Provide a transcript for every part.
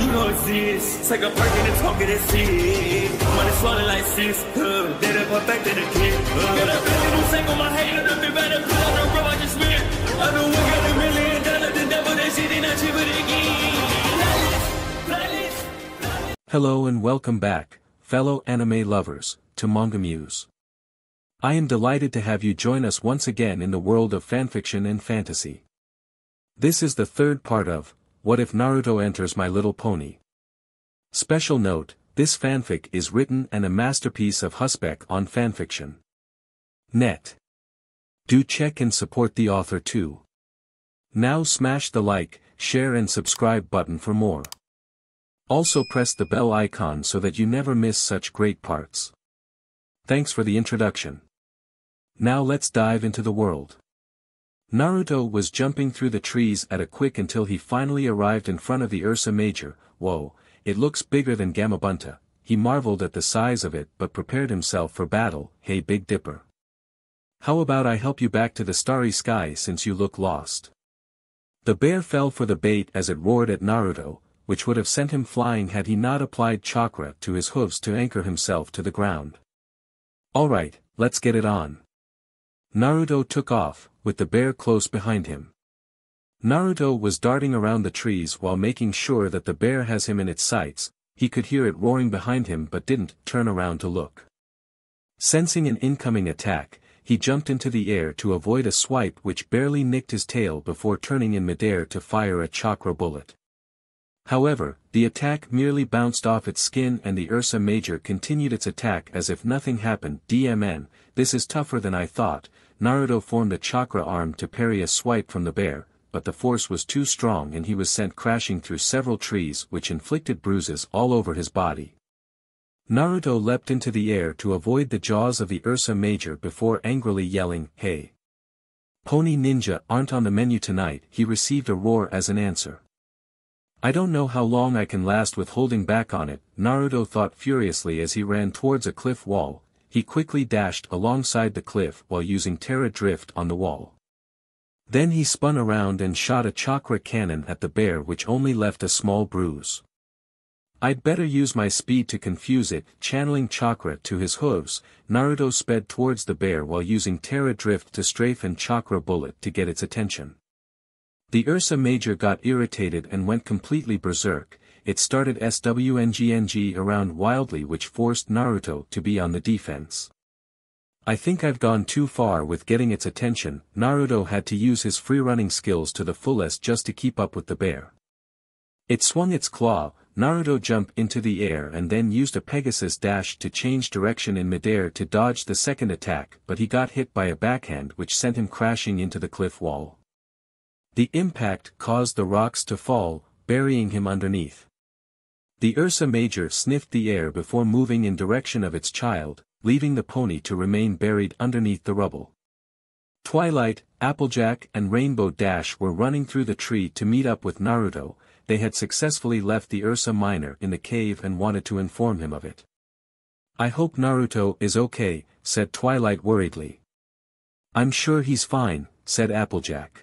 You know it's this. Take a break and then talk it and see. Money swallowed like sis. They done perfected the kid. Got a billion on sake on my head. I've been better put out the road I just spent. I know we got $1 million. The devil, that shit ain't not cheaper than again. Hello and welcome back, fellow anime lovers, to MangaMuse. I am delighted to have you join us once again in the world of fanfiction and fantasy. This is the third part of What If Naruto Enters My Little Pony? Special note, this fanfic is written and a masterpiece of Hussbek on FANFICTIONnet. Do check and support the author too. Now smash the like, share and subscribe button for more. Also press the bell icon so that you never miss such great parts. Thanks for the introduction. Now let's dive into the world. Naruto was jumping through the trees at a quick until he finally arrived in front of the Ursa Major. Whoa, it looks bigger than Gamabunta. He marveled at the size of it but prepared himself for battle. Hey Big Dipper. How about I help you back to the starry sky since you look lost? The bear fell for the bait as it roared at Naruto, which would have sent him flying had he not applied chakra to his hooves to anchor himself to the ground. Alright, let's get it on. Naruto took off, with the bear close behind him. Naruto was darting around the trees while making sure that the bear has him in its sights. He could hear it roaring behind him but didn't turn around to look. Sensing an incoming attack, he jumped into the air to avoid a swipe which barely nicked his tail before turning in midair to fire a chakra bullet. However, the attack merely bounced off its skin and the Ursa Major continued its attack as if nothing happened. DMN, this is tougher than I thought. Naruto formed a chakra arm to parry a swipe from the bear, but the force was too strong and he was sent crashing through several trees which inflicted bruises all over his body. Naruto leapt into the air to avoid the jaws of the Ursa Major before angrily yelling, "Hey! Pony Ninja aren't on the menu tonight." He received a roar as an answer. I don't know how long I can last with holding back on it, Naruto thought furiously as he ran towards a cliff wall. He quickly dashed alongside the cliff while using Terra Drift on the wall. Then he spun around and shot a chakra cannon at the bear which only left a small bruise. I'd better use my speed to confuse it. Channeling chakra to his hooves, Naruto sped towards the bear while using Terra Drift to strafe and chakra bullet to get its attention. The Ursa Major got irritated and went completely berserk. It started swngng around wildly which forced Naruto to be on the defense. I think I've gone too far with getting its attention. Naruto had to use his free-running skills to the fullest just to keep up with the bear. It swung its claw. Naruto jumped into the air and then used a Pegasus dash to change direction in midair to dodge the second attack, but he got hit by a backhand which sent him crashing into the cliff wall. The impact caused the rocks to fall, burying him underneath. The Ursa Major sniffed the air before moving in direction of its child, leaving the pony to remain buried underneath the rubble. Twilight, Applejack and Rainbowdash were running through the tree to meet up with Naruto. They had successfully left the Ursa Minor in the cave and wanted to inform him of it. I hope Naruto is okay, said Twilight worriedly. I'm sure he's fine, said Applejack.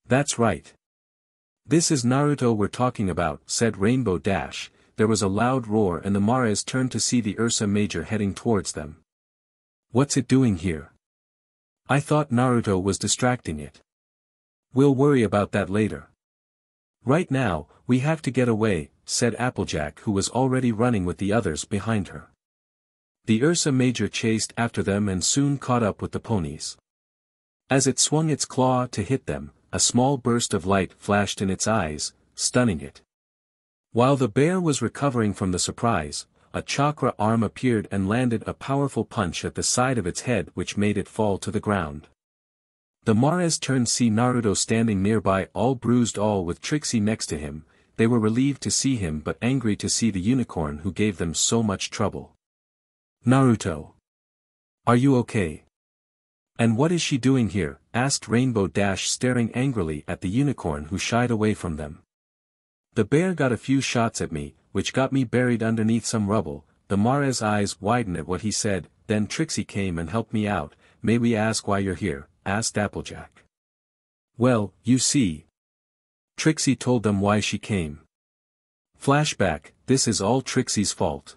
That's right. This is Naruto we're talking about, said Rainbowdash. There was a loud roar and the Mares turned to see the Ursa Major heading towards them. What's it doing here? I thought Naruto was distracting it. We'll worry about that later. Right now, we have to get away, said Applejack who was already running with the others behind her. The Ursa Major chased after them and soon caught up with the ponies. As it swung its claw to hit them, a small burst of light flashed in its eyes, stunning it. While the bear was recovering from the surprise, a chakra arm appeared and landed a powerful punch at the side of its head which made it fall to the ground. The Mares turned to see Naruto standing nearby all bruised all with Trixie next to him. They were relieved to see him but angry to see the unicorn who gave them so much trouble. Naruto. Are you okay? And what is she doing here? Asked Rainbowdash staring angrily at the unicorn who shied away from them. The bear got a few shots at me, which got me buried underneath some rubble. The Mare's eyes widened at what he said. Then Trixie came and helped me out. May we ask why you're here? Asked Applejack. Well, you see. Trixie told them why she came. Flashback, this is all Trixie's fault.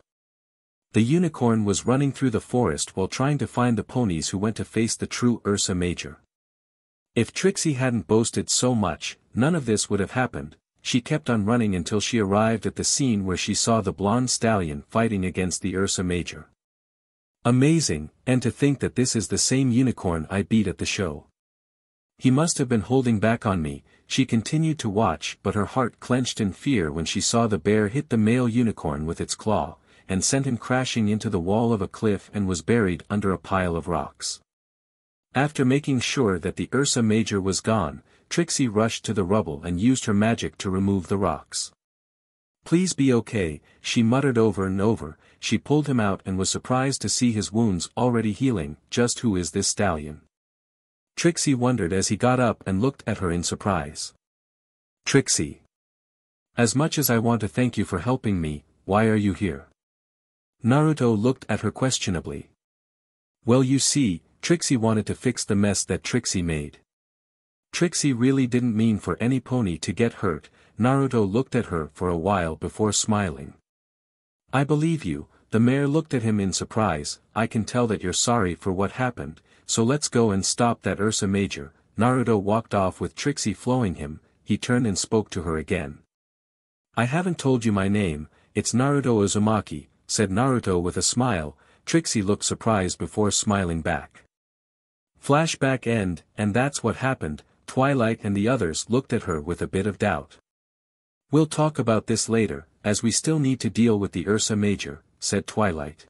The unicorn was running through the forest while trying to find the ponies who went to face the true Ursa Major. If Trixie hadn't boasted so much, none of this would have happened. She kept on running until she arrived at the scene where she saw the blonde stallion fighting against the Ursa Major. Amazing, and to think that this is the same unicorn I beat at the show. He must have been holding back on me. She continued to watch, but her heart clenched in fear when she saw the bear hit the male unicorn with its claw, and sent him crashing into the wall of a cliff and was buried under a pile of rocks. After making sure that the Ursa Major was gone, Trixie rushed to the rubble and used her magic to remove the rocks. "Please be okay," she muttered over and over. She pulled him out and was surprised to see his wounds already healing. Just who is this stallion? Trixie wondered as he got up and looked at her in surprise. "Trixie. As much as I want to thank you for helping me, why are you here?" Naruto looked at her questionably. "Well, you see, Trixie wanted to fix the mess that Trixie made." Trixie really didn't mean for any pony to get hurt. Naruto looked at her for a while before smiling. "I believe you." The mayor looked at him in surprise. "I can tell that you're sorry for what happened, so let's go and stop that Ursa Major." Naruto walked off with Trixie following him. He turned and spoke to her again. "I haven't told you my name, it's Naruto Uzumaki," said Naruto with a smile. Trixie looked surprised before smiling back. Flashback end, and that's what happened. Twilight and the others looked at her with a bit of doubt. "We'll talk about this later, as we still need to deal with the Ursa Major," said Twilight.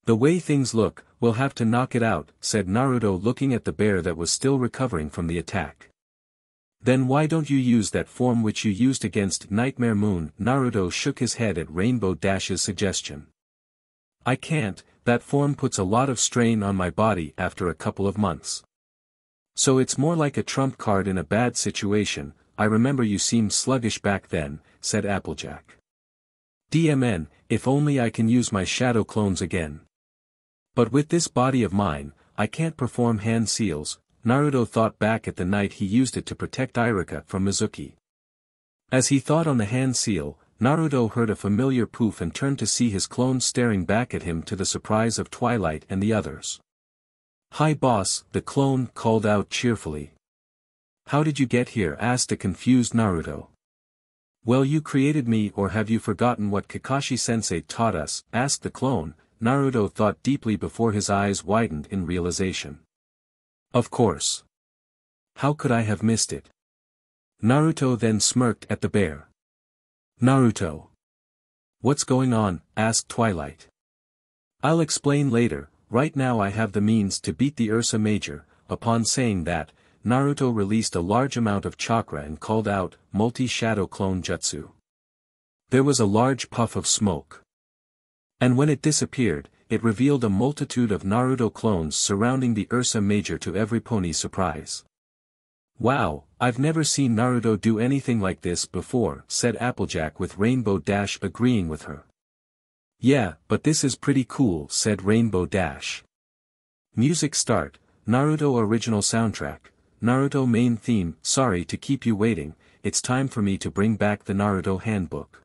"The way things look, we'll have to knock it out," said Naruto looking at the bear that was still recovering from the attack. "Then why don't you use that form which you used against Nightmare Moon?" Naruto shook his head at Rainbow Dash's suggestion. "I can't, that form puts a lot of strain on my body after a couple of months. So it's more like a trump card in a bad situation. I remember you seemed sluggish back then," said Applejack. "DMN, if only I can use my shadow clones again. But with this body of mine, I can't perform hand seals." Naruto thought back at the night he used it to protect Iruka from Mizuki. As he thought on the hand seal, Naruto heard a familiar poof and turned to see his clone staring back at him to the surprise of Twilight and the others. "Hi boss," the clone called out cheerfully. "How did you get here?" asked a confused Naruto. "Well, you created me, or have you forgotten what Kakashi-sensei taught us?" asked the clone. Naruto thought deeply before his eyes widened in realization. "Of course. How could I have missed it?" Naruto then smirked at the bear. "Naruto. What's going on?" asked Twilight. "I'll explain later, right now I have the means to beat the Ursa Major." Upon saying that, Naruto released a large amount of chakra and called out, "Multi-Shadow Clone Jutsu." There was a large puff of smoke. And when it disappeared, it revealed a multitude of Naruto clones surrounding the Ursa Major to every pony's surprise. "Wow, I've never seen Naruto do anything like this before," said Applejack with Rainbow Dash agreeing with her. "Yeah, but this is pretty cool," said Rainbow Dash. Music start, Naruto original soundtrack, Naruto main theme. "Sorry to keep you waiting, it's time for me to bring back the Naruto handbook.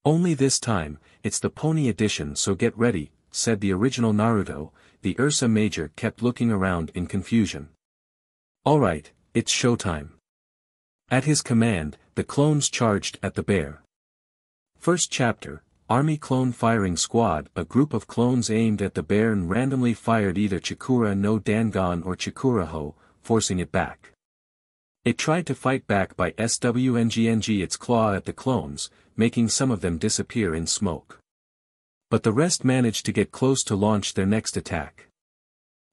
Only this time, it's the pony edition, so get ready," said the original Naruto. The Ursa Major kept looking around in confusion. "Alright, it's showtime." At his command, the clones charged at the bear. First chapter, Army Clone Firing Squad. A group of clones aimed at the bear and randomly fired either Chikura no Dangon or Chikura Ho, forcing it back. It tried to fight back by swngng its claw at the clones, making some of them disappear in smoke. But the rest managed to get close to launch their next attack.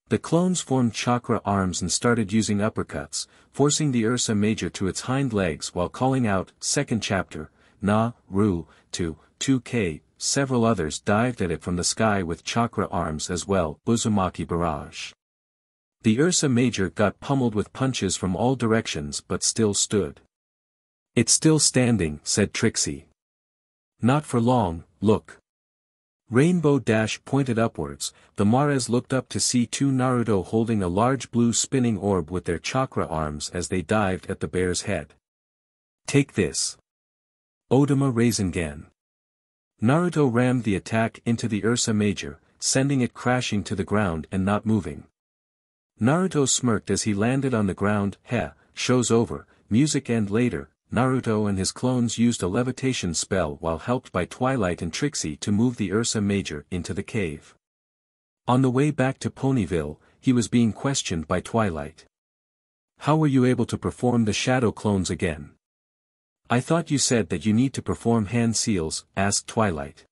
The clones formed chakra arms and started using uppercuts, forcing the Ursa Major to its hind legs while calling out, "Second chapter, Na, Ru, 2K, several others dived at it from the sky with chakra arms as well, Uzumaki Barrage. The Ursa Major got pummeled with punches from all directions but still stood. "It's still standing," said Trixie. "Not for long, look." Rainbow Dash pointed upwards. The Mares looked up to see two Naruto holding a large blue spinning orb with their chakra arms as they dived at the bear's head. "Take this." Odama Rasengan. Naruto rammed the attack into the Ursa Major, sending it crashing to the ground and not moving. Naruto smirked as he landed on the ground. Show's over, music end later. Naruto and his clones used a levitation spell while helped by Twilight and Trixie to move the Ursa Major into the cave. On the way back to Ponyville, he was being questioned by Twilight. How were you able to perform the shadow clones again? I thought you said that you need to perform hand seals, asked Twilight.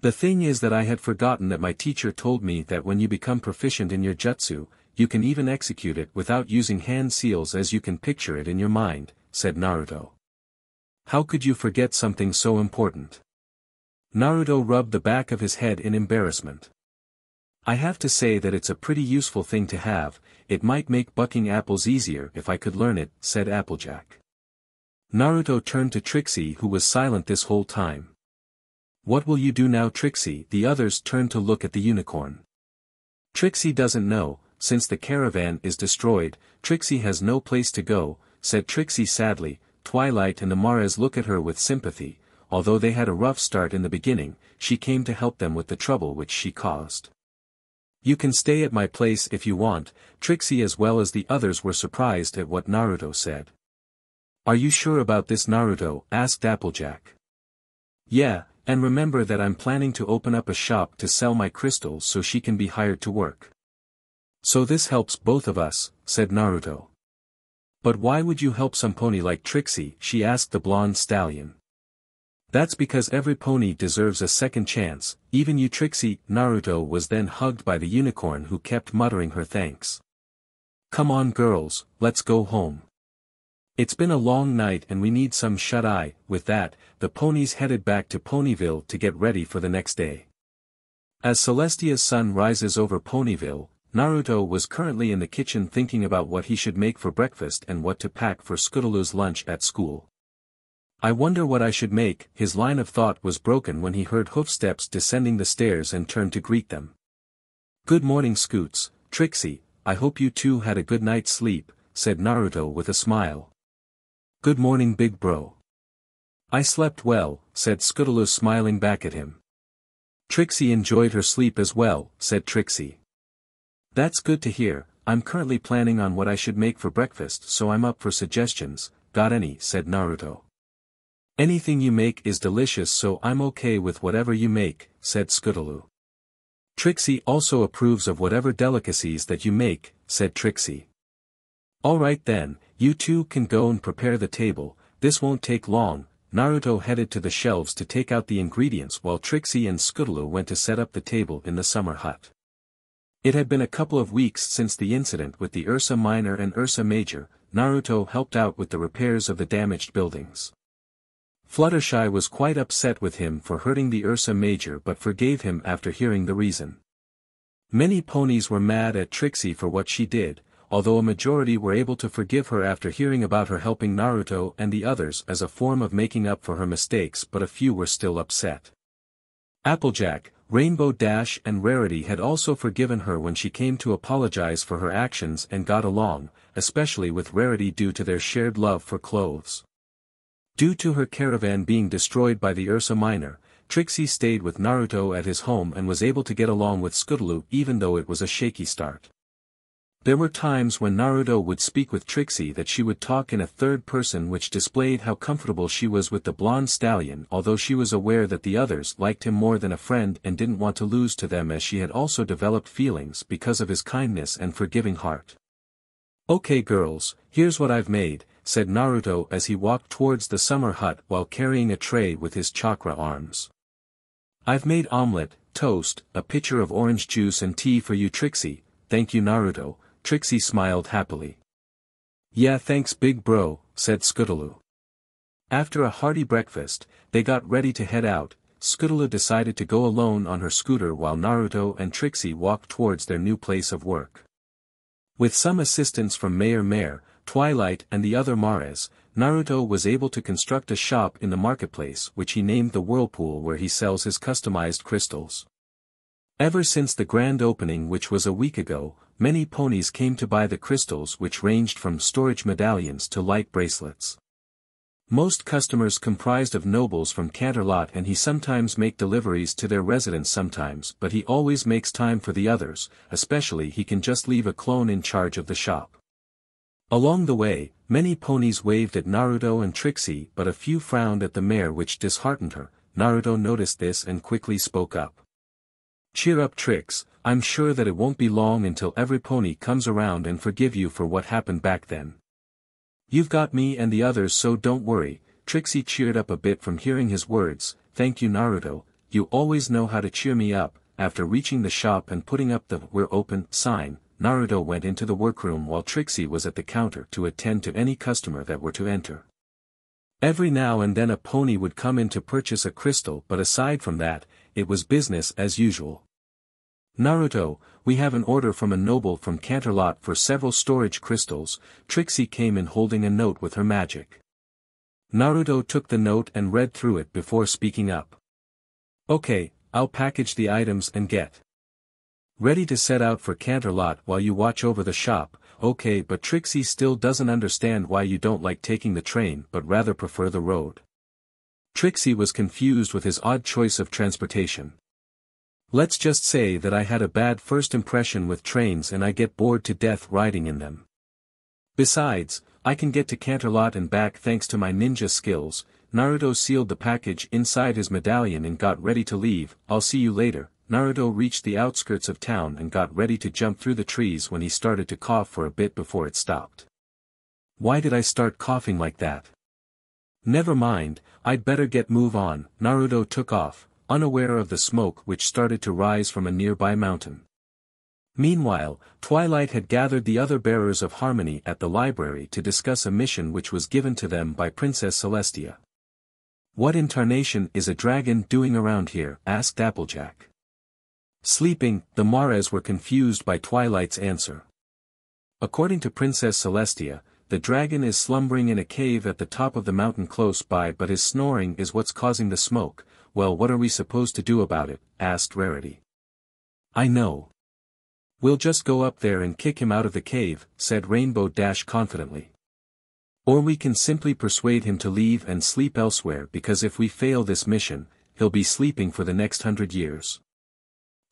The thing is that I had forgotten that my teacher told me that when you become proficient in your jutsu, you can even execute it without using hand seals as you can picture it in your mind, said Naruto. How could you forget something so important? Naruto rubbed the back of his head in embarrassment. I have to say that it's a pretty useful thing to have, it might make bucking apples easier if I could learn it, said Applejack. Naruto turned to Trixie who was silent this whole time. What will you do now, Trixie? The others turned to look at the unicorn. Trixie doesn't know, since the caravan is destroyed, Trixie has no place to go, said Trixie sadly. Twilight and the Mares look at her with sympathy, although they had a rough start in the beginning, she came to help them with the trouble which she caused. You can stay at my place if you want. Trixie as well as the others were surprised at what Naruto said. Are you sure about this, Naruto? Asked Applejack. Yeah, and remember that I'm planning to open up a shop to sell my crystals so she can be hired to work. So this helps both of us, said Naruto. But why would you help some pony like Trixie? She asked the blonde stallion. That's because every pony deserves a second chance, even you, Trixie. Naruto was then hugged by the unicorn who kept muttering her thanks. Come on girls, let's go home. It's been a long night and we need some shut-eye. With that, the ponies headed back to Ponyville to get ready for the next day. As Celestia's sun rises over Ponyville, Naruto was currently in the kitchen thinking about what he should make for breakfast and what to pack for Scootaloo's lunch at school. I wonder what I should make. His line of thought was broken when he heard hoofsteps descending the stairs and turned to greet them. Good morning, Scoots. Trixie, I hope you two had a good night's sleep, said Naruto with a smile. Good morning, big bro. I slept well, said Scootaloo smiling back at him. Trixie enjoyed her sleep as well, said Trixie. That's good to hear. I'm currently planning on what I should make for breakfast, so I'm up for suggestions. Got any? Said Naruto. Anything you make is delicious, so I'm okay with whatever you make, said Scootaloo. Trixie also approves of whatever delicacies that you make, said Trixie. Alright then, you two can go and prepare the table, this won't take long. Naruto headed to the shelves to take out the ingredients while Trixie and Scootaloo went to set up the table in the summer hut. It had been a couple of weeks since the incident with the Ursa Minor and Ursa Major. Naruto helped out with the repairs of the damaged buildings. Fluttershy was quite upset with him for hurting the Ursa Major but forgave him after hearing the reason. Many ponies were mad at Trixie for what she did, although a majority were able to forgive her after hearing about her helping Naruto and the others as a form of making up for her mistakes, but a few were still upset. Applejack, Rainbowdash and Rarity had also forgiven her when she came to apologize for her actions and got along, especially with Rarity due to their shared love for clothes. Due to her caravan being destroyed by the Ursa Minor, Trixie stayed with Naruto at his home and was able to get along with Scootaloo even though it was a shaky start. There were times when Naruto would speak with Trixie that she would talk in a third person, which displayed how comfortable she was with the blonde stallion, although she was aware that the others liked him more than a friend and didn't want to lose to them, as she had also developed feelings because of his kindness and forgiving heart. Okay girls, here's what I've made, said Naruto as he walked towards the summer hut while carrying a tray with his chakra arms. I've made omelette, toast, a pitcher of orange juice and tea for you, Trixie. Thank you, Naruto. Trixie smiled happily. Yeah, thanks big bro, said Scootaloo. After a hearty breakfast, they got ready to head out. Scootaloo decided to go alone on her scooter while Naruto and Trixie walked towards their new place of work. With some assistance from Mayor, Twilight and the other Mares, Naruto was able to construct a shop in the marketplace which he named the Whirlpool, where he sells his customized crystals. Ever since the grand opening, which was a week ago, many ponies came to buy the crystals, which ranged from storage medallions to light bracelets. Most customers comprised of nobles from Canterlot, and he sometimes make deliveries to their residence sometimes, but he always makes time for the others, especially he can just leave a clone in charge of the shop. Along the way, many ponies waved at Naruto and Trixie, but a few frowned at the mare, which disheartened her. Naruto noticed this and quickly spoke up. "Cheer up, Trix, I'm sure that it won't be long until every pony comes around and forgive you for what happened back then. You've got me and the others, so don't worry." Trixie cheered up a bit from hearing his words. "Thank you, Naruto, you always know how to cheer me up." After reaching the shop and putting up the "We're open" sign, Naruto went into the workroom while Trixie was at the counter to attend to any customer that were to enter. Every now and then a pony would come in to purchase a crystal, but aside from that, it was business as usual. "Naruto, we have an order from a noble from Canterlot for several storage crystals." Trixie came in holding a note with her magic. Naruto took the note and read through it before speaking up. "Okay, I'll package the items and get ready to set out for Canterlot while you watch over the shop." "Okay, but Trixie still doesn't understand why you don't like taking the train but rather prefer the road." Trixie was confused with his odd choice of transportation. "Let's just say that I had a bad first impression with trains and I get bored to death riding in them. Besides, I can get to Canterlot and back thanks to my ninja skills." Naruto sealed the package inside his medallion and got ready to leave. "I'll see you later." Naruto reached the outskirts of town and got ready to jump through the trees when he started to cough for a bit before it stopped. "Why did I start coughing like that? Never mind, I'd better move on." Naruto took off, unaware of the smoke which started to rise from a nearby mountain. Meanwhile, Twilight had gathered the other bearers of harmony at the library to discuss a mission which was given to them by Princess Celestia. "What in tarnation is a dragon doing around here?" asked Applejack. "Sleeping." The Mares were confused by Twilight's answer. According to Princess Celestia, the dragon is slumbering in a cave at the top of the mountain close by, but his snoring is what's causing the smoke. "Well, what are we supposed to do about it?" asked Rarity. "I know. We'll just go up there and kick him out of the cave," said Rainbowdash confidently. "Or we can simply persuade him to leave and sleep elsewhere, because if we fail this mission, he'll be sleeping for the next 100 years.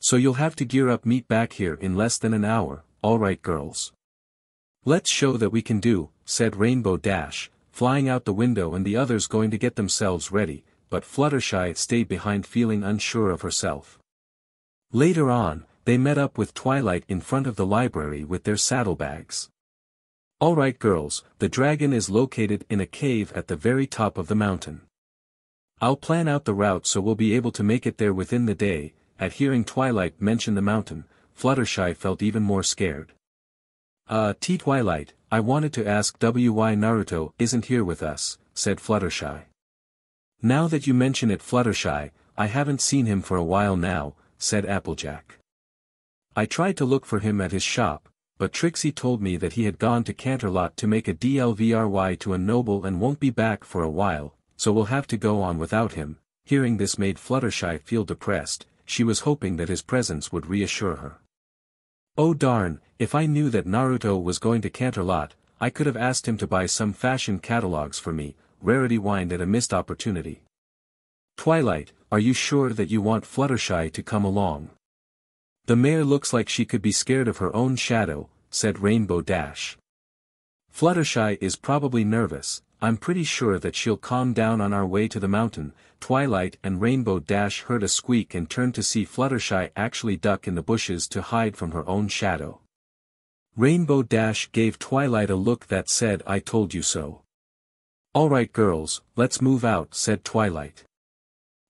So you'll have to gear up, meet back here in less than an hour." "Alright, girls. Let's show that we can do," said Rainbowdash, flying out the window, and the others going to get themselves ready, but Fluttershy stayed behind feeling unsure of herself. Later on, they met up with Twilight in front of the library with their saddlebags. "Alright, girls, the dragon is located in a cave at the very top of the mountain. I'll plan out the route so we'll be able to make it there within the day." At hearing Twilight mention the mountain, Fluttershy felt even more scared. Twilight, I wanted to ask why Naruto isn't here with us," said Fluttershy. "Now that you mention it, Fluttershy, I haven't seen him for a while now," said Applejack. "I tried to look for him at his shop, but Trixie told me that he had gone to Canterlot to make a delivery to a noble and won't be back for a while, so we'll have to go on without him." Hearing this made Fluttershy feel depressed. She was hoping that his presence would reassure her. "Oh darn, if I knew that Naruto was going to Canterlot, I could have asked him to buy some fashion catalogs for me." Rarity whined at a missed opportunity. "Twilight, are you sure that you want Fluttershy to come along? The mare looks like she could be scared of her own shadow," said Rainbowdash. "Fluttershy is probably nervous. I'm pretty sure that she'll calm down on our way to the mountain." Twilight and Rainbowdash heard a squeak and turned to see Fluttershy actually duck in the bushes to hide from her own shadow. Rainbowdash gave Twilight a look that said, "I told you so." "Alright, girls, let's move out," said Twilight.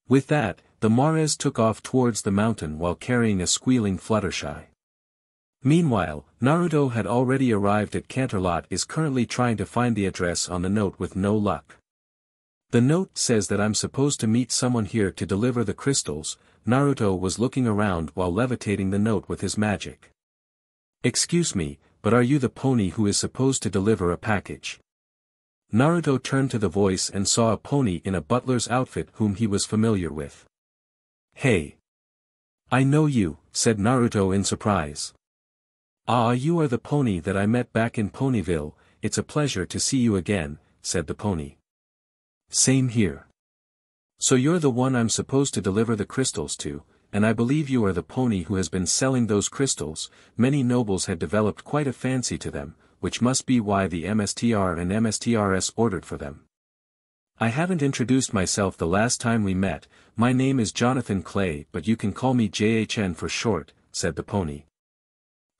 With that, the Mares took off towards the mountain while carrying a squealing Fluttershy. Meanwhile, Naruto had already arrived at Canterlot, is currently trying to find the address on the note with no luck. The note says that I'm supposed to meet someone here to deliver the crystals. Naruto was looking around while levitating the note with his magic. "Excuse me, but are you the pony who is supposed to deliver a package?" Naruto turned to the voice and saw a pony in a butler's outfit whom he was familiar with. "Hey! I know you," said Naruto in surprise. "Ah, you are the pony that I met back in Ponyville. It's a pleasure to see you again," said the pony. Same here. So you're the one I'm supposed to deliver the crystals to, and I believe you are the pony who has been selling those crystals. Many nobles had developed quite a fancy to them, which must be why the MSTR and MSTRS ordered for them. I haven't introduced myself the last time we met. My name is Jonathan Clay, but you can call me JHN for short, said the pony.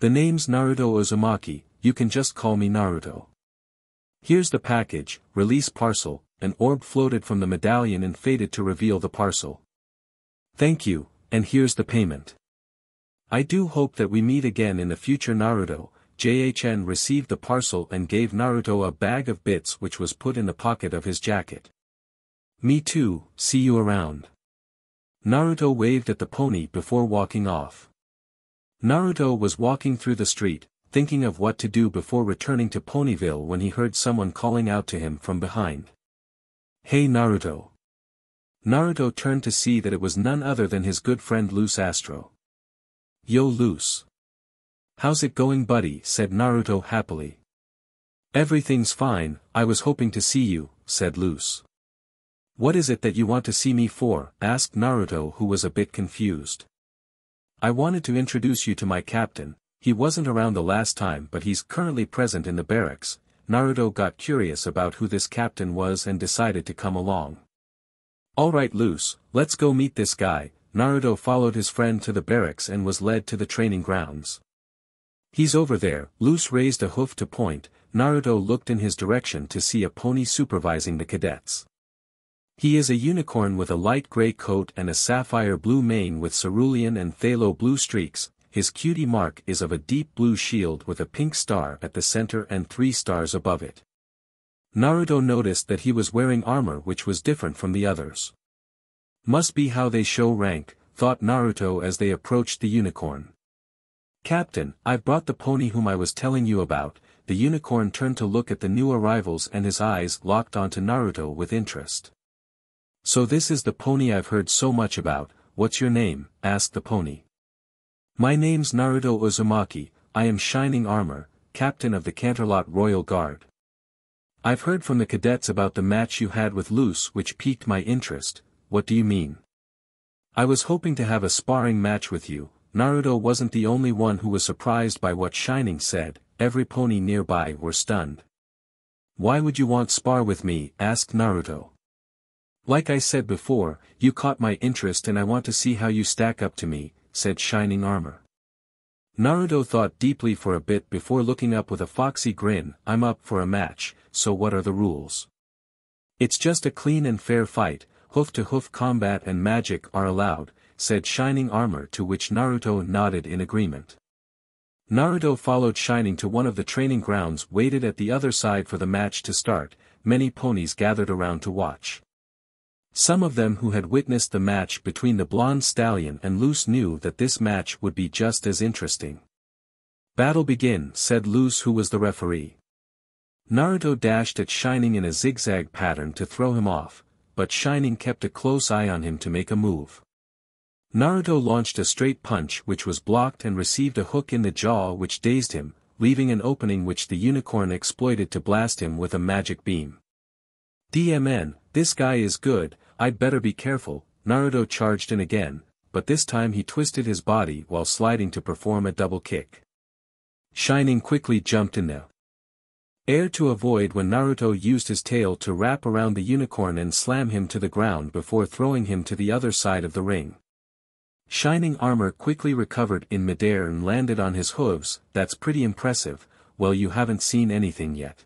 The name's Naruto Uzumaki, you can just call me Naruto. Here's the package, release parcel. An orb floated from the medallion and faded to reveal the parcel. Thank you, and here's the payment. I do hope that we meet again in the future. Naruto. JHN received the parcel and gave Naruto a bag of bits which was put in the pocket of his jacket. Me too, see you around. Naruto waved at the pony before walking off. Naruto was walking through the street, thinking of what to do before returning to Ponyville when he heard someone calling out to him from behind. Hey Naruto. Naruto turned to see that it was none other than his good friend Luz Astro. Yo Luz. How's it going buddy, said Naruto happily. Everything's fine, I was hoping to see you, said Luz. What is it that you want to see me for, asked Naruto who was a bit confused. I wanted to introduce you to my captain. He wasn't around the last time but he's currently present in the barracks. Naruto got curious about who this captain was and decided to come along. Alright Luz, let's go meet this guy. Naruto followed his friend to the barracks and was led to the training grounds. He's over there. Luz raised a hoof to point. Naruto looked in his direction to see a pony supervising the cadets. He is a unicorn with a light gray coat and a sapphire blue mane with cerulean and phthalo blue streaks. His cutie mark is of a deep blue shield with a pink star at the center and 3 stars above it. Naruto noticed that he was wearing armor which was different from the others. Must be how they show rank, thought Naruto as they approached the unicorn. Captain, I've brought the pony whom I was telling you about. The unicorn turned to look at the new arrivals and his eyes locked onto Naruto with interest. So this is the pony I've heard so much about. What's your name? Asked the pony. My name's Naruto Uzumaki, I am Shining Armor, captain of the Canterlot Royal Guard. I've heard from the cadets about the match you had with Luz which piqued my interest. What do you mean? I was hoping to have a sparring match with you. Naruto wasn't the only one who was surprised by what Shining said. Every pony nearby were stunned. Why would you want spar with me? Asked Naruto. Like I said before, you caught my interest and I want to see how you stack up to me, said Shining Armor. Naruto thought deeply for a bit before looking up with a foxy grin. I'm up for a match, so what are the rules? It's just a clean and fair fight, hoof-to-hoof combat and magic are allowed, said Shining Armor, to which Naruto nodded in agreement. Naruto followed Shining to one of the training grounds, waited at the other side for the match to start. Many ponies gathered around to watch. Some of them who had witnessed the match between the blonde stallion and Luz knew that this match would be just as interesting. Battle begin, said Luz, who was the referee. Naruto dashed at Shining in a zigzag pattern to throw him off, but Shining kept a close eye on him to make a move. Naruto launched a straight punch which was blocked and received a hook in the jaw which dazed him, leaving an opening which the unicorn exploited to blast him with a magic beam. DMN, this guy is good, I'd better be careful. Naruto charged in again, but this time he twisted his body while sliding to perform a double kick. Shining quickly jumped in the air to avoid when Naruto used his tail to wrap around the unicorn and slam him to the ground before throwing him to the other side of the ring. Shining Armor quickly recovered in midair and landed on his hooves. That's pretty impressive. Well, you haven't seen anything yet.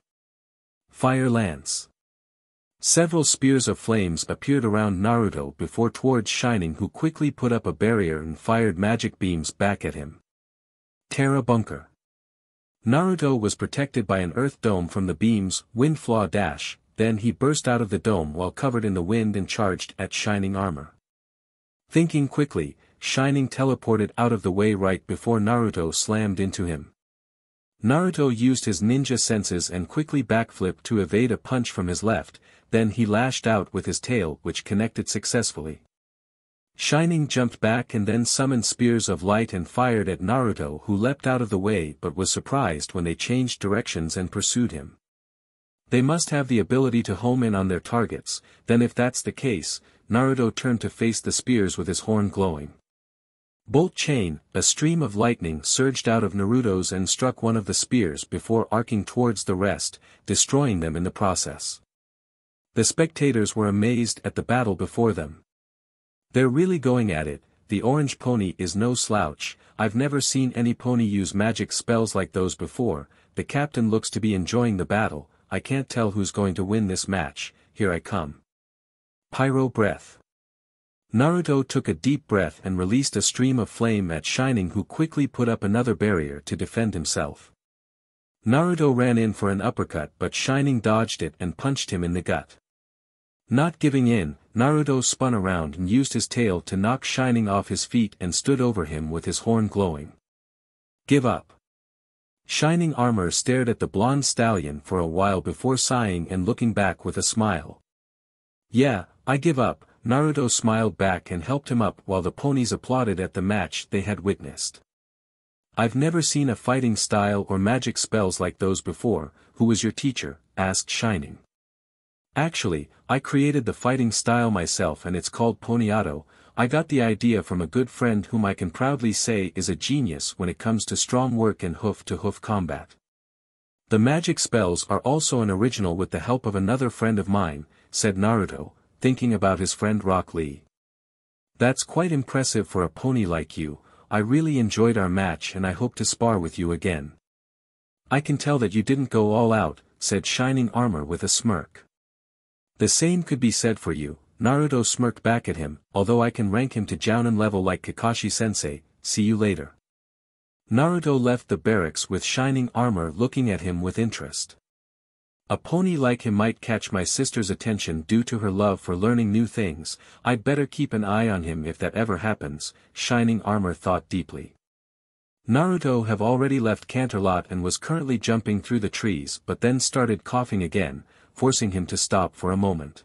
Fire Lance. Several spears of flames appeared around Naruto before towards Shining, who quickly put up a barrier and fired magic beams back at him. Terra Bunker. Naruto was protected by an earth dome from the beams. Windflaw Dash. Then he burst out of the dome while covered in the wind and charged at Shining Armor. Thinking quickly, Shining teleported out of the way right before Naruto slammed into him. Naruto used his ninja senses and quickly backflipped to evade a punch from his left, then he lashed out with his tail which connected successfully. Shining jumped back and then summoned spears of light and fired at Naruto, who leapt out of the way but was surprised when they changed directions and pursued him. They must have the ability to home in on their targets. Then if that's the case, Naruto turned to face the spears with his horn glowing. Bolt chain, a stream of lightning surged out of Naruto's and struck one of the spears before arcing towards the rest, destroying them in the process. The spectators were amazed at the battle before them. They're really going at it. The orange pony is no slouch. I've never seen any pony use magic spells like those before. The captain looks to be enjoying the battle. I can't tell who's going to win this match. Here I come. Pyro breath. Naruto took a deep breath and released a stream of flame at Shining, who quickly put up another barrier to defend himself. Naruto ran in for an uppercut, but Shining dodged it and punched him in the gut. Not giving in, Naruto spun around and used his tail to knock Shining off his feet and stood over him with his horn glowing. Give up. Shining Armor stared at the blonde stallion for a while before sighing and looking back with a smile. Yeah, I give up. Naruto smiled back and helped him up while the ponies applauded at the match they had witnessed. I've never seen a fighting style or magic spells like those before. Who was your teacher? Asked Shining. Actually, I created the fighting style myself and it's called ponytail. I got the idea from a good friend whom I can proudly say is a genius when it comes to strong work and hoof-to-hoof combat. The magic spells are also an original with the help of another friend of mine, said Naruto, thinking about his friend Rock Lee. That's quite impressive for a pony like you. I really enjoyed our match and I hope to spar with you again. I can tell that you didn't go all out, said Shining Armor with a smirk. The same could be said for you. Naruto smirked back at him, although I can rank him to Jounin level like Kakashi-sensei. See you later. Naruto left the barracks with Shining Armor looking at him with interest. A pony like him might catch my sister's attention due to her love for learning new things. I'd better keep an eye on him if that ever happens, Shining Armor thought deeply. Naruto have already left Canterlot and was currently jumping through the trees but then started coughing again, forcing him to stop for a moment.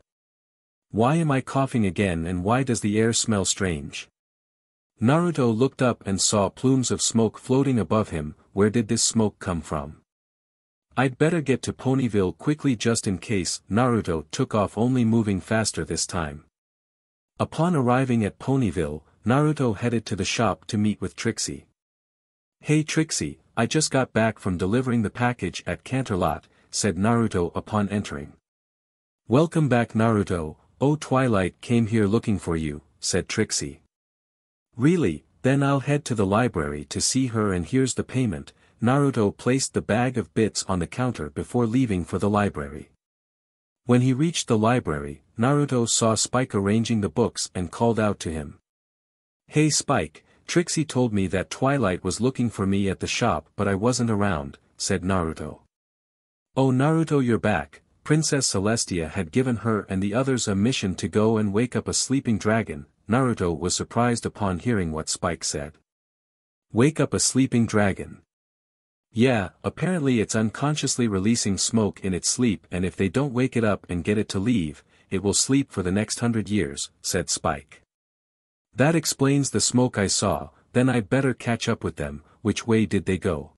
Why am I coughing again and why does the air smell strange? Naruto looked up and saw plumes of smoke floating above him. Where did this smoke come from? I'd better get to Ponyville quickly just in case. Naruto took off, only moving faster this time. Upon arriving at Ponyville, Naruto headed to the shop to meet with Trixie. Hey Trixie, I just got back from delivering the package at Canterlot, said Naruto upon entering. Welcome back Naruto. Oh, Twilight came here looking for you, said Trixie. Really? Then I'll head to the library to see her and here's the payment. Naruto placed the bag of bits on the counter before leaving for the library. When he reached the library, Naruto saw Spike arranging the books and called out to him. Hey Spike, Trixie told me that Twilight was looking for me at the shop but I wasn't around, said Naruto. Oh Naruto, you're back. Princess Celestia had given her and the others a mission to go and wake up a sleeping dragon. Naruto was surprised upon hearing what Spike said. Wake up a sleeping dragon. Yeah, apparently it's unconsciously releasing smoke in its sleep and if they don't wake it up and get it to leave, it will sleep for the next 100 years, said Spike. That explains the smoke I saw, then I'd better catch up with them. Which way did they go?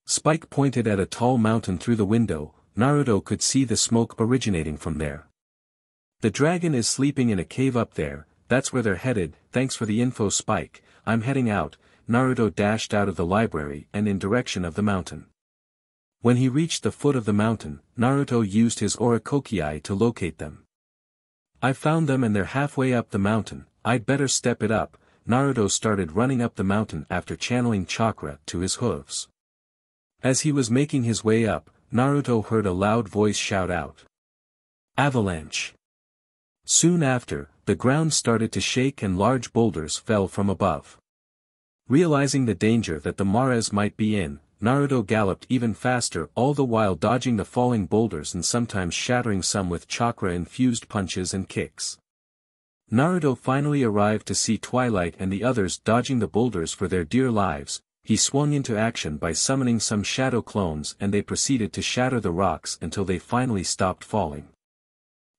Spike pointed at a tall mountain through the window. Naruto could see the smoke originating from there. The dragon is sleeping in a cave up there, that's where they're headed. Thanks for the info Spike, I'm heading out. Naruto dashed out of the library and in direction of the mountain. When he reached the foot of the mountain, Naruto used his Orikoki to locate them. I found them and they're halfway up the mountain, I'd better step it up. Naruto started running up the mountain after channeling chakra to his hooves. As he was making his way up, Naruto heard a loud voice shout out. Avalanche! Soon after, the ground started to shake and large boulders fell from above. Realizing the danger that the Mares might be in, Naruto galloped even faster, all the while dodging the falling boulders and sometimes shattering some with chakra-infused punches and kicks. Naruto finally arrived to see Twilight and the others dodging the boulders for their dear lives. He swung into action by summoning some shadow clones and they proceeded to shatter the rocks until they finally stopped falling.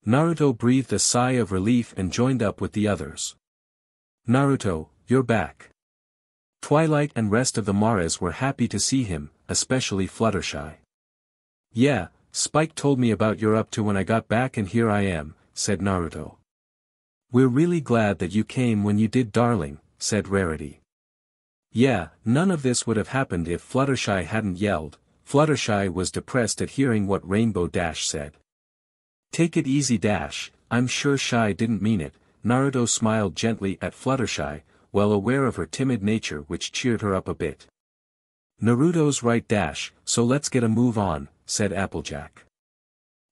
Naruto breathed a sigh of relief and joined up with the others. Naruto, you're back. Twilight and rest of the Mares were happy to see him, especially Fluttershy. Yeah, Spike told me about you're up to when I got back and here I am, said Naruto. We're really glad that you came when you did, darling, said Rarity. Yeah, none of this would have happened if Fluttershy hadn't yelled. Fluttershy was depressed at hearing what Rainbowdash said. Take it easy, Dash, I'm sure Shy didn't mean it. Naruto smiled gently at Fluttershy, well aware of her timid nature, which cheered her up a bit. Naruto's right, Dash, so let's get a move on, said Applejack.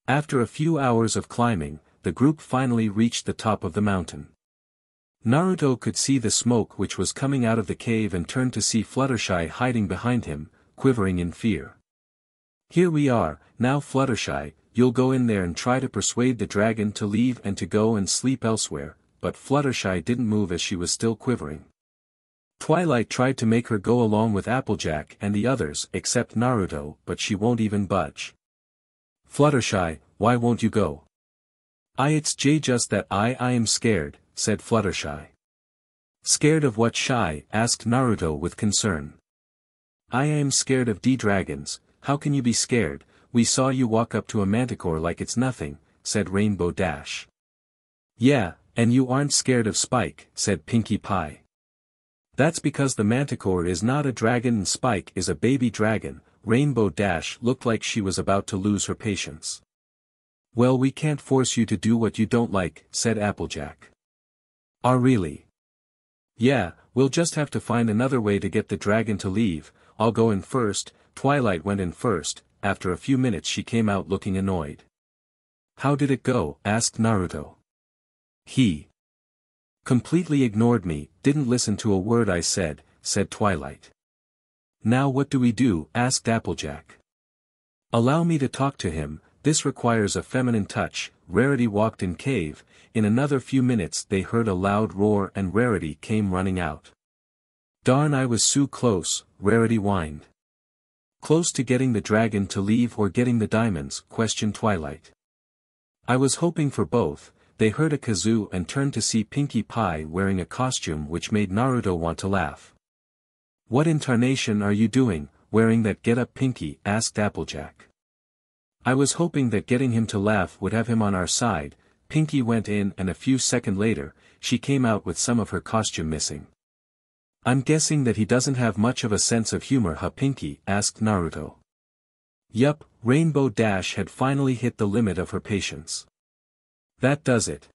After a few hours of climbing, the group finally reached the top of the mountain. Naruto could see the smoke which was coming out of the cave and turned to see Fluttershy hiding behind him, quivering in fear. Here we are, now Fluttershy, you'll go in there and try to persuade the dragon to leave and to go and sleep elsewhere, but Fluttershy didn't move as she was still quivering. Twilight tried to make her go along with Applejack and the others except Naruto, but she won't even budge. Fluttershy, why won't you go? It's just that I am scared, said Fluttershy. Scared of what, Shy? Asked Naruto with concern. I am scared of dragons. How can you be scared? We saw you walk up to a manticore like it's nothing, said Rainbowdash. Yeah, and you aren't scared of Spike, said Pinkie Pie. That's because the manticore is not a dragon and Spike is a baby dragon. Rainbowdash looked like she was about to lose her patience. Well, we can't force you to do what you don't like, said Applejack. Really? Yeah, we'll just have to find another way to get the dragon to leave. I'll go in first. Twilight went in first. After a few minutes she came out looking annoyed. How did it go? Asked Naruto. He completely ignored me, didn't listen to a word I said, said Twilight. Now what do we do? Asked Applejack. Allow me to talk to him, this requires a feminine touch. Rarity walked in cave. In another few minutes they heard a loud roar and Rarity came running out. Darn, I was so close, Rarity whined. Close to getting the dragon to leave or getting the diamonds? Questioned Twilight. I was hoping for both. They heard a kazoo and turned to see Pinkie Pie wearing a costume which made Naruto want to laugh. What in tarnation are you doing, wearing that get-up, Pinkie? Asked Applejack. I was hoping that getting him to laugh would have him on our side. Pinkie went in and a few seconds later, she came out with some of her costume missing. I'm guessing that he doesn't have much of a sense of humor, huh, Pinkie? Asked Naruto. Yup, Rainbowdash had finally hit the limit of her patience. That does it.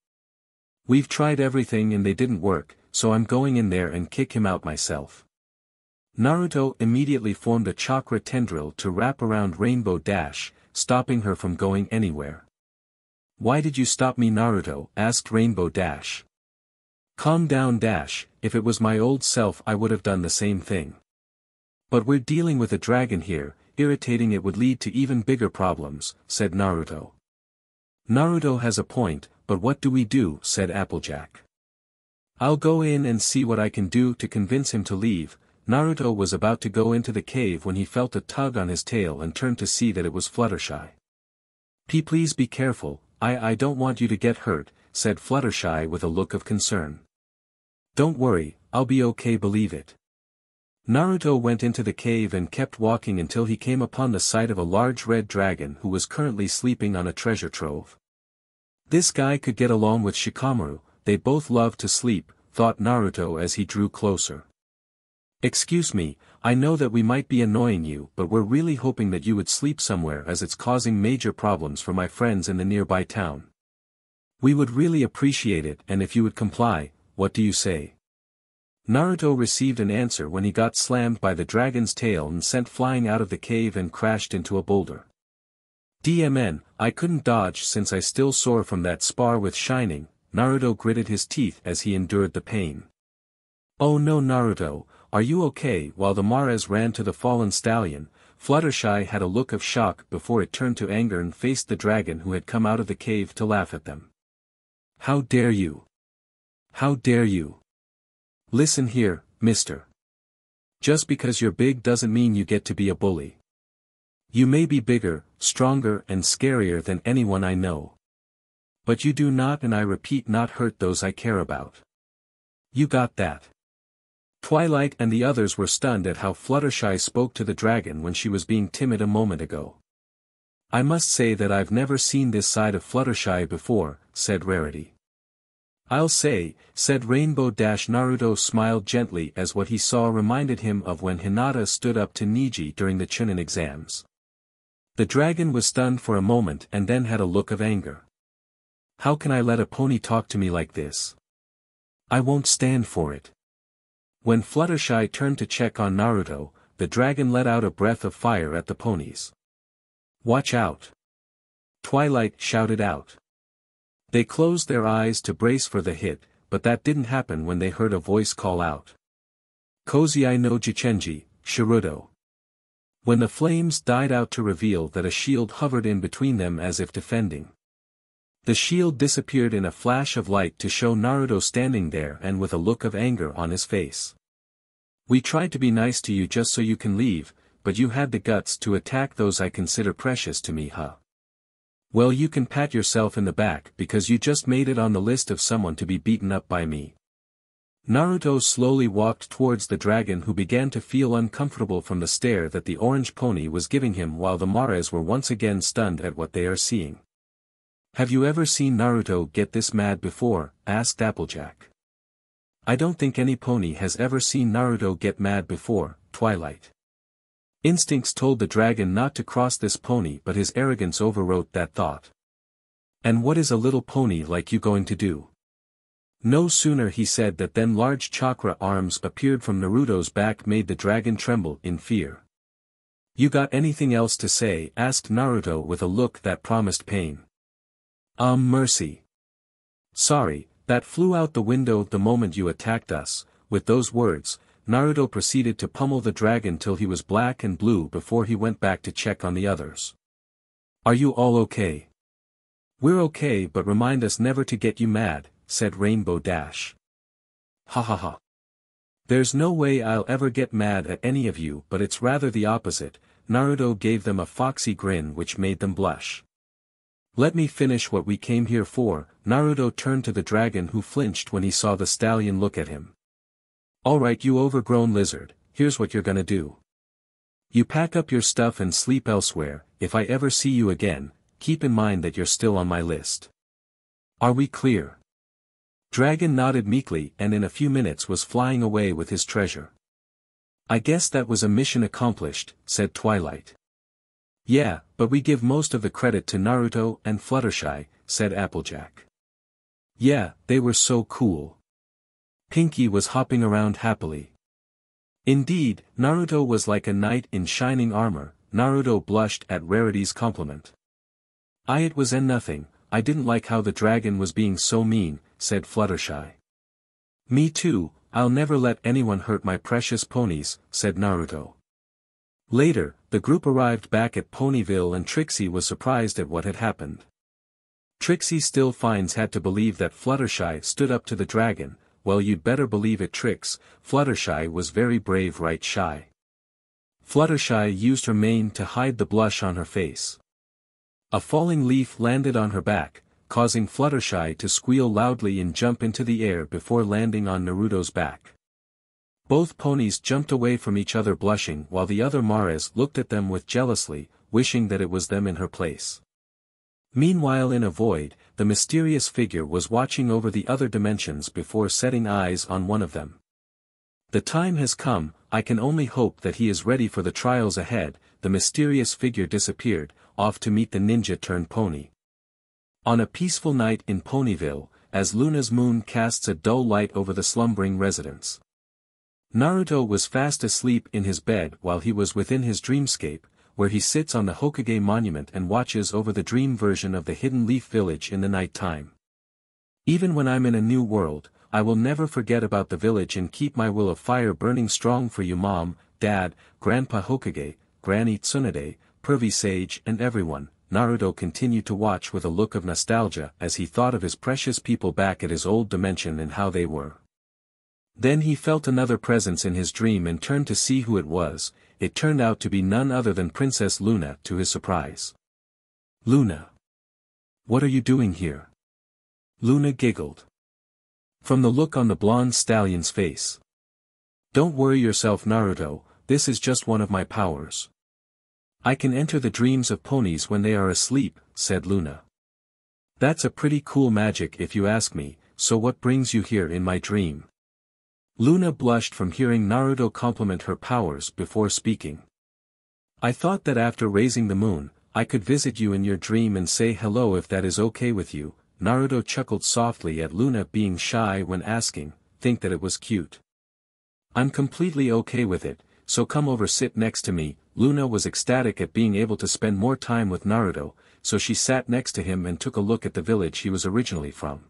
We've tried everything and they didn't work, so I'm going in there and kick him out myself. Naruto immediately formed a chakra tendril to wrap around Rainbowdash, stopping her from going anywhere. Why did you stop me, Naruto? Asked Rainbowdash. Calm down, Dash, if it was my old self I would have done the same thing. But we're dealing with a dragon here, irritating it would lead to even bigger problems, said Naruto. Naruto has a point, but what do we do? Said Applejack. I'll go in and see what I can do to convince him to leave. Naruto was about to go into the cave when he felt a tug on his tail and turned to see that it was Fluttershy. Please be careful, I don't want you to get hurt, said Fluttershy with a look of concern. Don't worry, I'll be okay, believe it. Naruto went into the cave and kept walking until he came upon the sight of a large red dragon who was currently sleeping on a treasure trove. This guy could get along with Shikamaru, they both loved to sleep, thought Naruto as he drew closer. Excuse me, I know that we might be annoying you, but we're really hoping that you would sleep somewhere as it's causing major problems for my friends in the nearby town. We would really appreciate it, and if you would comply, what do you say? Naruto received an answer when he got slammed by the dragon's tail and sent flying out of the cave and crashed into a boulder. DMN, I couldn't dodge since I still sore from that spar with Shining. Naruto gritted his teeth as he endured the pain. Oh no, Naruto, are you okay? While the Maras ran to the fallen stallion, Fluttershy had a look of shock before it turned to anger and faced the dragon who had come out of the cave to laugh at them. How dare you? How dare you? Listen here, mister. Just because you're big doesn't mean you get to be a bully. You may be bigger, stronger and scarier than anyone I know. But you do not, and I repeat, not hurt those I care about. You got that? Twilight and the others were stunned at how Fluttershy spoke to the dragon when she was being timid a moment ago. I must say that I've never seen this side of Fluttershy before, said Rarity. I'll say, said Rainbowdash. Naruto smiled gently as what he saw reminded him of when Hinata stood up to Neji during the Chunin exams. The dragon was stunned for a moment and then had a look of anger. How can I let a pony talk to me like this? I won't stand for it. When Fluttershy turned to check on Naruto, the dragon let out a breath of fire at the ponies. Watch out! Twilight shouted out. They closed their eyes to brace for the hit, but that didn't happen when they heard a voice call out. Kozai no Jichenji, Shirudo. When the flames died out to reveal that a shield hovered in between them as if defending. The shield disappeared in a flash of light to show Naruto standing there and with a look of anger on his face. We tried to be nice to you just so you can leave, but you had the guts to attack those I consider precious to me, huh? Well, you can pat yourself in the back because you just made it on the list of someone to be beaten up by me. Naruto slowly walked towards the dragon, who began to feel uncomfortable from the stare that the orange pony was giving him, while the Mares were once again stunned at what they are seeing. Have you ever seen Naruto get this mad before? Asked Applejack. I don't think any pony has ever seen Naruto get mad before, Twilight. Instincts told the dragon not to cross this pony, but his arrogance overrode that thought. And what is a little pony like you going to do? No sooner he said that than large chakra arms appeared from Naruto's back, made the dragon tremble in fear. You got anything else to say? Asked Naruto with a look that promised pain. Mercy. Sorry, that flew out the window the moment you attacked us. With those words, Naruto proceeded to pummel the dragon till he was black and blue before he went back to check on the others. Are you all okay? We're okay, but remind us never to get you mad, said Rainbowdash. Ha ha ha. There's no way I'll ever get mad at any of you, but it's rather the opposite. Naruto gave them a foxy grin which made them blush. Let me finish what we came here for. Naruto turned to the dragon, who flinched when he saw the stallion look at him. Alright, you overgrown lizard, here's what you're gonna do. You pack up your stuff and sleep elsewhere. If I ever see you again, keep in mind that you're still on my list. Are we clear? Dragon nodded meekly and in a few minutes was flying away with his treasure. I guess that was a mission accomplished, said Twilight. Yeah, but we give most of the credit to Naruto and Fluttershy, said Applejack. Yeah, they were so cool. Pinky was hopping around happily. Indeed, Naruto was like a knight in shining armor. Naruto blushed at Rarity's compliment. It was nothing, I didn't like how the dragon was being so mean, said Fluttershy. Me too, I'll never let anyone hurt my precious ponies, said Naruto. Later, the group arrived back at Ponyville and Trixie was surprised at what had happened. Trixie still finds had to believe that Fluttershy stood up to the dragon. Well, you'd better believe it, Trix. Fluttershy was very brave, right, Shy? Fluttershy used her mane to hide the blush on her face. A falling leaf landed on her back, causing Fluttershy to squeal loudly and jump into the air before landing on Naruto's back. Both ponies jumped away from each other blushing, while the other Mares looked at them with jealously, wishing that it was them in her place. Meanwhile, in a void, the mysterious figure was watching over the other dimensions before setting eyes on one of them. The time has come, I can only hope that he is ready for the trials ahead. The mysterious figure disappeared, off to meet the ninja-turned-pony. On a peaceful night in Ponyville, as Luna's moon casts a dull light over the slumbering residents. Naruto was fast asleep in his bed while he was within his dreamscape, where he sits on the Hokage monument and watches over the dream version of the Hidden Leaf Village in the night time. Even when I'm in a new world, I will never forget about the village and keep my will of fire burning strong for you, Mom, Dad, Grandpa Hokage, Granny Tsunade, Pervy Sage and everyone. Naruto continued to watch with a look of nostalgia as he thought of his precious people back at his old dimension and how they were. Then he felt another presence in his dream and turned to see who it was. It turned out to be none other than Princess Luna, to his surprise. Luna. What are you doing here? Luna giggled. From the look on the blonde stallion's face. Don't worry yourself, Naruto, this is just one of my powers. I can enter the dreams of ponies when they are asleep, said Luna. That's a pretty cool magic if you ask me, so what brings you here in my dream? Luna blushed from hearing Naruto compliment her powers before speaking. I thought that after raising the moon, I could visit you in your dream and say hello if that is okay with you. Naruto chuckled softly at Luna being shy when asking, think that it was cute. I'm completely okay with it, so come over sit next to me. Luna was ecstatic at being able to spend more time with Naruto, so she sat next to him and took a look at the village he was originally from.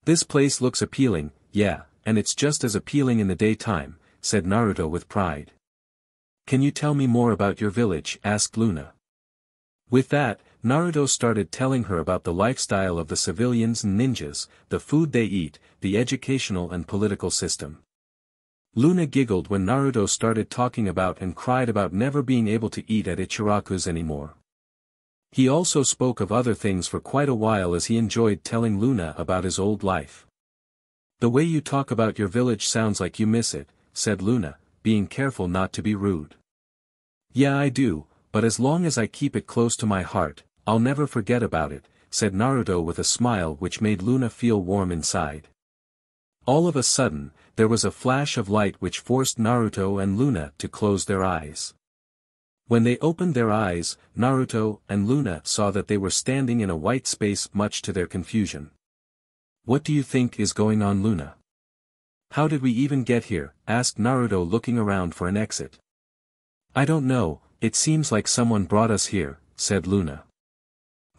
This place looks appealing, yeah, and it's just as appealing in the daytime, said Naruto with pride. Can you tell me more about your village? Asked Luna. With that, Naruto started telling her about the lifestyle of the civilians and ninjas, the food they eat, the educational and political system. Luna giggled when Naruto started talking about and cried about never being able to eat at Ichiraku's anymore. He also spoke of other things for quite a while as he enjoyed telling Luna about his old life. The way you talk about your village sounds like you miss it, said Luna, being careful not to be rude. Yeah, I do, but as long as I keep it close to my heart, I'll never forget about it, said Naruto with a smile which made Luna feel warm inside. All of a sudden, there was a flash of light which forced Naruto and Luna to close their eyes. When they opened their eyes, Naruto and Luna saw that they were standing in a white space much to their confusion. What do you think is going on, Luna? How did we even get here? Asked Naruto looking around for an exit. I don't know, it seems like someone brought us here, said Luna.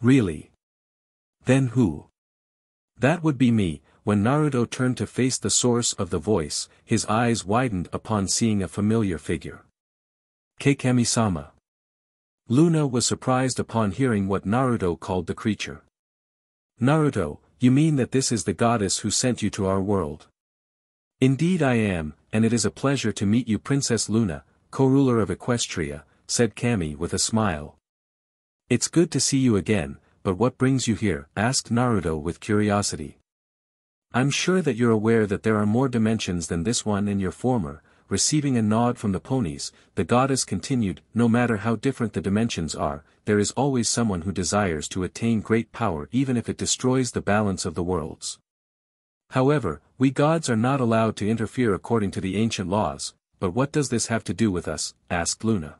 Really? Then who? That would be me. When Naruto turned to face the source of the voice, his eyes widened upon seeing a familiar figure. Kami-sama. Luna was surprised upon hearing what Naruto called the creature. Naruto, you mean that this is the goddess who sent you to our world? Indeed I am, and it is a pleasure to meet you, Princess Luna, co-ruler of Equestria, said Kami with a smile. It's good to see you again, but what brings you here? Asked Naruto with curiosity. I'm sure that you're aware that there are more dimensions than this one in your former. Receiving a nod from the ponies, the goddess continued, no matter how different the dimensions are, there is always someone who desires to attain great power even if it destroys the balance of the worlds. However, we gods are not allowed to interfere according to the ancient laws, but what does this have to do with us? Asked Luna.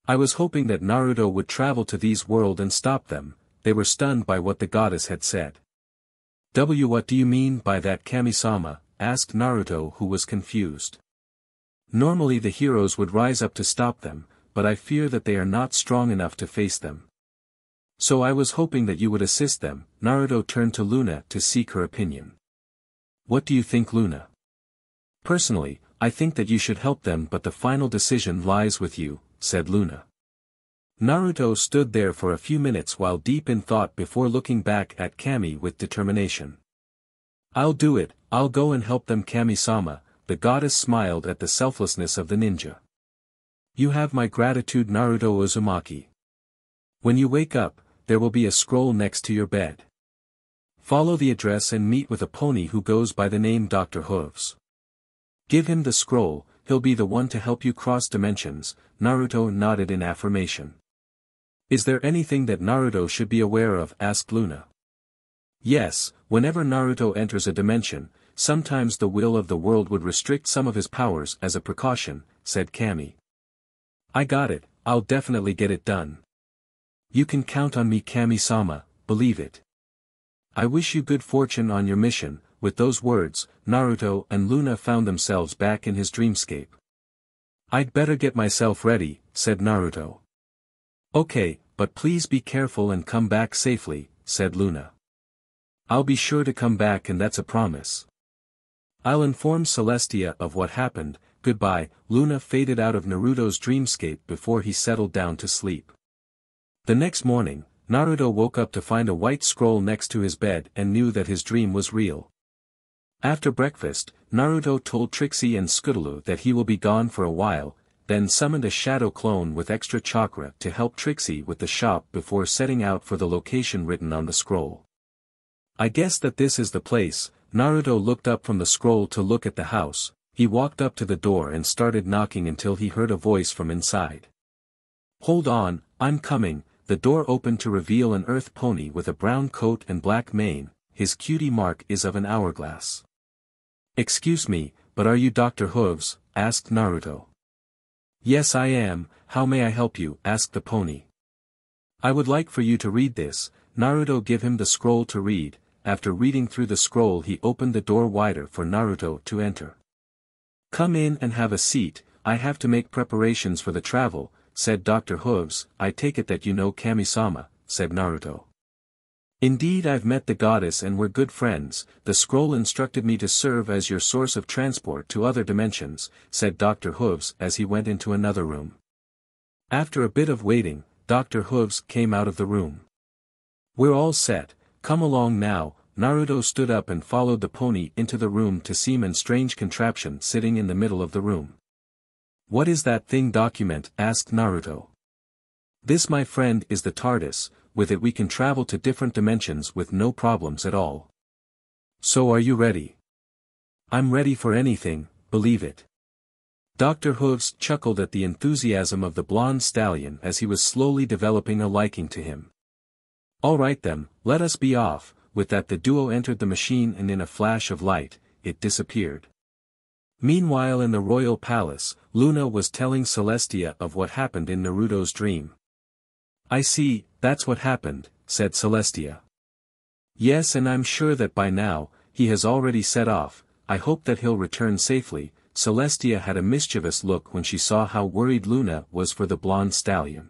I was hoping that Naruto would travel to these worlds and stop them. They were stunned by what the goddess had said. What do you mean by that, Kami-sama? Asked Naruto, who was confused. Normally the heroes would rise up to stop them, but I fear that they are not strong enough to face them. So I was hoping that you would assist them. Naruto turned to Luna to seek her opinion. What do you think, Luna? Personally, I think that you should help them, but the final decision lies with you, said Luna. Naruto stood there for a few minutes while deep in thought before looking back at Kami with determination. I'll do it, I'll go and help them, Kami-sama. The goddess smiled at the selflessness of the ninja. You have my gratitude, Naruto Uzumaki. When you wake up, there will be a scroll next to your bed. Follow the address and meet with a pony who goes by the name Dr. Hooves. Give him the scroll, he'll be the one to help you cross dimensions. Naruto nodded in affirmation. Is there anything that Naruto should be aware of? Asked Luna. Yes, whenever Naruto enters a dimension, sometimes the will of the world would restrict some of his powers as a precaution, said Kami. I got it, I'll definitely get it done. You can count on me, Kami-sama, believe it. I wish you good fortune on your mission. With those words, Naruto and Luna found themselves back in his dreamscape. I'd better get myself ready, said Naruto. Okay, but please be careful and come back safely, said Luna. I'll be sure to come back, and that's a promise. I'll inform Celestia of what happened. Goodbye. Luna faded out of Naruto's dreamscape before he settled down to sleep. The next morning, Naruto woke up to find a white scroll next to his bed and knew that his dream was real. After breakfast, Naruto told Trixie and Scootaloo that he will be gone for a while, then summoned a shadow clone with extra chakra to help Trixie with the shop before setting out for the location written on the scroll. I guess that this is the place. Naruto looked up from the scroll to look at the house. He walked up to the door and started knocking until he heard a voice from inside. Hold on, I'm coming. The door opened to reveal an earth pony with a brown coat and black mane. His cutie mark is of an hourglass. Excuse me, but are you Dr. Hooves? Asked Naruto. Yes I am, how may I help you? Asked the pony. I would like for you to read this. Naruto gave him the scroll to read. After reading through the scroll he opened the door wider for Naruto to enter. Come in and have a seat, I have to make preparations for the travel, said Dr. Hooves. I take it that you know Kami-sama, said Naruto. Indeed I've met the goddess and we're good friends. The scroll instructed me to serve as your source of transport to other dimensions, said Dr. Hooves as he went into another room. After a bit of waiting, Dr. Hooves came out of the room. We're all set, come along now. Naruto stood up and followed the pony into the room to see a strange contraption sitting in the middle of the room. What is that thing document? Asked Naruto. This my friend is the TARDIS, with it we can travel to different dimensions with no problems at all. So are you ready? I'm ready for anything, believe it. Dr. Hooves chuckled at the enthusiasm of the blonde stallion as he was slowly developing a liking to him. All right then, let us be off. With that the duo entered the machine and in a flash of light, it disappeared. Meanwhile in the royal palace, Luna was telling Celestia of what happened in Naruto's dream. I see, that's what happened, said Celestia. Yes, and I'm sure that by now, he has already set off. I hope that he'll return safely. Celestia had a mischievous look when she saw how worried Luna was for the blonde stallion.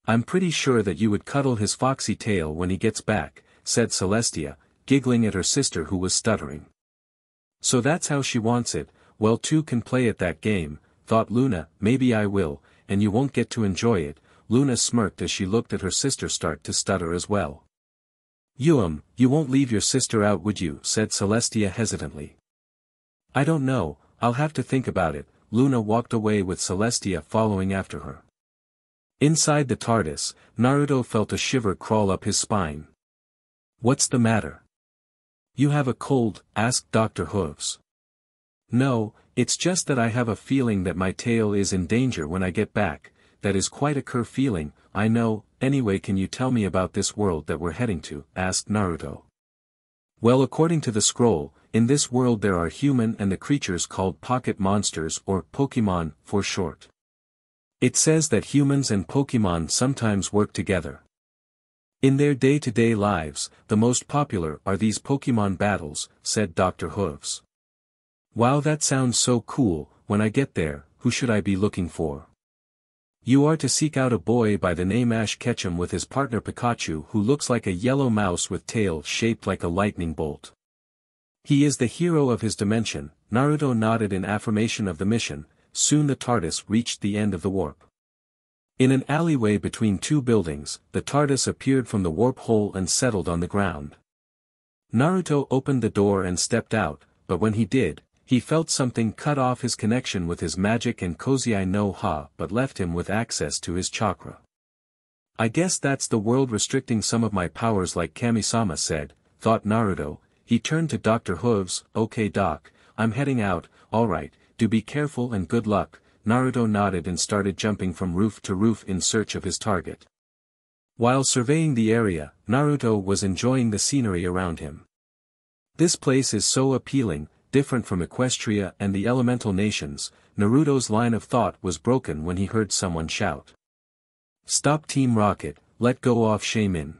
I'm pretty sure that you would cuddle his foxy tail when he gets back, said Celestia, giggling at her sister who was stuttering. So that's how she wants it. Well, two can play at that game, thought Luna. Maybe I will, and you won't get to enjoy it. Luna smirked as she looked at her sister start to stutter as well. You won't leave your sister out, would you? Said Celestia hesitantly. I don't know, I'll have to think about it. Luna walked away with Celestia following after her. Inside the TARDIS, Naruto felt a shiver crawl up his spine. What's the matter? You have a cold? Asked Dr. Hooves. No, it's just that I have a feeling that my tail is in danger when I get back. That is quite a queer feeling, I know. Anyway, can you tell me about this world that we're heading to? Asked Naruto. Well, according to the scroll, in this world there are human and the creatures called pocket monsters or Pokemon for short. It says that humans and Pokemon sometimes work together. In their day-to-day lives, the most popular are these Pokemon battles, said Dr. Hooves. Wow, that sounds so cool. When I get there, who should I be looking for? You are to seek out a boy by the name Ash Ketchum with his partner Pikachu, who looks like a yellow mouse with tail shaped like a lightning bolt. He is the hero of his dimension. Naruto nodded in affirmation of the mission. Soon the TARDIS reached the end of the warp. In an alleyway between two buildings, the TARDIS appeared from the warp hole and settled on the ground. Naruto opened the door and stepped out, but when he did, he felt something cut off his connection with his magic and Kozai no Ha but left him with access to his chakra. I guess that's the world restricting some of my powers, like Kami-sama said, thought Naruto. He turned to Dr. Hooves. Okay doc, I'm heading out. Alright, do be careful and good luck. Naruto nodded and started jumping from roof to roof in search of his target. While surveying the area, Naruto was enjoying the scenery around him. This place is so appealing, different from Equestria and the elemental nations. Naruto's line of thought was broken when he heard someone shout. Stop Team Rocket, let go of Shaman.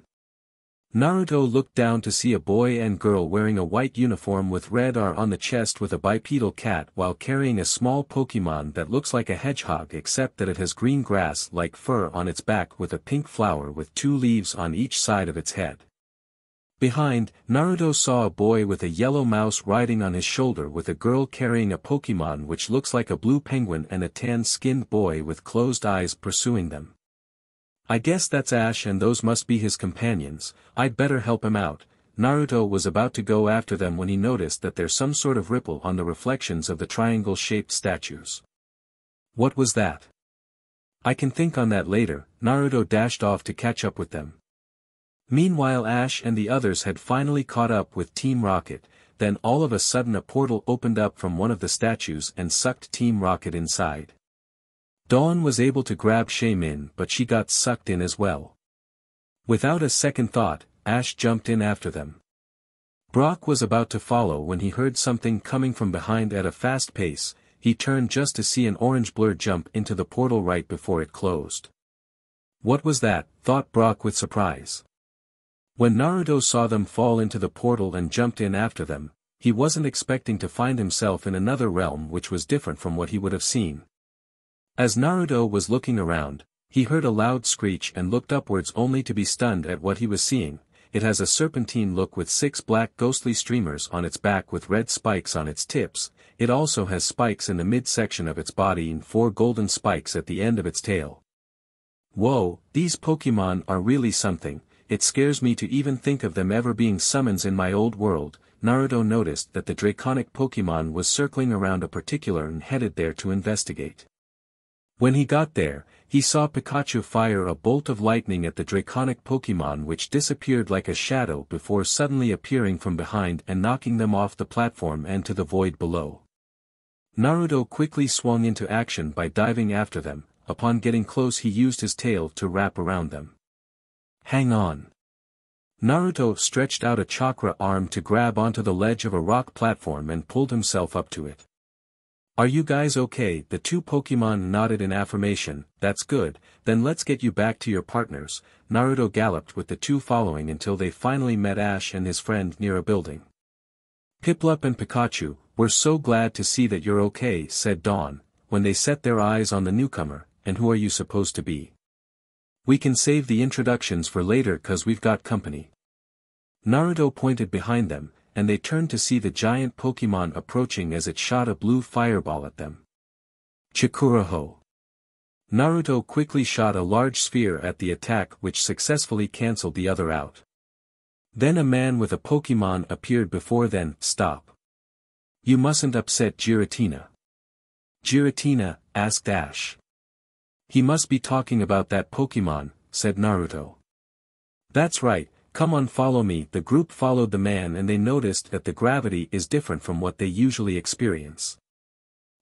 Naruto looked down to see a boy and girl wearing a white uniform with red R on the chest with a bipedal cat while carrying a small Pokemon that looks like a hedgehog except that it has green grass-like fur on its back with a pink flower with 2 leaves on each side of its head. Behind, Naruto saw a boy with a yellow mouse riding on his shoulder with a girl carrying a Pokemon which looks like a blue penguin and a tan-skinned boy with closed eyes pursuing them. I guess that's Ash and those must be his companions. I'd better help him out. Naruto was about to go after them when he noticed that there's some sort of ripple on the reflections of the triangle-shaped statues. What was that? I can think on that later. Naruto dashed off to catch up with them. Meanwhile, Ash and the others had finally caught up with Team Rocket. Then all of a sudden a portal opened up from one of the statues and sucked Team Rocket inside. Dawn was able to grab Min, but she got sucked in as well. Without a second thought, Ash jumped in after them. Brock was about to follow when he heard something coming from behind at a fast pace. He turned just to see an orange blur jump into the portal right before it closed. What was that? Thought Brock with surprise. When Naruto saw them fall into the portal and jumped in after them, he wasn't expecting to find himself in another realm which was different from what he would have seen. As Naruto was looking around, he heard a loud screech and looked upwards only to be stunned at what he was seeing. It has a serpentine look with 6 black ghostly streamers on its back with red spikes on its tips. It also has spikes in the midsection of its body and 4 golden spikes at the end of its tail. Whoa, these Pokemon are really something. It scares me to even think of them ever being summons in my old world. Naruto noticed that the draconic Pokemon was circling around a particular and headed there to investigate. When he got there, he saw Pikachu fire a bolt of lightning at the draconic Pokemon which disappeared like a shadow before suddenly appearing from behind and knocking them off the platform and to the void below. Naruto quickly swung into action by diving after them. Upon getting close he used his tail to wrap around them. Hang on. Naruto stretched out a chakra arm to grab onto the ledge of a rock platform and pulled himself up to it. Are you guys okay? The 2 Pokemon nodded in affirmation. That's good, then let's get you back to your partners. Naruto galloped with the 2 following until they finally met Ash and his friend near a building. Piplup and Pikachu, we're so glad to see that you're okay, said Dawn, when they set their eyes on the newcomer. And who are you supposed to be? We can save the introductions for later cause we've got company. Naruto pointed behind them, and they turned to see the giant Pokemon approaching as it shot a blue fireball at them. Chikuraho. Naruto quickly shot a large sphere at the attack which successfully cancelled the other out. Then a man with a Pokemon appeared before them. Stop. You mustn't upset Giratina. Giratina, asked Ash. He must be talking about that Pokemon, said Naruto. That's right, come on follow me. The group followed the man and they noticed that the gravity is different from what they usually experience.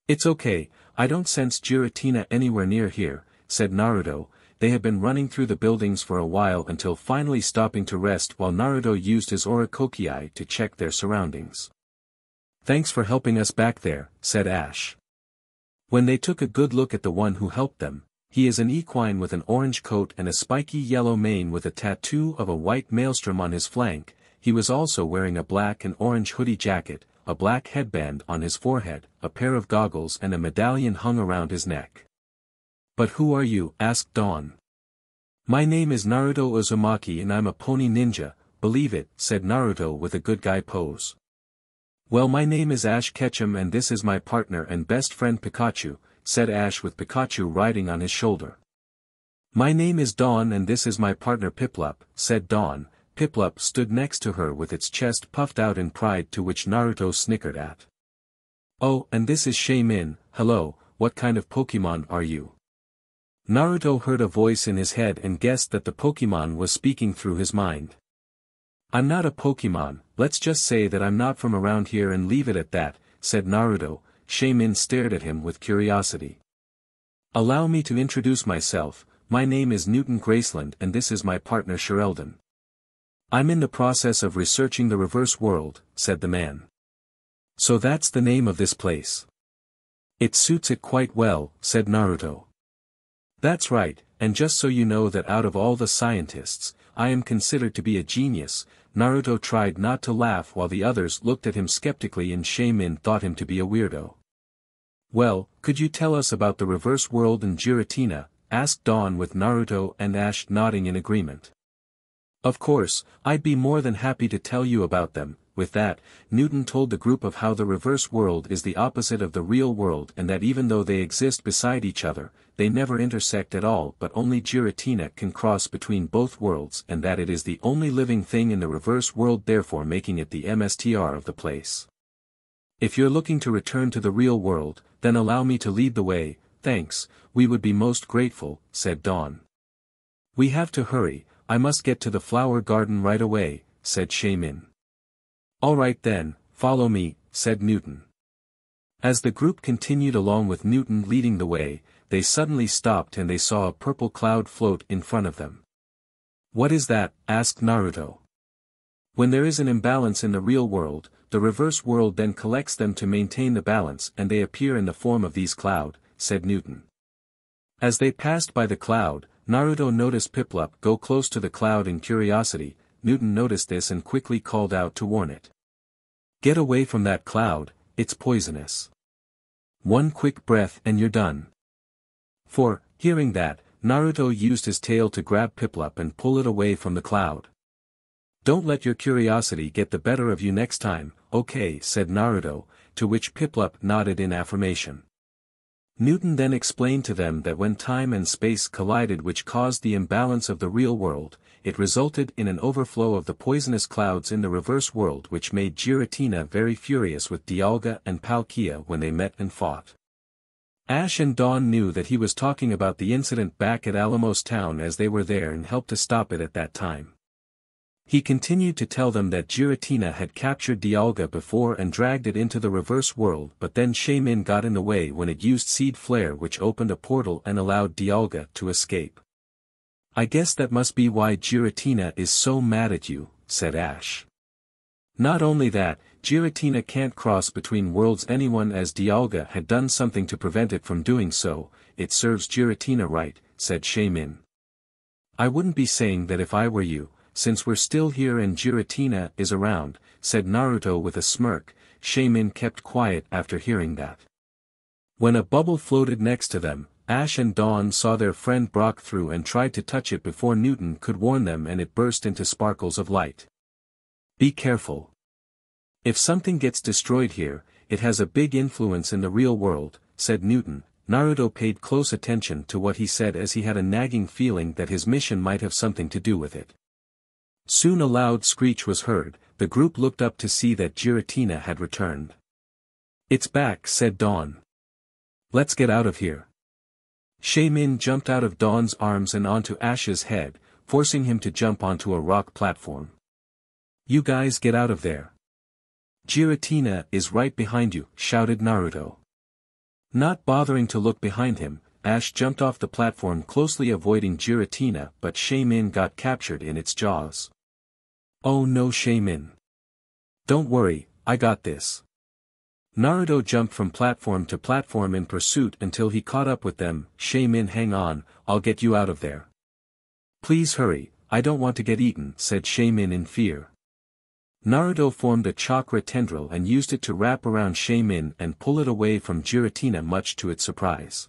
It's okay, I don't sense Giratina anywhere near here, said Naruto. They had been running through the buildings for a while until finally stopping to rest while Naruto used his Aura-Kokei to check their surroundings. Thanks for helping us back there, said Ash. When they took a good look at the one who helped them, he is an equine with an orange coat and a spiky yellow mane with a tattoo of a white maelstrom on his flank. He was also wearing a black and orange hoodie jacket, a black headband on his forehead, a pair of goggles and a medallion hung around his neck. But who are you? Asked Dawn. My name is Naruto Uzumaki and I'm a pony ninja, believe it, said Naruto with a good guy pose. Well, my name is Ash Ketchum and this is my partner and best friend Pikachu, said Ash with Pikachu riding on his shoulder. My name is Dawn and this is my partner Piplup, said Dawn. Piplup stood next to her with its chest puffed out in pride, to which Naruto snickered at. Oh, and this is Min. Hello, what kind of Pokemon are you? Naruto heard a voice in his head and guessed that the Pokemon was speaking through his mind. I'm not a Pokemon, let's just say that I'm not from around here and leave it at that, said Naruto. Min stared at him with curiosity. Allow me to introduce myself, my name is Newton Graceland and this is my partner Sheldon. I'm in the process of researching the reverse world, said the man. So that's the name of this place. It suits it quite well, said Naruto. That's right, and just so you know that out of all the scientists, I am considered to be a genius. Naruto tried not to laugh while the others looked at him skeptically and Min thought him to be a weirdo. Well, could you tell us about the reverse world and Giratina? Asked Dawn with Naruto and Ash nodding in agreement. Of course, I'd be more than happy to tell you about them. With that, Newton told the group of how the reverse world is the opposite of the real world and that even though they exist beside each other, they never intersect at all, but only Giratina can cross between both worlds and that it is the only living thing in the reverse world, therefore making it the MSTR of the place. If you're looking to return to the real world, then allow me to lead the way. Thanks, we would be most grateful, said Dawn. We have to hurry, I must get to the flower garden right away, said Min. All right then, follow me, said Newton. As the group continued along with Newton leading the way, they suddenly stopped and they saw a purple cloud float in front of them. "What is that?" asked Naruto. "When there is an imbalance in the real world, the reverse world then collects them to maintain the balance and they appear in the form of these cloud," said Newton. As they passed by the cloud, Naruto noticed Piplup go close to the cloud in curiosity. Newton noticed this and quickly called out to warn it. "Get away from that cloud, it's poisonous. One quick breath and you're done." Hearing that, Naruto used his tail to grab Piplup and pull it away from the cloud. "Don't let your curiosity get the better of you next time, okay?" said Naruto, to which Piplup nodded in affirmation. Newton then explained to them that when time and space collided which caused the imbalance of the real world, it resulted in an overflow of the poisonous clouds in the reverse world which made Giratina very furious with Dialga and Palkia when they met and fought. Ash and Dawn knew that he was talking about the incident back at Alamos Town as they were there and helped to stop it at that time. He continued to tell them that Giratina had captured Dialga before and dragged it into the reverse world, but then Shaman got in the way when it used Seed Flare which opened a portal and allowed Dialga to escape. "I guess that must be why Giratina is so mad at you," said Ash. "Not only that, Giratina can't cross between worlds anyone as Dialga had done something to prevent it from doing so, it serves Giratina right," said Shaman. "I wouldn't be saying that if I were you, since we're still here and Giratina is around," said Naruto with a smirk. Shaman kept quiet after hearing that. When a bubble floated next to them, Ash and Dawn saw their friend Brock through and tried to touch it before Newton could warn them and it burst into sparkles of light. "Be careful. If something gets destroyed here, it has a big influence in the real world," said Newton. Naruto paid close attention to what he said as he had a nagging feeling that his mission might have something to do with it. Soon a loud screech was heard. The group looked up to see that Giratina had returned. "It's back," said Dawn. "Let's get out of here." Shaman jumped out of Dawn's arms and onto Ash's head, forcing him to jump onto a rock platform. "You guys get out of there. Giratina is right behind you," shouted Naruto. Not bothering to look behind him, Ash jumped off the platform closely avoiding Giratina, but Shaman got captured in its jaws. "Oh no, Shaman. Don't worry, I got this." Naruto jumped from platform to platform in pursuit until he caught up with them. "Shaman, hang on, I'll get you out of there." "Please hurry, I don't want to get eaten," said Shaman in fear. Naruto formed a chakra tendril and used it to wrap around Shaman and pull it away from Giratina much to its surprise.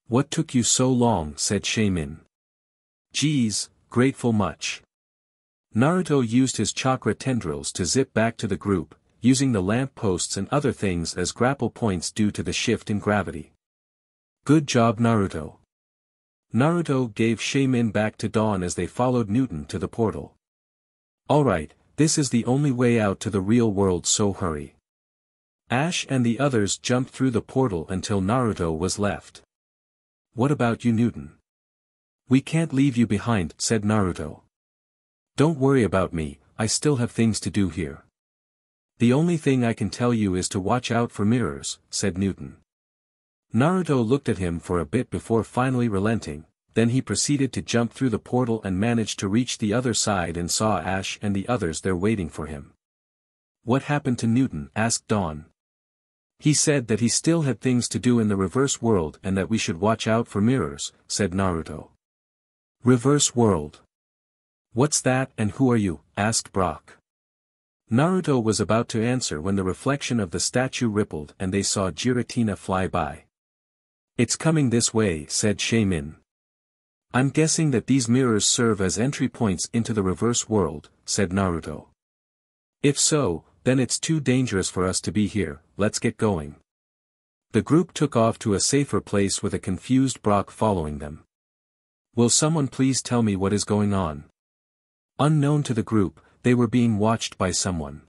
"What took you so long?" said Shaman. "Geez, grateful much." Naruto used his chakra tendrils to zip back to the group, using the lamp posts and other things as grapple points due to the shift in gravity. "Good job, Naruto." Naruto gave Shaman back to Dawn as they followed Newton to the portal. "Alright, this is the only way out to the real world, so hurry." Ash and the others jumped through the portal until Naruto was left. "What about you, Newton?" "We can't leave you behind," said Naruto. "Don't worry about me, I still have things to do here." "The only thing I can tell you is to watch out for mirrors," said Newton. Naruto looked at him for a bit before finally relenting, then he proceeded to jump through the portal and managed to reach the other side and saw Ash and the others there waiting for him. "What happened to Newton?" asked Dawn. "He said that he still had things to do in the reverse world and that we should watch out for mirrors," said Naruto. "Reverse world? What's that and who are you?" asked Brock. Naruto was about to answer when the reflection of the statue rippled and they saw Giratina fly by. "It's coming this way," said Shaman. "I'm guessing that these mirrors serve as entry points into the reverse world," said Naruto. "If so, then it's too dangerous for us to be here, let's get going." The group took off to a safer place with a confused Brock following them. "Will someone please tell me what is going on?" Unknown to the group, they were being watched by someone.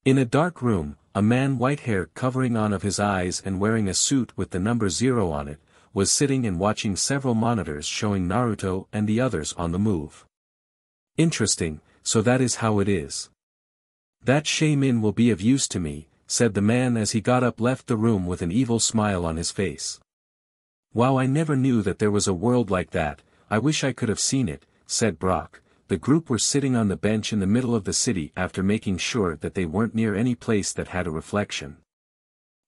In a dark room, a man, white hair covering on of his eyes and wearing a suit with the number 0 on it, was sitting and watching several monitors showing Naruto and the others on the move. "Interesting, so that is how it is. That Shaman will be of use to me," said the man as he got up left the room with an evil smile on his face. Wow, I never knew that there was a world like that, I wish I could have seen it, said Brock. The group were sitting on the bench in the middle of the city after making sure that they weren't near any place that had a reflection.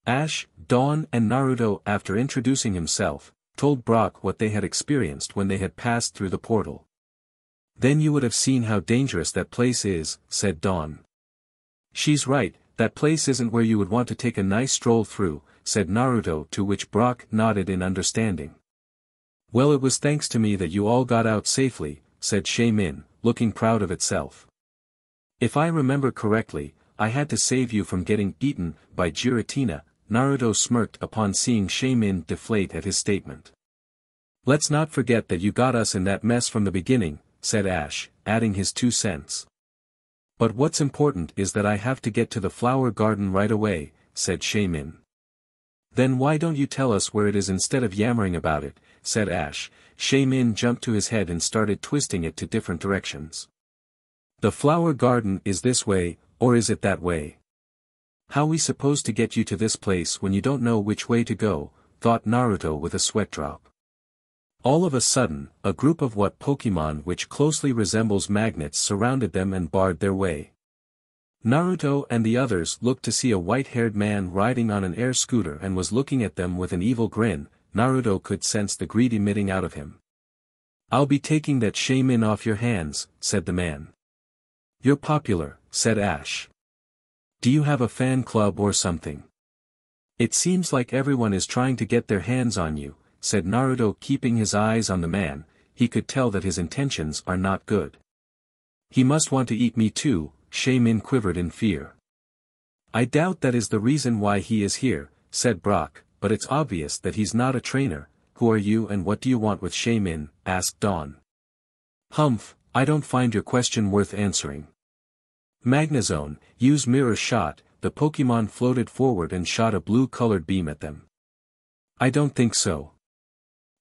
Ash, Dawn and Naruto, after introducing himself, told Brock what they had experienced when they had passed through the portal. Then you would have seen how dangerous that place is, said Dawn. She's right, that place isn't where you would want to take a nice stroll through, said Naruto, to which Brock nodded in understanding. Well, it was thanks to me that you all got out safely, said Min, looking proud of itself. If I remember correctly, I had to save you from getting eaten by Giratina. Naruto smirked upon seeing Min deflate at his statement. Let's not forget that you got us in that mess from the beginning, said Ash, adding his 2 cents. But what's important is that I have to get to the flower garden right away, said Min. Then why don't you tell us where it is instead of yammering about it, said Ash. Min jumped to his head and started twisting it to different directions. The flower garden is this way, or is it that way? How we supposed to get you to this place when you don't know which way to go, thought Naruto with a sweat drop. All of a sudden, a group of what Pokemon which closely resembles magnets surrounded them and barred their way. Naruto and the others looked to see a white-haired man riding on an air scooter and was looking at them with an evil grin. Naruto could sense the greed emitting out of him. I'll be taking that Min off your hands, said the man. You're popular, said Ash. Do you have a fan club or something? It seems like everyone is trying to get their hands on you, said Naruto, keeping his eyes on the man. He could tell that his intentions are not good. He must want to eat me too, Min quivered in fear. I doubt that is the reason why he is here, said Brock, but it's obvious that he's not a trainer. Who are you and what do you want with Min? Asked Dawn. Humph, I don't find your question worth answering. Magnezone, use mirror shot. The Pokemon floated forward and shot a blue-colored beam at them. I don't think so.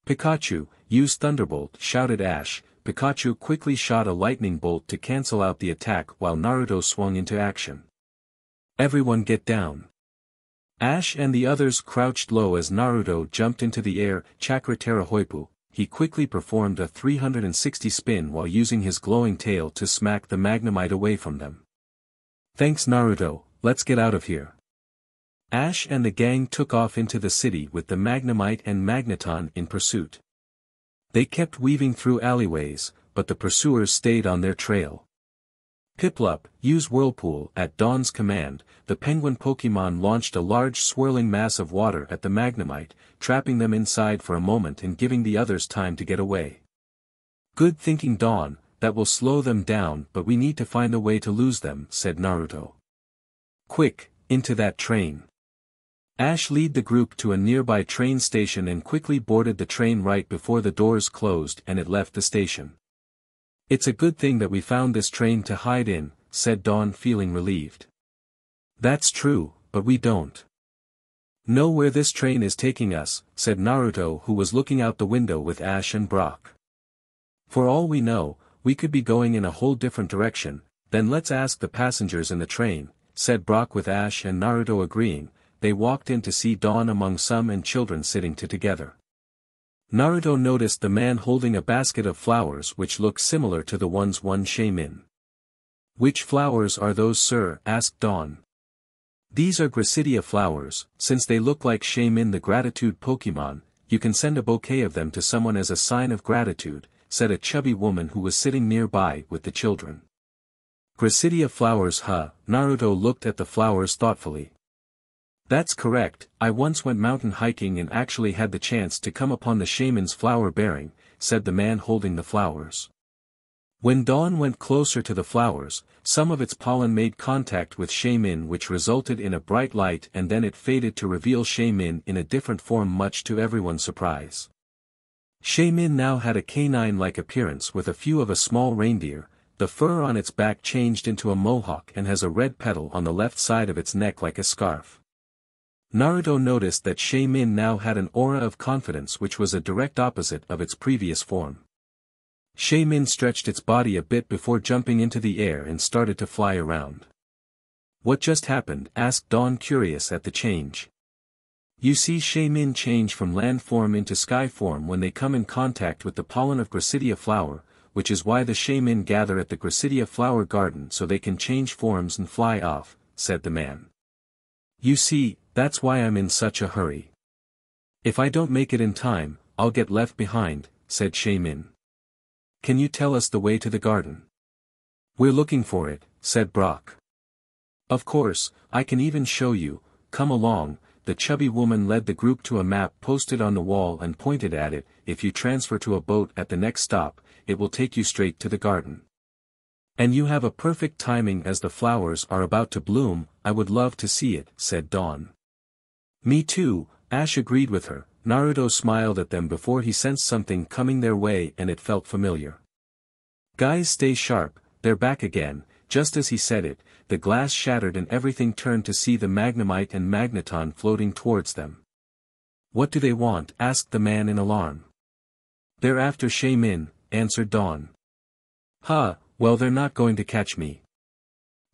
Pikachu, use Thunderbolt, shouted Ash. Pikachu quickly shot a lightning bolt to cancel out the attack while Naruto swung into action. Everyone get down. Ash and the others crouched low as Naruto jumped into the air. Chakra Terra Hoipu. He quickly performed a 360 spin while using his glowing tail to smack the Magnemite away from them. Thanks Naruto, let's get out of here. Ash and the gang took off into the city with the Magnemite and Magneton in pursuit. They kept weaving through alleyways, but the pursuers stayed on their trail. Piplup, use Whirlpool. At Dawn's command, the penguin Pokemon launched a large swirling mass of water at the Magnemite, trapping them inside for a moment and giving the others time to get away. Good thinking Dawn, that will slow them down, but we need to find a way to lose them, said Naruto. Quick, into that train. Ash led the group to a nearby train station and quickly boarded the train right before the doors closed and it left the station. It's a good thing that we found this train to hide in, said Dawn, feeling relieved. That's true, but we don't know where this train is taking us, said Naruto, who was looking out the window with Ash and Brock. For all we know, we could be going in a whole different direction. Then let's ask the passengers in the train, said Brock, with Ash and Naruto agreeing. They walked in to see Dawn among some and children sitting together. Naruto noticed the man holding a basket of flowers which looked similar to the ones one Min. Which flowers are those, sir? Asked Dawn. These are Gracidia flowers. Since they look like Min the gratitude Pokemon, you can send a bouquet of them to someone as a sign of gratitude, said a chubby woman who was sitting nearby with the children. Gracidia flowers, huh? Naruto looked at the flowers thoughtfully. That's correct, I once went mountain hiking and actually had the chance to come upon the shaman's flower bearing, said the man holding the flowers. When Dawn went closer to the flowers, some of its pollen made contact with Min, which resulted in a bright light, and then it faded to reveal Min in a different form, much to everyone's surprise. Min now had a canine-like appearance with a few of a small reindeer. The fur on its back changed into a mohawk and has a red petal on the left side of its neck like a scarf. Naruto noticed that Min now had an aura of confidence which was a direct opposite of its previous form. Min stretched its body a bit before jumping into the air and started to fly around. What just happened? Asked Dawn, curious at the change. You see, Shamin change from land form into sky form when they come in contact with the pollen of Gracidia flower, which is why the Shamin gather at the Gracidia flower garden so they can change forms and fly off, said the man. You see, that's why I'm in such a hurry. If I don't make it in time, I'll get left behind, said Shamin. Can you tell us the way to the garden? We're looking for it, said Brock. Of course, I can even show you. Come along. The chubby woman led the group to a map posted on the wall and pointed at it. If you transfer to a boat at the next stop, it will take you straight to the garden. And you have a perfect timing as the flowers are about to bloom. I would love to see it, said Dawn. Me too, Ash agreed with her. Naruto smiled at them before he sensed something coming their way and it felt familiar. Guys, stay sharp, they're back again. Just as he said it, the glass shattered and everything turned to see the Magnemite and Magneton floating towards them. What do they want? Asked the man in alarm. They're after Shamin, answered Dawn. Well, they're not going to catch me.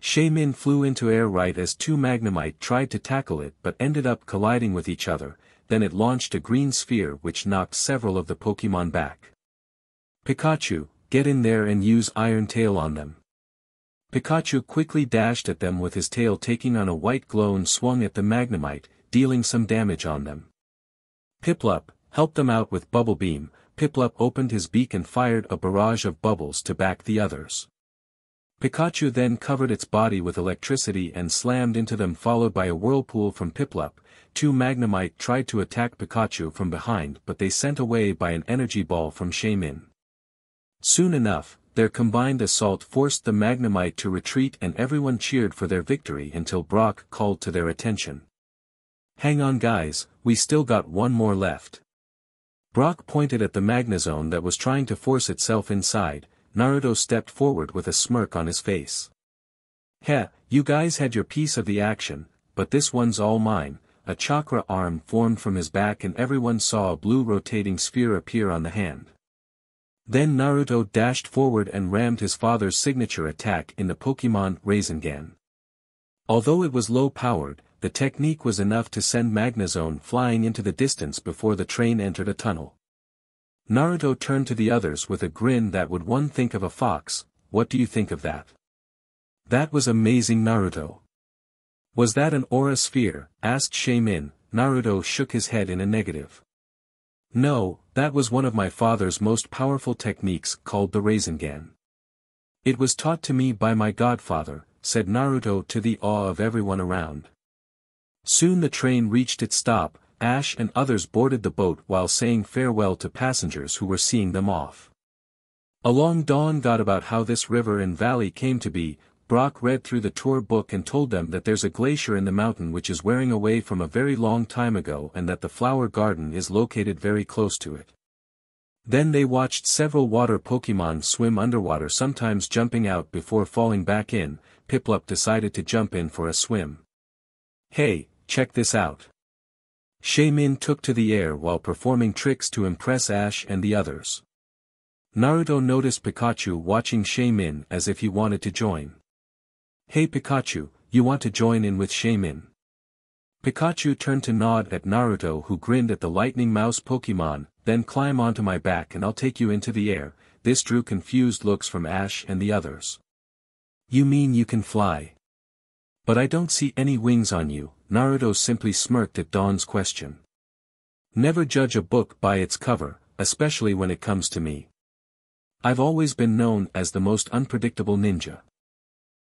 Shamin flew into air right as two Magnemite tried to tackle it but ended up colliding with each other. Then it launched a green sphere which knocked several of the Pokemon back. Pikachu, get in there and use Iron Tail on them. Pikachu quickly dashed at them with his tail, taking on a white glow and swung at the Magnemite, dealing some damage on them. Piplup, helped them out with Bubble Beam. Piplup opened his beak and fired a barrage of bubbles to back the others. Pikachu then covered its body with electricity and slammed into them, followed by a whirlpool from Piplup. Two Magnemite tried to attack Pikachu from behind but they sent away by an energy ball from Shamin. Soon enough, their combined assault forced the Magnemite to retreat and everyone cheered for their victory until Brock called to their attention. Hang on guys, we still got one more left. Brock pointed at the Magnezone that was trying to force itself inside. Naruto stepped forward with a smirk on his face. Heh, you guys had your piece of the action, but this one's all mine. A chakra arm formed from his back and everyone saw a blue rotating sphere appear on the hand. Then Naruto dashed forward and rammed his father's signature attack in the Pokemon Rasengan. Although it was low-powered, the technique was enough to send Magnezone flying into the distance before the train entered a tunnel. Naruto turned to the others with a grin that would one think of a fox. What do you think of that? That was amazing, Naruto. Was that an aura sphere? Asked Shamin. Naruto shook his head in a negative. No, that was one of my father's most powerful techniques called the Rasengan. It was taught to me by my godfather, said Naruto to the awe of everyone around. Soon the train reached its stop. Ash and others boarded the boat while saying farewell to passengers who were seeing them off. Along Dawn got about how this river and valley came to be. Brock read through the tour book and told them that there's a glacier in the mountain which is wearing away from a very long time ago and that the flower garden is located very close to it. Then they watched several water Pokemon swim underwater, sometimes jumping out before falling back in. Piplup decided to jump in for a swim. Hey, check this out. Shamin took to the air while performing tricks to impress Ash and the others. Naruto noticed Pikachu watching Shamin as if he wanted to join. Hey Pikachu, you want to join in with Shamin? Pikachu turned to nod at Naruto, who grinned at the lightning mouse Pokemon. Then climb onto my back and I'll take you into the air. This drew confused looks from Ash and the others. You mean you can fly? But I don't see any wings on you. Naruto simply smirked at Dawn's question. Never judge a book by its cover, especially when it comes to me. I've always been known as the most unpredictable ninja.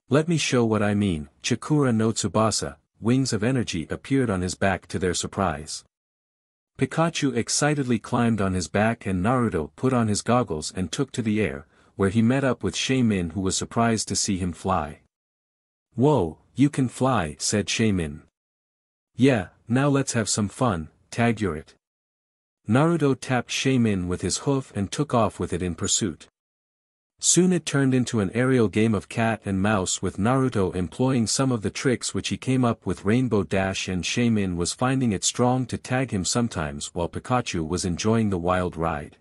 Let me show what I mean. Chikura no Tsubasa, wings of energy appeared on his back to their surprise. Pikachu excitedly climbed on his back and Naruto put on his goggles and took to the air, where he met up with Shamin, who was surprised to see him fly. Whoa, you can fly, said Shamin. Yeah, now let's have some fun, tagged it. Naruto tapped Shamin with his hoof and took off with it in pursuit. Soon it turned into an aerial game of cat and mouse, with Naruto employing some of the tricks which he came up with Rainbowdash, and Shamin was finding it strong to tag him sometimes while Pikachu was enjoying the wild ride.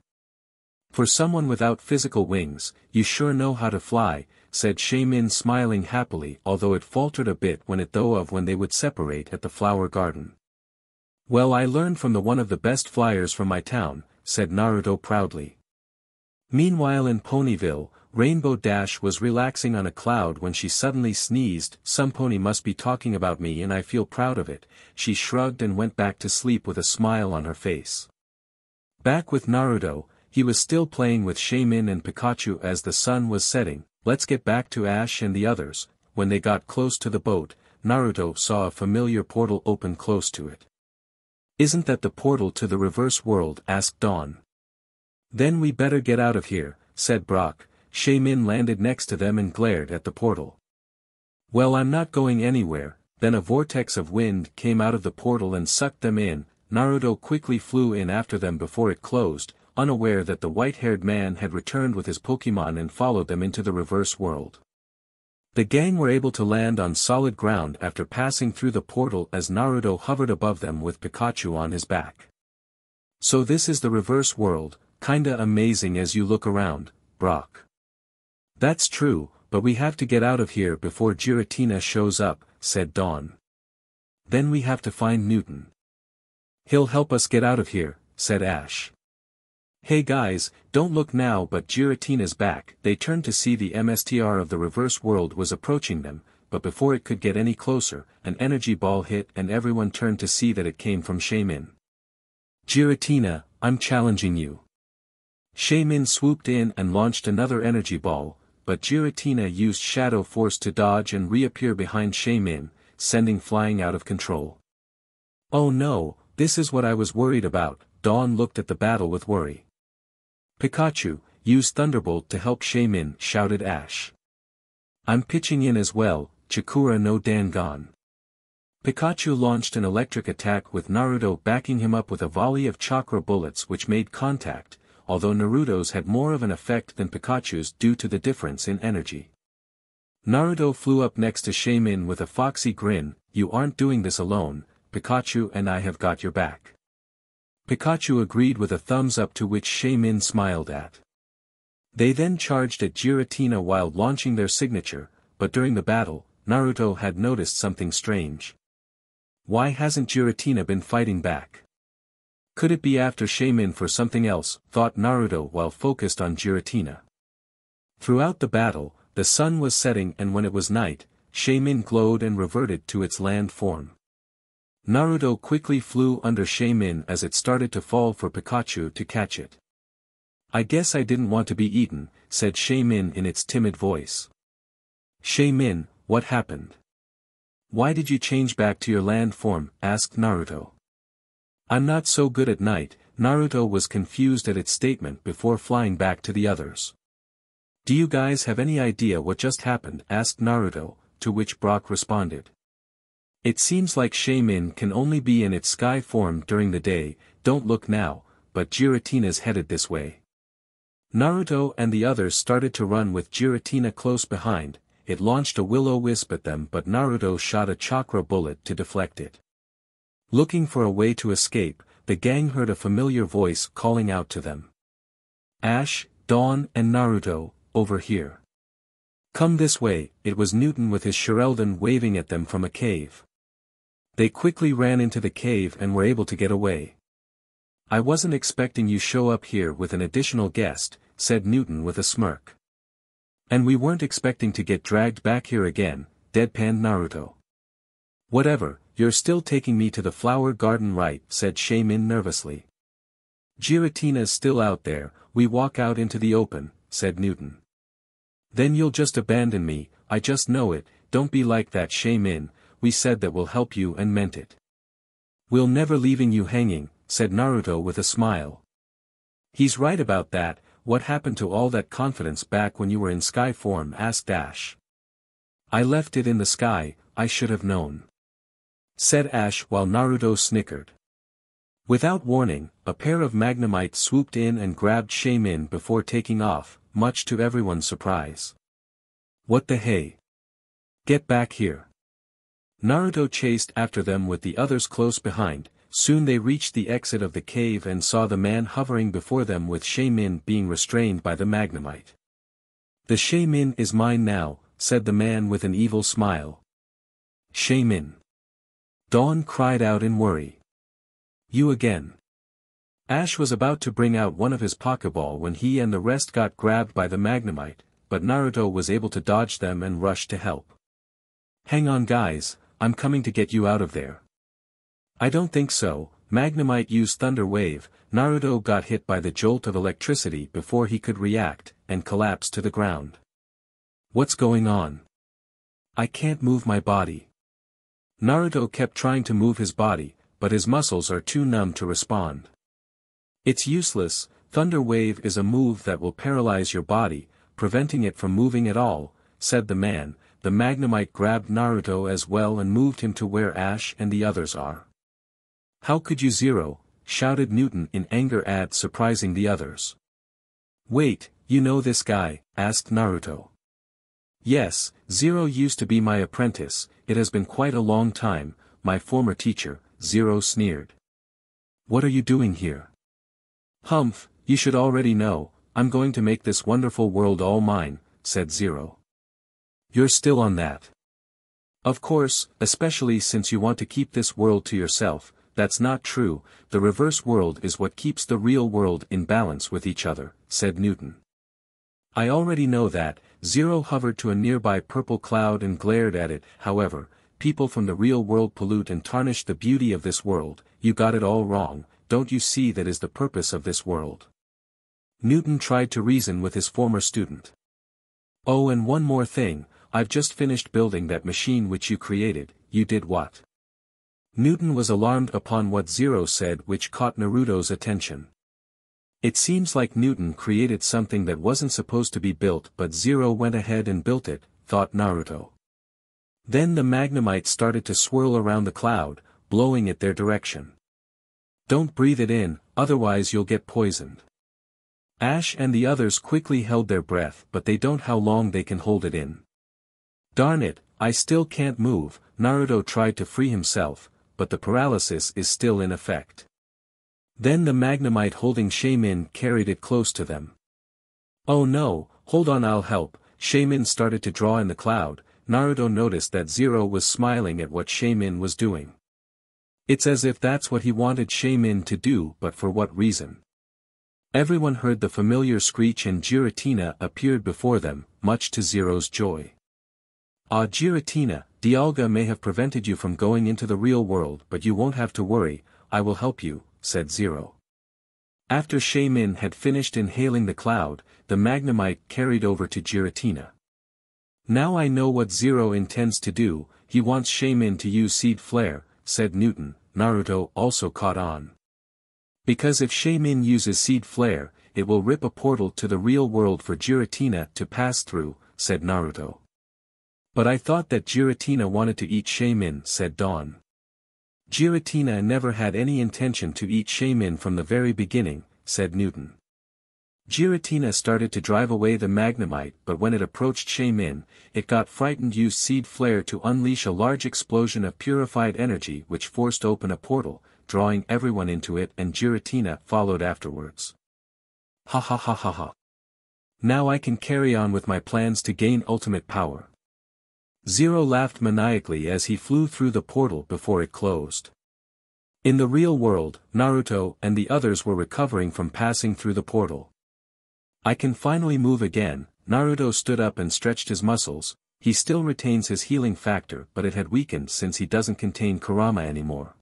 For someone without physical wings, you sure know how to fly. said Shamin smiling happily, although it faltered a bit when it thought of when they would separate at the flower garden. Well, I learned from one of the best flyers from my town, said Naruto proudly. Meanwhile in Ponyville, Rainbowdash was relaxing on a cloud when she suddenly sneezed. Some pony must be talking about me and I feel proud of it. She shrugged and went back to sleep with a smile on her face. Back with Naruto, he was still playing with Shamin and Pikachu as the sun was setting. Let's get back to Ash and the others. When they got close to the boat, Naruto saw a familiar portal open close to it. Isn't that the portal to the reverse world? Asked Dawn. Then we better get out of here, said Brock. Shamin landed next to them and glared at the portal. Well, I'm not going anywhere. Then a vortex of wind came out of the portal and sucked them in. Naruto quickly flew in after them before it closed, unaware that the white-haired man had returned with his Pokemon and followed them into the reverse world. The gang were able to land on solid ground after passing through the portal as Naruto hovered above them with Pikachu on his back. So this is the reverse world, kinda amazing as you look around, Brock. That's true, but we have to get out of here before Giratina shows up, said Dawn. Then we have to find Newton. He'll help us get out of here, said Ash. Hey guys, don't look now, but Giratina's back. They turned to see the MSTR of the reverse world was approaching them, but before it could get any closer, an energy ball hit and everyone turned to see that it came from Shamin. Giratina, I'm challenging you. Shamin swooped in and launched another energy ball, but Giratina used Shadow Force to dodge and reappear behind Shamin, sending flying out of control. Oh no, this is what I was worried about. Dawn looked at the battle with worry. Pikachu, use Thunderbolt to help Shamin, shouted Ash. I'm pitching in as well, Chikura no Dangon. Pikachu launched an electric attack with Naruto backing him up with a volley of chakra bullets which made contact, although Naruto's had more of an effect than Pikachu's due to the difference in energy. Naruto flew up next to Shamin with a foxy grin. You aren't doing this alone, Pikachu and I have got your back. Pikachu agreed with a thumbs up, to which Shamin smiled at. They then charged at Giratina while launching their signature, but during the battle, Naruto had noticed something strange. Why hasn't Giratina been fighting back? Could it be after Shamin for something else, thought Naruto while focused on Giratina. Throughout the battle, the sun was setting and when it was night, Shamin glowed and reverted to its land form. Naruto quickly flew under Shamin as it started to fall for Pikachu to catch it. I guess I didn't want to be eaten, said Shamin in its timid voice. Shamin, what happened? Why did you change back to your land form? Asked Naruto. I'm not so good at night. Naruto was confused at its statement before flying back to the others. Do you guys have any idea what just happened? Asked Naruto, to which Brock responded. It seems like Shamin can only be in its sky form during the day. Don't look now, but Giratina's headed this way. Naruto and the others started to run with Giratina close behind. It launched a will-o-wisp at them, but Naruto shot a chakra bullet to deflect it. Looking for a way to escape, the gang heard a familiar voice calling out to them. Ash, Dawn and Naruto, over here. Come this way. It was Newton with his Shirelden waving at them from a cave. They quickly ran into the cave and were able to get away. I wasn't expecting you show up here with an additional guest, said Newton with a smirk. And we weren't expecting to get dragged back here again, deadpanned Naruto. Whatever, you're still taking me to the flower garden, right? Said Shamin nervously. Giratina's still out there. We walk out into the open, said Newton. Then you'll just abandon me. I just know it. Don't be like that, Shamin. We said that we'll help you and meant it. We'll never leaving you hanging, said Naruto with a smile. He's right about that. What happened to all that confidence back when you were in sky form? Asked Ash. I left it in the sky. I should have known, said Ash while Naruto snickered. Without warning, a pair of Magnemite swooped in and grabbed Shamin before taking off, much to everyone's surprise. What the hey? Get back here. Naruto chased after them with the others close behind. Soon they reached the exit of the cave and saw the man hovering before them with Shamin being restrained by the Magnemite. The shaman is mine now, said the man with an evil smile. Shaman. Dawn cried out in worry. You again. Ash was about to bring out one of his Pokeball when he and the rest got grabbed by the Magnemite, but Naruto was able to dodge them and rush to help. Hang on guys, I'm coming to get you out of there. I don't think so. Magnemite used Thunder Wave. Naruto got hit by the jolt of electricity before he could react, and collapsed to the ground. What's going on? I can't move my body. Naruto kept trying to move his body, but his muscles are too numb to respond. It's useless. Thunder Wave is a move that will paralyze your body, preventing it from moving at all, said the man. The Magnemite grabbed Naruto as well and moved him to where Ash and the others are. How could you Zero? Shouted Newton in anger at surprising the others. Wait, you know this guy? Asked Naruto. Yes, Zero used to be my apprentice. It has been quite a long time, my former teacher, Zero sneered. What are you doing here? Humph, you should already know, I'm going to make this wonderful world all mine, said Zero. You're still on that. Of course, especially since you want to keep this world to yourself. That's not true, the reverse world is what keeps the real world in balance with each other, said Newton. I already know that. Zero hovered to a nearby purple cloud and glared at it. However, people from the real world pollute and tarnish the beauty of this world. You got it all wrong, don't you see that is the purpose of this world? Newton tried to reason with his former student. Oh, and one more thing, I've just finished building that machine which you created. You did what? Newton was alarmed upon what Zero said, which caught Naruto's attention. It seems like Newton created something that wasn't supposed to be built, but Zero went ahead and built it, thought Naruto. Then the Magnemite started to swirl around the cloud, blowing it their direction. Don't breathe it in, otherwise you'll get poisoned. Ash and the others quickly held their breath, but they don't how long they can hold it in. Darn it, I still can't move. Naruto tried to free himself, but the paralysis is still in effect. Then the Magnemite holding Shaman carried it close to them. Oh no, hold on, I'll help. Shaman started to draw in the cloud. Naruto noticed that Zero was smiling at what Shaman was doing. It's as if that's what he wanted Shaman to do, but for what reason? Everyone heard the familiar screech and Giratina appeared before them, much to Zero's joy. Ah, Giratina, Dialga may have prevented you from going into the real world, but you won't have to worry, I will help you, said Zero. After Shaman had finished inhaling the cloud, the Magnemite carried over to Giratina. Now I know what Zero intends to do, he wants Shaman to use Seed Flare, said Newton. Naruto also caught on. Because if Shaman uses Seed Flare, it will rip a portal to the real world for Giratina to pass through, said Naruto. But I thought that Giratina wanted to eat Shaman, said Dawn. Giratina never had any intention to eat Shaman from the very beginning, said Newton. Giratina started to drive away the Magnemite, but when it approached Shaman, it got frightened, used Seed Flare to unleash a large explosion of purified energy which forced open a portal, drawing everyone into it, and Giratina followed afterwards. Ha ha ha ha ha. Now I can carry on with my plans to gain ultimate power. Zero laughed maniacally as he flew through the portal before it closed. In the real world, Naruto and the others were recovering from passing through the portal. I can finally move again. Naruto stood up and stretched his muscles. He still retains his healing factor, but it had weakened since he doesn't contain Kurama anymore.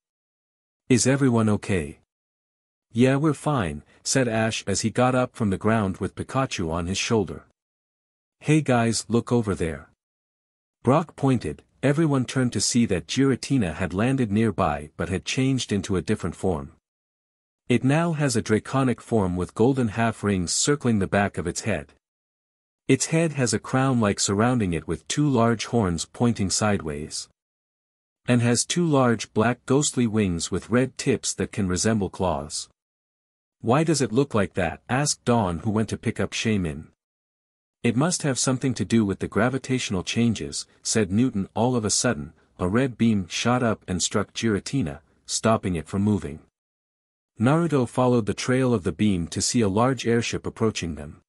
Is everyone okay? Yeah, we're fine, said Ash as he got up from the ground with Pikachu on his shoulder. Hey guys, look over there. Brock pointed. Everyone turned to see that Giratina had landed nearby but had changed into a different form. It now has a draconic form with golden half-rings circling the back of its head. Its head has a crown-like surrounding it with two large horns pointing sideways. And has two large black ghostly wings with red tips that can resemble claws. Why does it look like that? Asked Dawn, who went to pick up Shaman. It must have something to do with the gravitational changes, said Newton. All of a sudden, a red beam shot up and struck Giratina, stopping it from moving. Naruto followed the trail of the beam to see a large airship approaching them.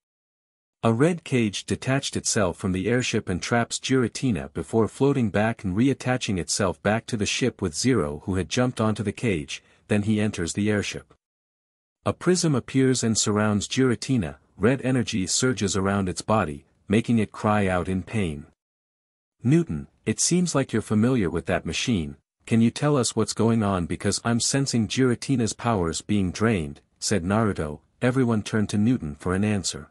A red cage detached itself from the airship and traps Giratina before floating back and reattaching itself back to the ship with Zero, who had jumped onto the cage. Then he enters the airship. A prism appears and surrounds Giratina. Red energy surges around its body, making it cry out in pain. Newton, it seems like you're familiar with that machine. Can you tell us what's going on, because I'm sensing Giratina's powers being drained, said Naruto. Everyone turned to Newton for an answer.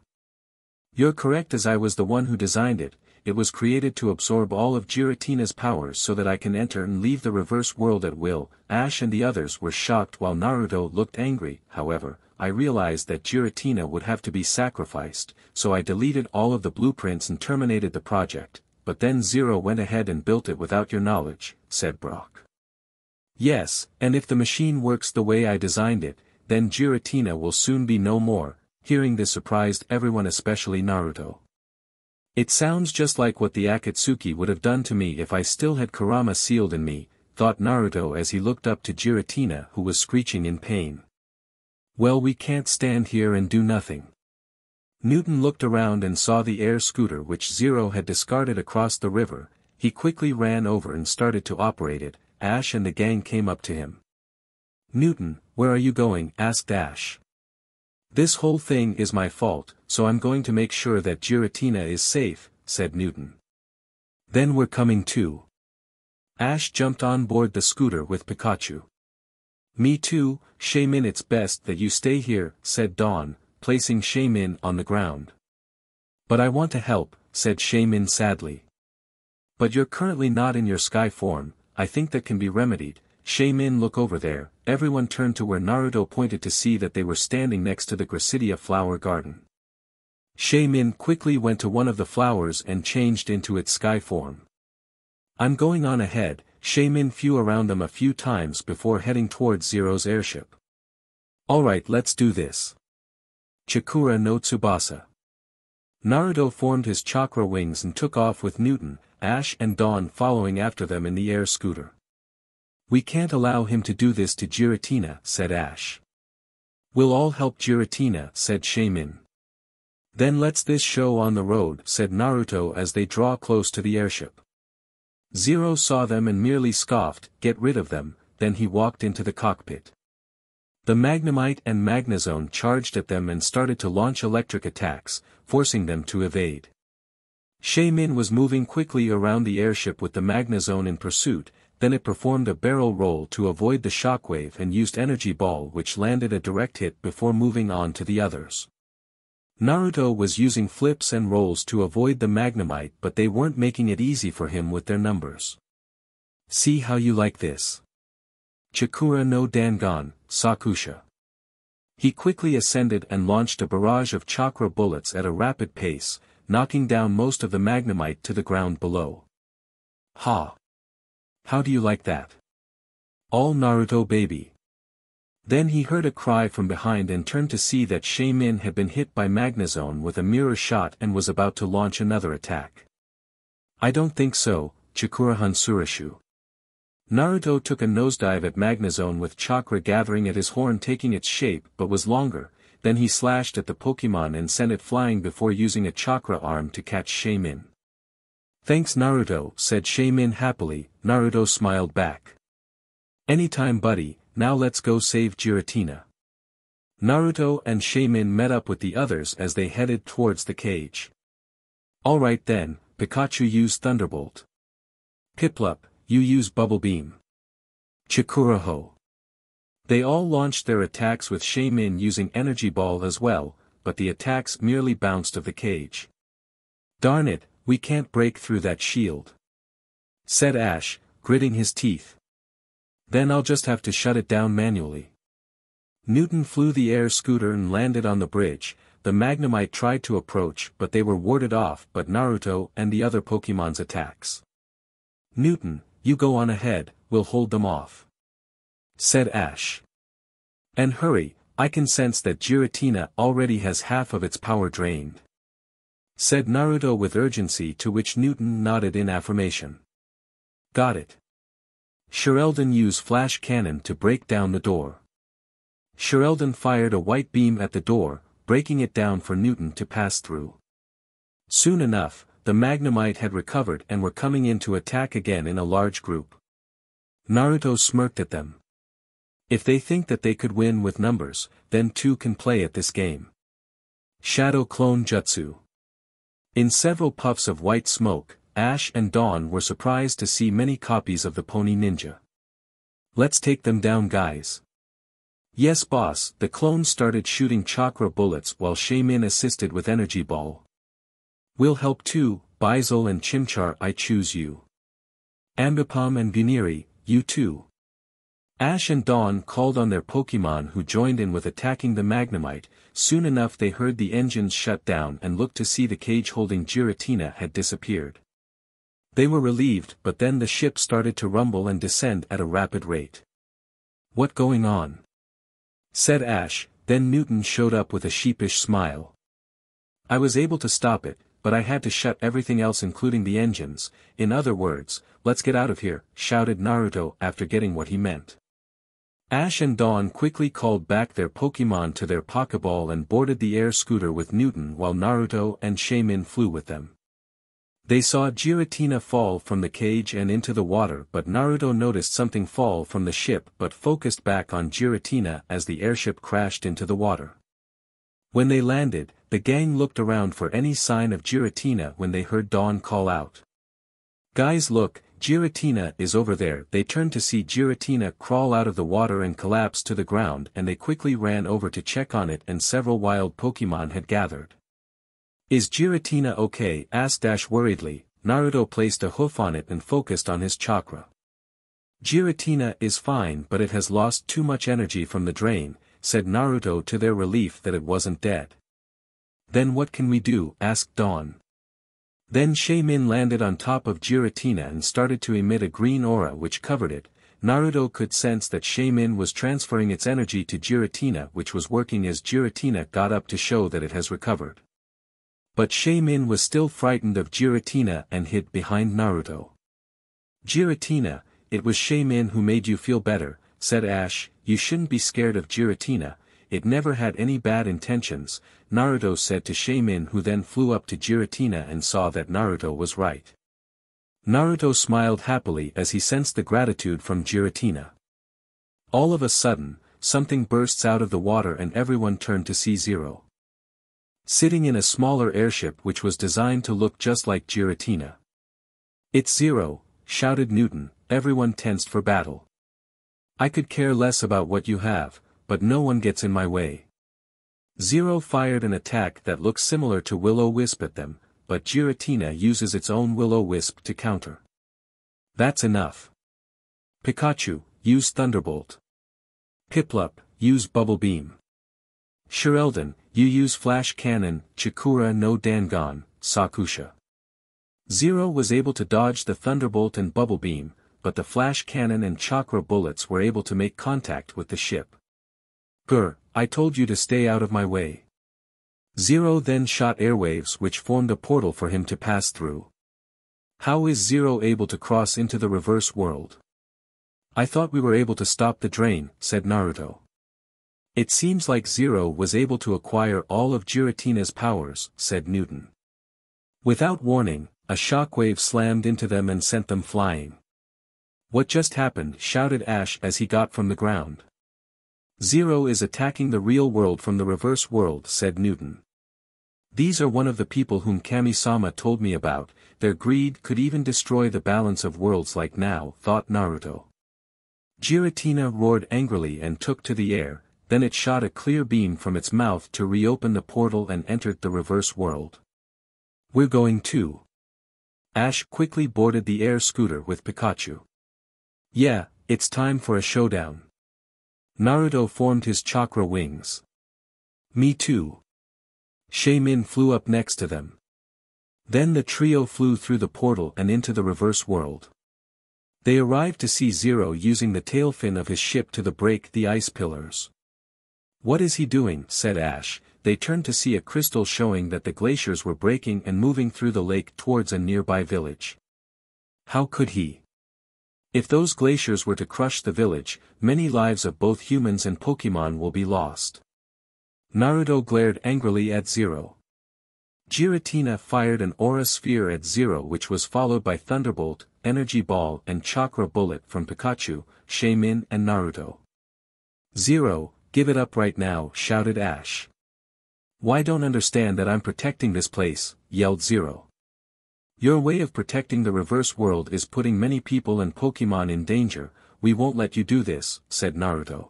You're correct, as I was the one who designed it. It was created to absorb all of Giratina's powers so that I can enter and leave the reverse world at will. Ash and the others were shocked while Naruto looked angry. However, I realized that Giratina would have to be sacrificed, so I deleted all of the blueprints and terminated the project. But then Zero went ahead and built it without your knowledge, said Brock. Yes, and if the machine works the way I designed it, then Giratina will soon be no more. Hearing this surprised everyone, especially Naruto. It sounds just like what the Akatsuki would have done to me if I still had Kurama sealed in me, thought Naruto as he looked up to Giratina, who was screeching in pain. Well, we can't stand here and do nothing. Newton looked around and saw the air scooter which Zero had discarded across the river. He quickly ran over and started to operate it. Ash and the gang came up to him. Newton, where are you going? Asked Ash. This whole thing is my fault, so I'm going to make sure that Giratina is safe, said Newton. Then we're coming too. Ash jumped on board the scooter with Pikachu. Me too, Shamin. It's best that you stay here, said Dawn, placing Shamin on the ground. But I want to help, said Shamin sadly. But you're currently not in your sky form. I think that can be remedied. Shamin, look over there. Everyone turned to where Naruto pointed to see that they were standing next to the Gracidia flower garden. Shamin quickly went to one of the flowers and changed into its sky form. I'm going on ahead. Shamin flew around them a few times before heading towards Zero's airship. Alright, let's do this. Chakura no Tsubasa. Naruto formed his chakra wings and took off with Newton, Ash and Dawn following after them in the air scooter. We can't allow him to do this to Giratina, said Ash. We'll all help Giratina, said Shamin. Then let's this show on the road, said Naruto as they draw close to the airship. Zero saw them and merely scoffed, get rid of them. Then he walked into the cockpit. The Magnemite and Magnezone charged at them and started to launch electric attacks, forcing them to evade. Shamin was moving quickly around the airship with the Magnezone in pursuit. Then it performed a barrel roll to avoid the shockwave and used Energy Ball, which landed a direct hit before moving on to the others. Naruto was using flips and rolls to avoid the Magnemite, but they weren't making it easy for him with their numbers. See how you like this. Chakura no Dangon, Sakusha. He quickly ascended and launched a barrage of chakra bullets at a rapid pace, knocking down most of the Magnemite to the ground below. Ha! How do you like that? All Naruto baby. Then he heard a cry from behind and turned to see that Shamin had been hit by Magnezone with a mirror shot and was about to launch another attack. I don't think so, Chakura Hansurashu. Naruto took a nosedive at Magnezone with chakra gathering at his horn taking its shape but was longer. Then he slashed at the Pokemon and sent it flying before using a chakra arm to catch Shamin. Thanks Naruto, said Shamin happily. Naruto smiled back. Anytime buddy, now let's go save Giratina. Naruto and Shamin met up with the others as they headed towards the cage. Alright then, Pikachu used Thunderbolt. Piplup, you use Bubble Beam. Chakura-ho. They all launched their attacks with Shamin using Energy Ball as well, but the attacks merely bounced off the cage. Darn it, we can't break through that shield, said Ash, gritting his teeth. Then I'll just have to shut it down manually. Newton flew the air scooter and landed on the bridge. The Magnemite tried to approach but they were warded off by Naruto and the other Pokemon's attacks. Newton, you go on ahead, we'll hold them off, said Ash. And hurry, I can sense that Giratina already has half of its power drained, said Naruto with urgency, to which Newton nodded in affirmation. Got it. Sheldon used flash cannon to break down the door. Sheldon fired a white beam at the door, breaking it down for Newton to pass through. Soon enough, the Magnemite had recovered and were coming in to attack again in a large group. Naruto smirked at them. If they think that they could win with numbers, then too can play at this game. Shadow Clone Jutsu. In several puffs of white smoke, Ash and Dawn were surprised to see many copies of the Pony Ninja. Let's take them down, guys. Yes, boss. The clones started shooting chakra bullets while Shamin assisted with energy ball. We'll help too, Bizel and Chimchar. I choose you. Ambipom and Buniri, you too. Ash and Dawn called on their Pokemon, who joined in with attacking the Magnemite. Soon enough they heard the engines shut down and looked to see the cage holding Giratina had disappeared. They were relieved, but then the ship started to rumble and descend at a rapid rate. What going on? Said Ash. Then Newton showed up with a sheepish smile. I was able to stop it, but I had to shut everything else including the engines. In other words, let's get out of here, shouted Naruto after getting what he meant. Ash and Dawn quickly called back their Pokemon to their Pokeball and boarded the air scooter with Newton while Naruto and Shamin flew with them. They saw Giratina fall from the cage and into the water, but Naruto noticed something fall from the ship but focused back on Giratina as the airship crashed into the water. When they landed, the gang looked around for any sign of Giratina when they heard Dawn call out. Guys, look, Giratina is over there. They turned to see Giratina crawl out of the water and collapse to the ground, and they quickly ran over to check on it, and several wild Pokemon had gathered. Is Giratina okay? Asked Ash worriedly. Naruto placed a hoof on it and focused on his chakra. Giratina is fine, but it has lost too much energy from the drain, said Naruto to their relief that it wasn't dead. Then what can we do? Asked Dawn. Then Shamin landed on top of Giratina and started to emit a green aura which covered it. Naruto could sense that Shamin was transferring its energy to Giratina, which was working as Giratina got up to show that it has recovered. But Shamin was still frightened of Giratina and hid behind Naruto. Giratina, it was Shamin who made you feel better, said Ash. You shouldn't be scared of Giratina, it never had any bad intentions, Naruto said to Shamin, who then flew up to Giratina and saw that Naruto was right. Naruto smiled happily as he sensed the gratitude from Giratina. All of a sudden, something bursts out of the water and everyone turned to see Zero. Sitting in a smaller airship which was designed to look just like Giratina. It's Zero, shouted Newton. Everyone tensed for battle. I could care less about what you have, but no one gets in my way. Zero fired an attack that looks similar to Will-O-Wisp at them, but Giratina uses its own Will-O-Wisp to counter. That's enough. Pikachu, use Thunderbolt. Piplup, use Bubble Beam. Shirelden, you use Flash Cannon. Chikura no Dangon, Sakusha. Zero was able to dodge the Thunderbolt and Bubble Beam, but the Flash Cannon and Chakra bullets were able to make contact with the ship. Grr, I told you to stay out of my way. Zero then shot airwaves which formed a portal for him to pass through. How is Zero able to cross into the reverse world? I thought we were able to stop the drain, said Naruto. It seems like Zero was able to acquire all of Giratina's powers, said Newton. Without warning, a shockwave slammed into them and sent them flying. What just happened? Shouted Ash as he got from the ground. Zero is attacking the real world from the reverse world, said Newton. These are one of the people whom Kami-sama told me about. Their greed could even destroy the balance of worlds like now, thought Naruto. Giratina roared angrily and took to the air, then it shot a clear beam from its mouth to reopen the portal and entered the reverse world. We're going too. Ash quickly boarded the air scooter with Pikachu. Yeah, it's time for a showdown. Naruto formed his chakra wings. Me too. Shamin flew up next to them. Then the trio flew through the portal and into the reverse world. They arrived to see Zero using the tail fin of his ship to break the ice pillars. What is he doing? Said Ash. They turned to see a crystal showing that the glaciers were breaking and moving through the lake towards a nearby village. How could he? If those glaciers were to crush the village, many lives of both humans and Pokemon will be lost. Naruto glared angrily at Zero. Giratina fired an aura sphere at Zero, which was followed by Thunderbolt, Energy Ball and Chakra Bullet from Pikachu, Shaymin and Naruto. "Zero, give it up right now," shouted Ash. "Why don't understand that I'm protecting this place," yelled Zero. "Your way of protecting the reverse world is putting many people and Pokemon in danger, we won't let you do this," said Naruto.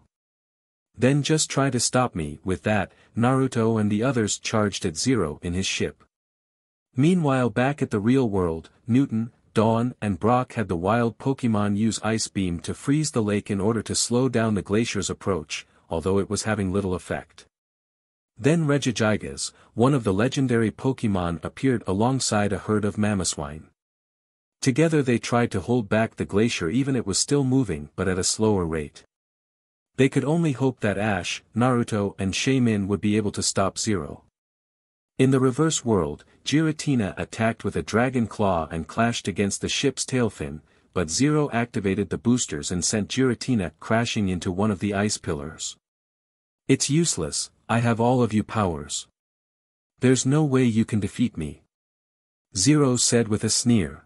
"Then just try to stop me." With that, Naruto and the others charged at Zero in his ship. Meanwhile, back at the real world, Newton, Dawn and Brock had the wild Pokemon use Ice Beam to freeze the lake in order to slow down the glacier's approach, although it was having little effect. Then Regigigas, one of the legendary Pokemon, appeared alongside a herd of Mamoswine. Together they tried to hold back the glacier, even it was still moving but at a slower rate. They could only hope that Ash, Naruto and Shaymin would be able to stop Zero. In the reverse world, Giratina attacked with a dragon claw and clashed against the ship's tailfin, but Zero activated the boosters and sent Giratina crashing into one of the ice pillars. "It's useless, I have all of you powers. There's no way you can defeat me," Zero said with a sneer.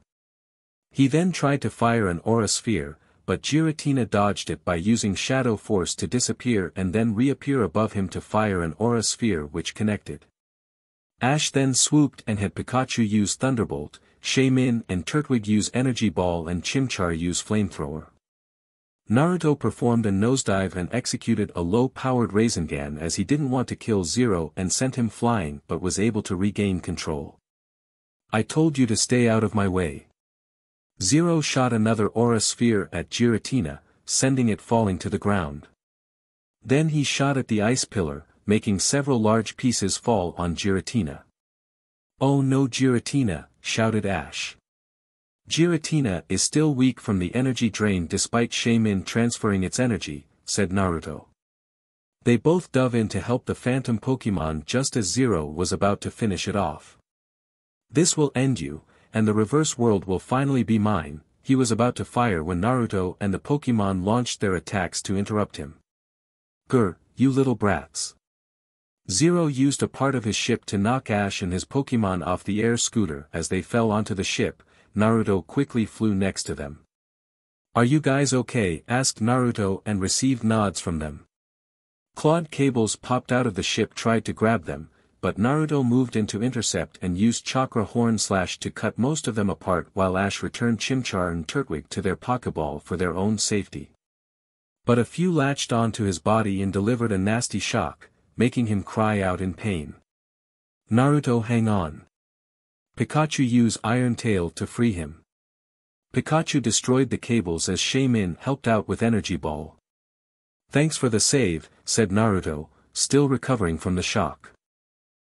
He then tried to fire an aura sphere, but Giratina dodged it by using Shadow Force to disappear and then reappear above him to fire an aura sphere which connected. Ash then swooped and had Pikachu use Thunderbolt, Shaymin and Turtwig use Energy Ball and Chimchar use Flamethrower. Naruto performed a nosedive and executed a low-powered Rasengan as he didn't want to kill Zero and sent him flying but was able to regain control. "I told you to stay out of my way." Zero shot another aura sphere at Giratina, sending it falling to the ground. Then he shot at the ice pillar, making several large pieces fall on Giratina. "Oh no, Giratina," shouted Ash. "Giratina is still weak from the energy drain despite Shaymin transferring its energy," said Naruto. They both dove in to help the phantom Pokemon just as Zero was about to finish it off. "This will end you, and the reverse world will finally be mine," he was about to fire when Naruto and the Pokemon launched their attacks to interrupt him. "Grr, you little brats." Zero used a part of his ship to knock Ash and his Pokemon off the air scooter. As they fell onto the ship, Naruto quickly flew next to them. "Are you guys okay?" asked Naruto and received nods from them. Clawed cables popped out of the ship, tried to grab them, but Naruto moved in to intercept and used Chakra Horn Slash to cut most of them apart, while Ash returned Chimchar and Turtwig to their Pokeball for their own safety. But a few latched onto his body and delivered a nasty shock, making him cry out in pain. "Naruto, hang on." Pikachu used Iron Tail to free him. Pikachu destroyed the cables as Shaymin helped out with Energy Ball. "Thanks for the save," said Naruto, still recovering from the shock.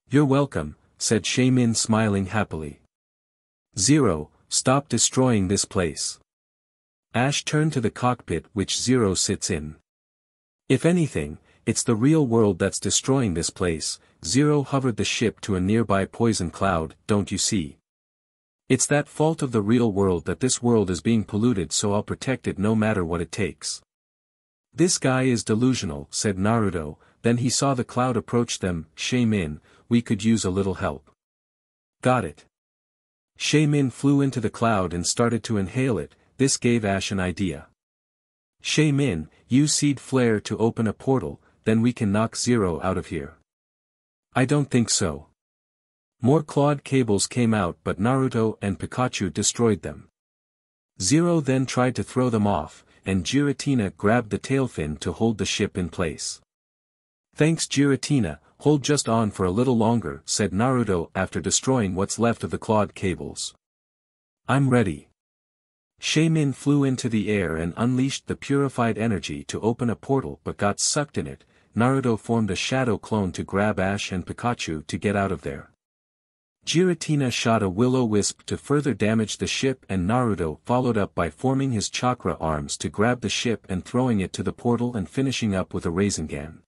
"You're welcome," said Shaymin, smiling happily. "Zero, stop destroying this place." Ash turned to the cockpit which Zero sits in. "If anything, it's the real world that's destroying this place." Zero hovered the ship to a nearby poison cloud. "Don't you see? It's that fault of the real world that this world is being polluted, so I'll protect it no matter what it takes." "This guy is delusional," said Naruto. Then he saw the cloud approach them. "Shaymin, we could use a little help." "Got it." Shaymin flew into the cloud and started to inhale it. This gave Ash an idea. "Shaymin, use Seed Flare to open a portal, then we can knock Zero out of here." "I don't think so." More clawed cables came out, but Naruto and Pikachu destroyed them. Zero then tried to throw them off, and Giratina grabbed the tailfin to hold the ship in place. "Thanks, Giratina, hold just on for a little longer," said Naruto after destroying what's left of the clawed cables. "I'm ready." Shaymin flew into the air and unleashed the purified energy to open a portal but got sucked in it. Naruto formed a shadow clone to grab Ash and Pikachu to get out of there. Giratina shot a will-o-wisp to further damage the ship, and Naruto followed up by forming his chakra arms to grab the ship and throwing it to the portal and finishing up with a Rasengan.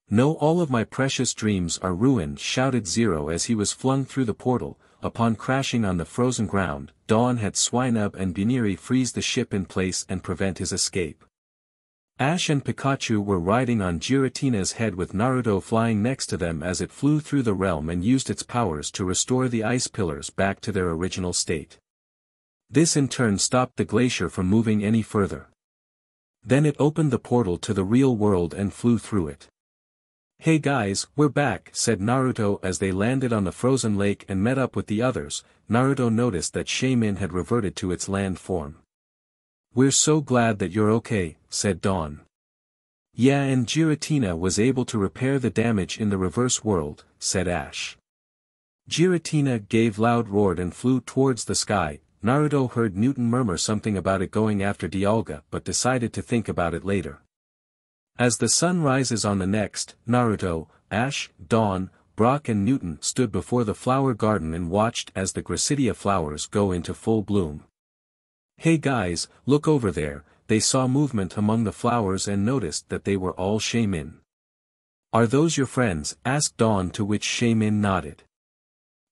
"No, all of my precious dreams are ruined," shouted Zero as he was flung through the portal. Upon crashing on the frozen ground, Dawn had Swinub and Buniri freeze the ship in place and prevent his escape. Ash and Pikachu were riding on Giratina's head with Naruto flying next to them as it flew through the realm and used its powers to restore the ice pillars back to their original state. This in turn stopped the glacier from moving any further. Then it opened the portal to the real world and flew through it. "Hey guys, we're back," said Naruto as they landed on the frozen lake and met up with the others. Naruto noticed that Shaman had reverted to its land form. "We're so glad that you're okay," said Dawn. "Yeah, and Giratina was able to repair the damage in the reverse world," said Ash. Giratina gave loud roared and flew towards the sky. Naruto heard Newton murmur something about it going after Dialga but decided to think about it later. As the sun rises on the next, Naruto, Ash, Dawn, Brock and Newton stood before the flower garden and watched as the Gracidia flowers go into full bloom. "Hey guys, look over there," they saw movement among the flowers and noticed that they were all Shaman. "Are those your friends?" asked Dawn, to which Shaman nodded.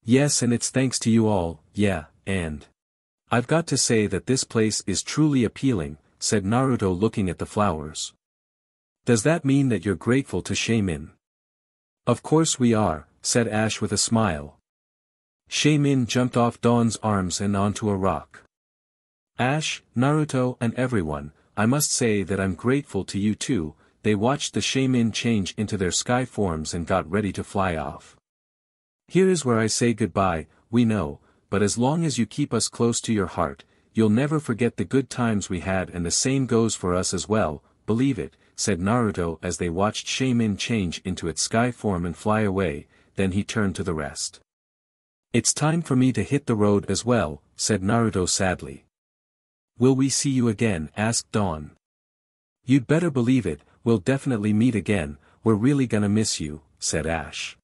"Yes, and it's thanks to you all, yeah, and I've got to say that this place is truly appealing," said Naruto looking at the flowers. "Does that mean that you're grateful to Shaman?" "Of course we are," said Ash with a smile. Shaman jumped off Dawn's arms and onto a rock. "Ash, Naruto and everyone, I must say that I'm grateful to you too." They watched the Shaman change into their sky forms and got ready to fly off. "Here is where I say goodbye, we know, but as long as you keep us close to your heart, you'll never forget the good times we had, and the same goes for us as well, believe it," said Naruto as they watched Shaman change into its sky form and fly away. Then he turned to the rest. "It's time for me to hit the road as well," said Naruto sadly. "Will we see you again?" asked Dawn. "You'd better believe it, we'll definitely meet again, we're really gonna miss you," said Ash.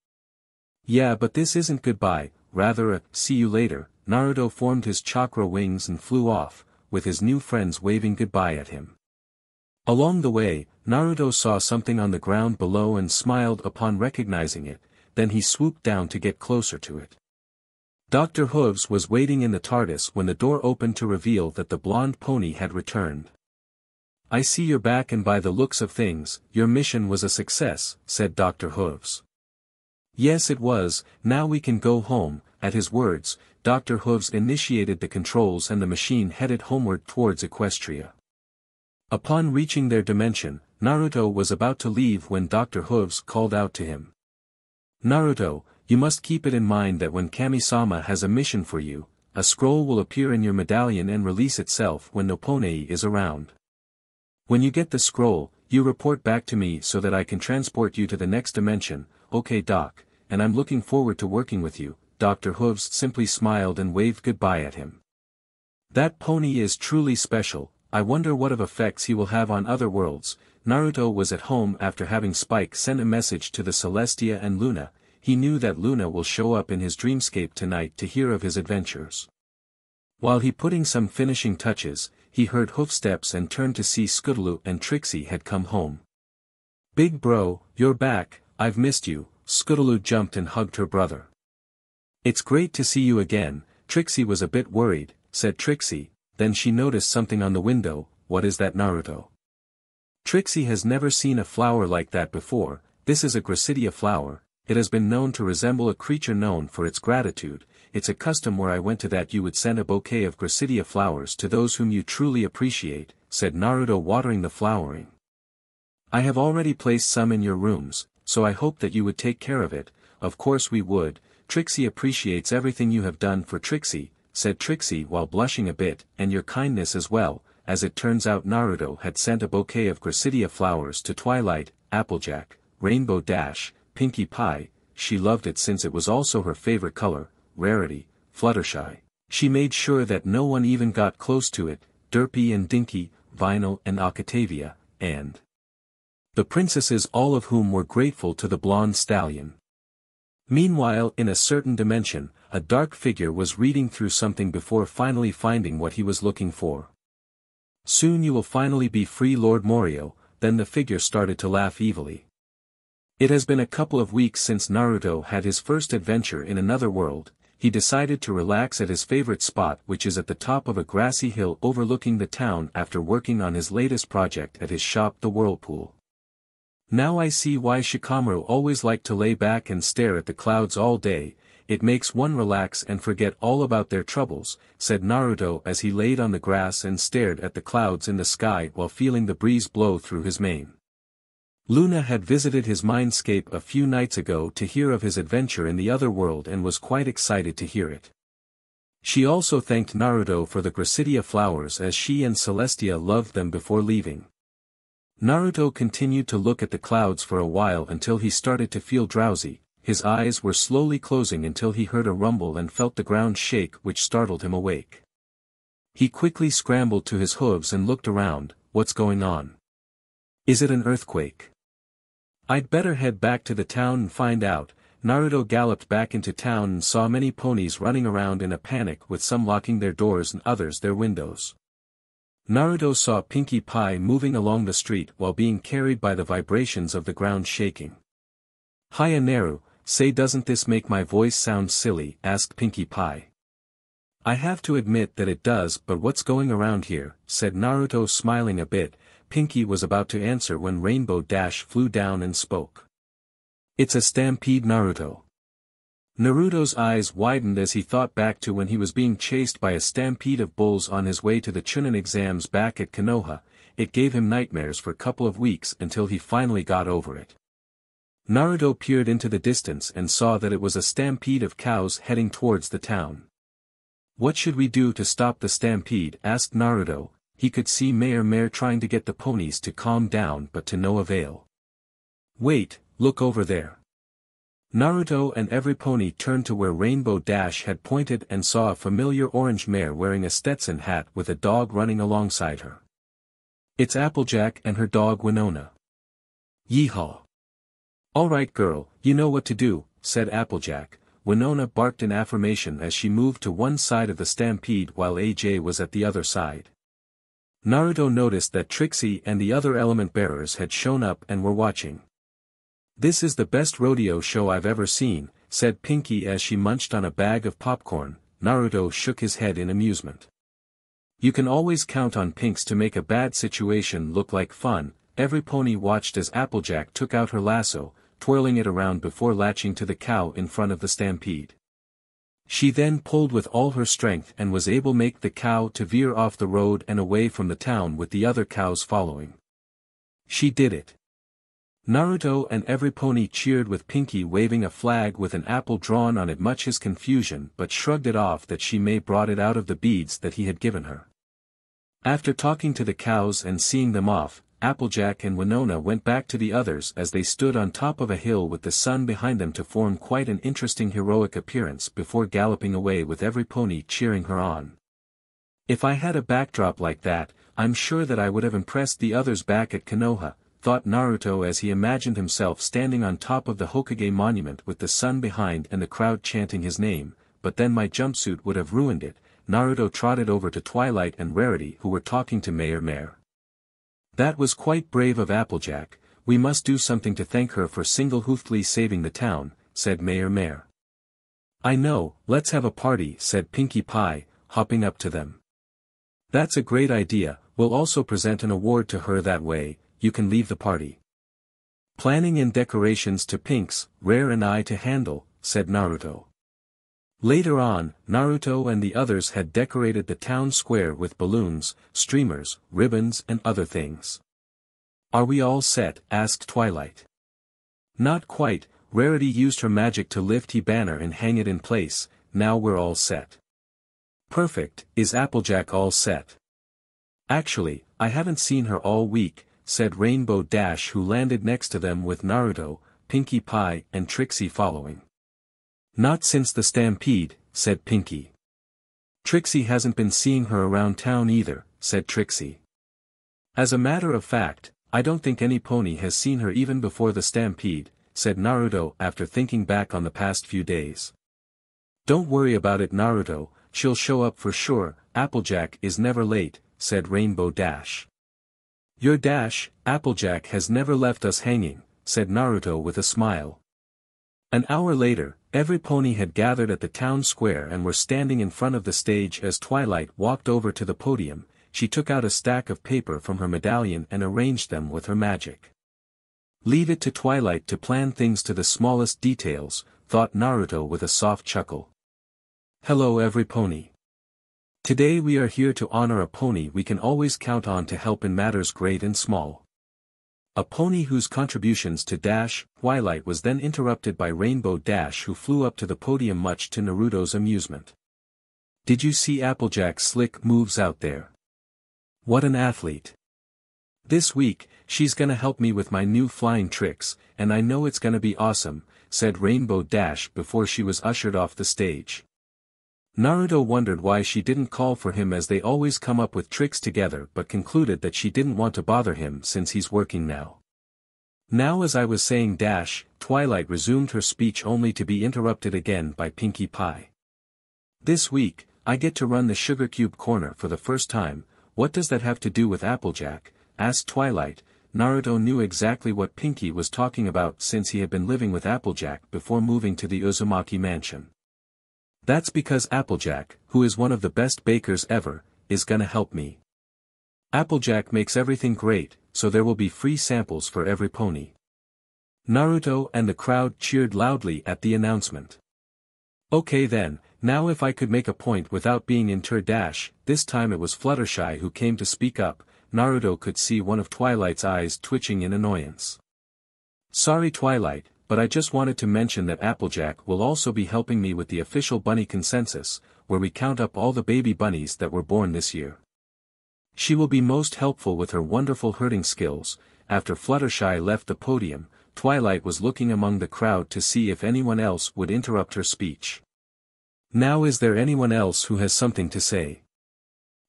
"Yeah, but this isn't goodbye, rather a see you later." Naruto formed his chakra wings and flew off, with his new friends waving goodbye at him. Along the way, Naruto saw something on the ground below and smiled upon recognizing it, then he swooped down to get closer to it. Dr. Hooves was waiting in the TARDIS when the door opened to reveal that the blonde pony had returned. "I see you're back, and by the looks of things, your mission was a success," said Dr. Hooves. "Yes, it was, now we can go home." At his words, Dr. Hooves initiated the controls and the machine headed homeward towards Equestria. Upon reaching their dimension, Naruto was about to leave when Dr. Hooves called out to him. "Naruto, you must keep it in mind that when Kami-sama has a mission for you, a scroll will appear in your medallion and release itself when Nopponei is around. When you get the scroll, you report back to me so that I can transport you to the next dimension." "Okay Doc, and I'm looking forward to working with you." Dr. Hooves simply smiled and waved goodbye at him. "That pony is truly special, I wonder what of effects he will have on other worlds." Naruto was at home after having Spike send a message to the Celestia and Luna. He knew that Luna will show up in his dreamscape tonight to hear of his adventures. While he putting some finishing touches, he heard hoofsteps and turned to see Scootaloo and Trixie had come home. "Big bro, you're back, I've missed you." Scootaloo jumped and hugged her brother. "It's great to see you again." Trixie was a bit worried, said Trixie, then she noticed something on the window. "What is that, Naruto?" Trixie has never seen a flower like that before. "This is a Gracidia flower. It has been known to resemble a creature known for its gratitude. It's a custom where I went to that you would send a bouquet of Gracidia flowers to those whom you truly appreciate," said Naruto, watering the flowering. "I have already placed some in your rooms, so I hope that you would take care of it." "Of course we would. Trixie appreciates everything you have done for Trixie," said Trixie while blushing a bit, "and your kindness as well." As it turns out, Naruto had sent a bouquet of Gracidia flowers to Twilight, Applejack, Rainbowdash, Pinkie Pie. She loved it since it was also her favorite color, Rarity, Fluttershy. She made sure that no one even got close to it, Derpy and Dinky, Vinyl and Octavia, and the princesses, all of whom were grateful to the blonde stallion. Meanwhile, in a certain dimension, a dark figure was reading through something before finally finding what he was looking for. "Soon you will finally be free, Lord Morio." Then the figure started to laugh evilly. It has been a couple of weeks since Naruto had his first adventure in another world, he decided to relax at his favorite spot, which is at the top of a grassy hill overlooking the town after working on his latest project at his shop, the Whirlpool. Now I see why Shikamaru always liked to lay back and stare at the clouds all day. It makes one relax and forget all about their troubles, said Naruto as he laid on the grass and stared at the clouds in the sky while feeling the breeze blow through his mane. Luna had visited his mindscape a few nights ago to hear of his adventure in the other world and was quite excited to hear it. She also thanked Naruto for the Gracidia flowers as she and Celestia loved them before leaving. Naruto continued to look at the clouds for a while until he started to feel drowsy. His eyes were slowly closing until he heard a rumble and felt the ground shake, which startled him awake. He quickly scrambled to his hooves and looked around. What's going on? Is it an earthquake? I'd better head back to the town and find out. Naruto galloped back into town and saw many ponies running around in a panic, with some locking their doors and others their windows. Naruto saw Pinkie Pie moving along the street while being carried by the vibrations of the ground shaking. "Hiya Naru, say, doesn't this make my voice sound silly?" asked Pinkie Pie. "I have to admit that it does, but what's going around here?" said Naruto, smiling a bit. Pinkie was about to answer when Rainbowdash flew down and spoke. "It's a stampede, Naruto." Naruto's eyes widened as he thought back to when he was being chased by a stampede of bulls on his way to the Chunin exams back at Konoha. It gave him nightmares for a couple of weeks until he finally got over it. Naruto peered into the distance and saw that it was a stampede of cows heading towards the town. "What should we do to stop the stampede?" asked Naruto. He could see Mare trying to get the ponies to calm down, but to no avail. "Wait, look over there." Naruto and every pony turned to where Rainbowdash had pointed and saw a familiar orange mare wearing a Stetson hat with a dog running alongside her. "It's Applejack and her dog Winona." "Yeehaw! All right girl, you know what to do," said Applejack. Winona barked in affirmation as she moved to one side of the stampede while AJ was at the other side. Naruto noticed that Trixie and the other element bearers had shown up and were watching. "This is the best rodeo show I've ever seen," said Pinkie as she munched on a bag of popcorn. Naruto shook his head in amusement. "You can always count on Pinks to make a bad situation look like fun." Every pony watched as Applejack took out her lasso, twirling it around before latching to the cow in front of the stampede. She then pulled with all her strength and was able to make the cow to veer off the road and away from the town, with the other cows following. She did it. Naruto and every pony cheered, with Pinkie waving a flag with an apple drawn on it, much his confusion, but shrugged it off that she may brought it out of the beads that he had given her. After talking to the cows and seeing them off, Applejack and Winona went back to the others as they stood on top of a hill with the sun behind them to form quite an interesting heroic appearance before galloping away, with every pony cheering her on. "If I had a backdrop like that, I'm sure that I would have impressed the others back at Konoha," thought Naruto as he imagined himself standing on top of the Hokage monument with the sun behind and the crowd chanting his name. "But then my jumpsuit would have ruined it." Naruto trotted over to Twilight and Rarity, who were talking to Mare. "That was quite brave of Applejack. We must do something to thank her for single-handedly saving the town," said Mare. "I know, let's have a party," said Pinkie Pie, hopping up to them. "That's a great idea. We'll also present an award to her, that way you can leave the party." "Planning and decorations to Pinks, Rare and I to handle," said Naruto. Later on, Naruto and the others had decorated the town square with balloons, streamers, ribbons and other things. "Are we all set?" asked Twilight. "Not quite. Rarity used her magic to lift the banner and hang it in place. Now we're all set." "Perfect. Is Applejack all set?" "Actually, I haven't seen her all week," said Rainbowdash, who landed next to them with Naruto, Pinkie Pie and Trixie following. "Not since the stampede," said Pinkie. "Trixie hasn't been seeing her around town either," said Trixie. "As a matter of fact, I don't think any pony has seen her even before the stampede," said Naruto after thinking back on the past few days. "Don't worry about it, Naruto, she'll show up for sure. Applejack is never late," said Rainbowdash. "Your Dash, Applejack has never left us hanging," said Naruto with a smile. An hour later, every pony had gathered at the town square and were standing in front of the stage as Twilight walked over to the podium. She took out a stack of paper from her medallion and arranged them with her magic. Leave it to Twilight to plan things to the smallest details, thought Naruto with a soft chuckle. Hello every pony. Today we are here to honor a pony we can always count on to help in matters great and small. A pony whose contributions to Twilight was then interrupted by Rainbowdash, who flew up to the podium much to Naruto's amusement. Did you see Applejack's slick moves out there? What an athlete. This week, she's gonna help me with my new flying tricks, and I know it's gonna be awesome, said Rainbowdash before she was ushered off the stage. Naruto wondered why she didn't call for him, as they always come up with tricks together, but concluded that she didn't want to bother him since he's working now. Now, as I was saying, Twilight resumed her speech only to be interrupted again by Pinkie Pie. This week, I get to run the Sugar Cube corner for the first time. What does that have to do with Applejack? Asked Twilight. Naruto knew exactly what Pinkie was talking about since he had been living with Applejack before moving to the Uzumaki mansion. That's because Applejack, who is one of the best bakers ever, is gonna help me. Applejack makes everything great, so there will be free samples for every pony. Naruto and the crowd cheered loudly at the announcement. Okay then, now if I could make a point without being interred. This time it was Fluttershy who came to speak up. Naruto could see one of Twilight's eyes twitching in annoyance. Sorry Twilight, but I just wanted to mention that Applejack will also be helping me with the official bunny consensus, where we count up all the baby bunnies that were born this year. She will be most helpful with her wonderful herding skills. After Fluttershy left the podium, Twilight was looking among the crowd to see if anyone else would interrupt her speech. Now is there anyone else who has something to say?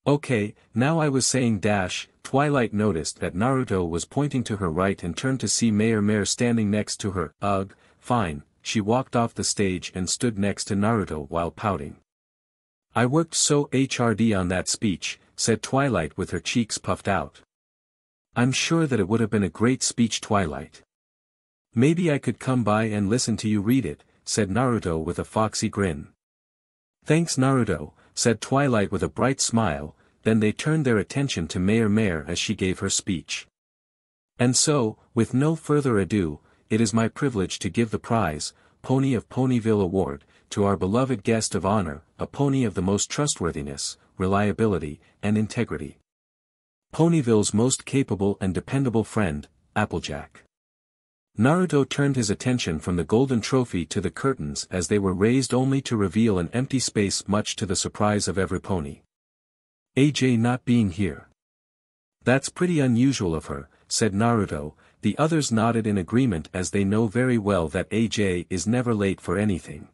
Okay, now I was saying Twilight noticed that Naruto was pointing to her right and turned to see Mayor standing next to her. Ugh, fine, she walked off the stage and stood next to Naruto while pouting. I worked so hard on that speech, said Twilight with her cheeks puffed out. I'm sure that it would have been a great speech, Twilight. Maybe I could come by and listen to you read it, said Naruto with a foxy grin. Thanks Naruto, said Twilight with a bright smile. Then they turned their attention to Mayor as she gave her speech. And so, with no further ado, it is my privilege to give the prize, Pony of Ponyville Award, to our beloved guest of honor, a pony of the most trustworthiness, reliability, and integrity. Ponyville's most capable and dependable friend, Applejack. Naruto turned his attention from the golden trophy to the curtains as they were raised only to reveal an empty space, much to the surprise of every pony. AJ not being here. That's pretty unusual of her, said Naruto. The others nodded in agreement as they know very well that AJ is never late for anything.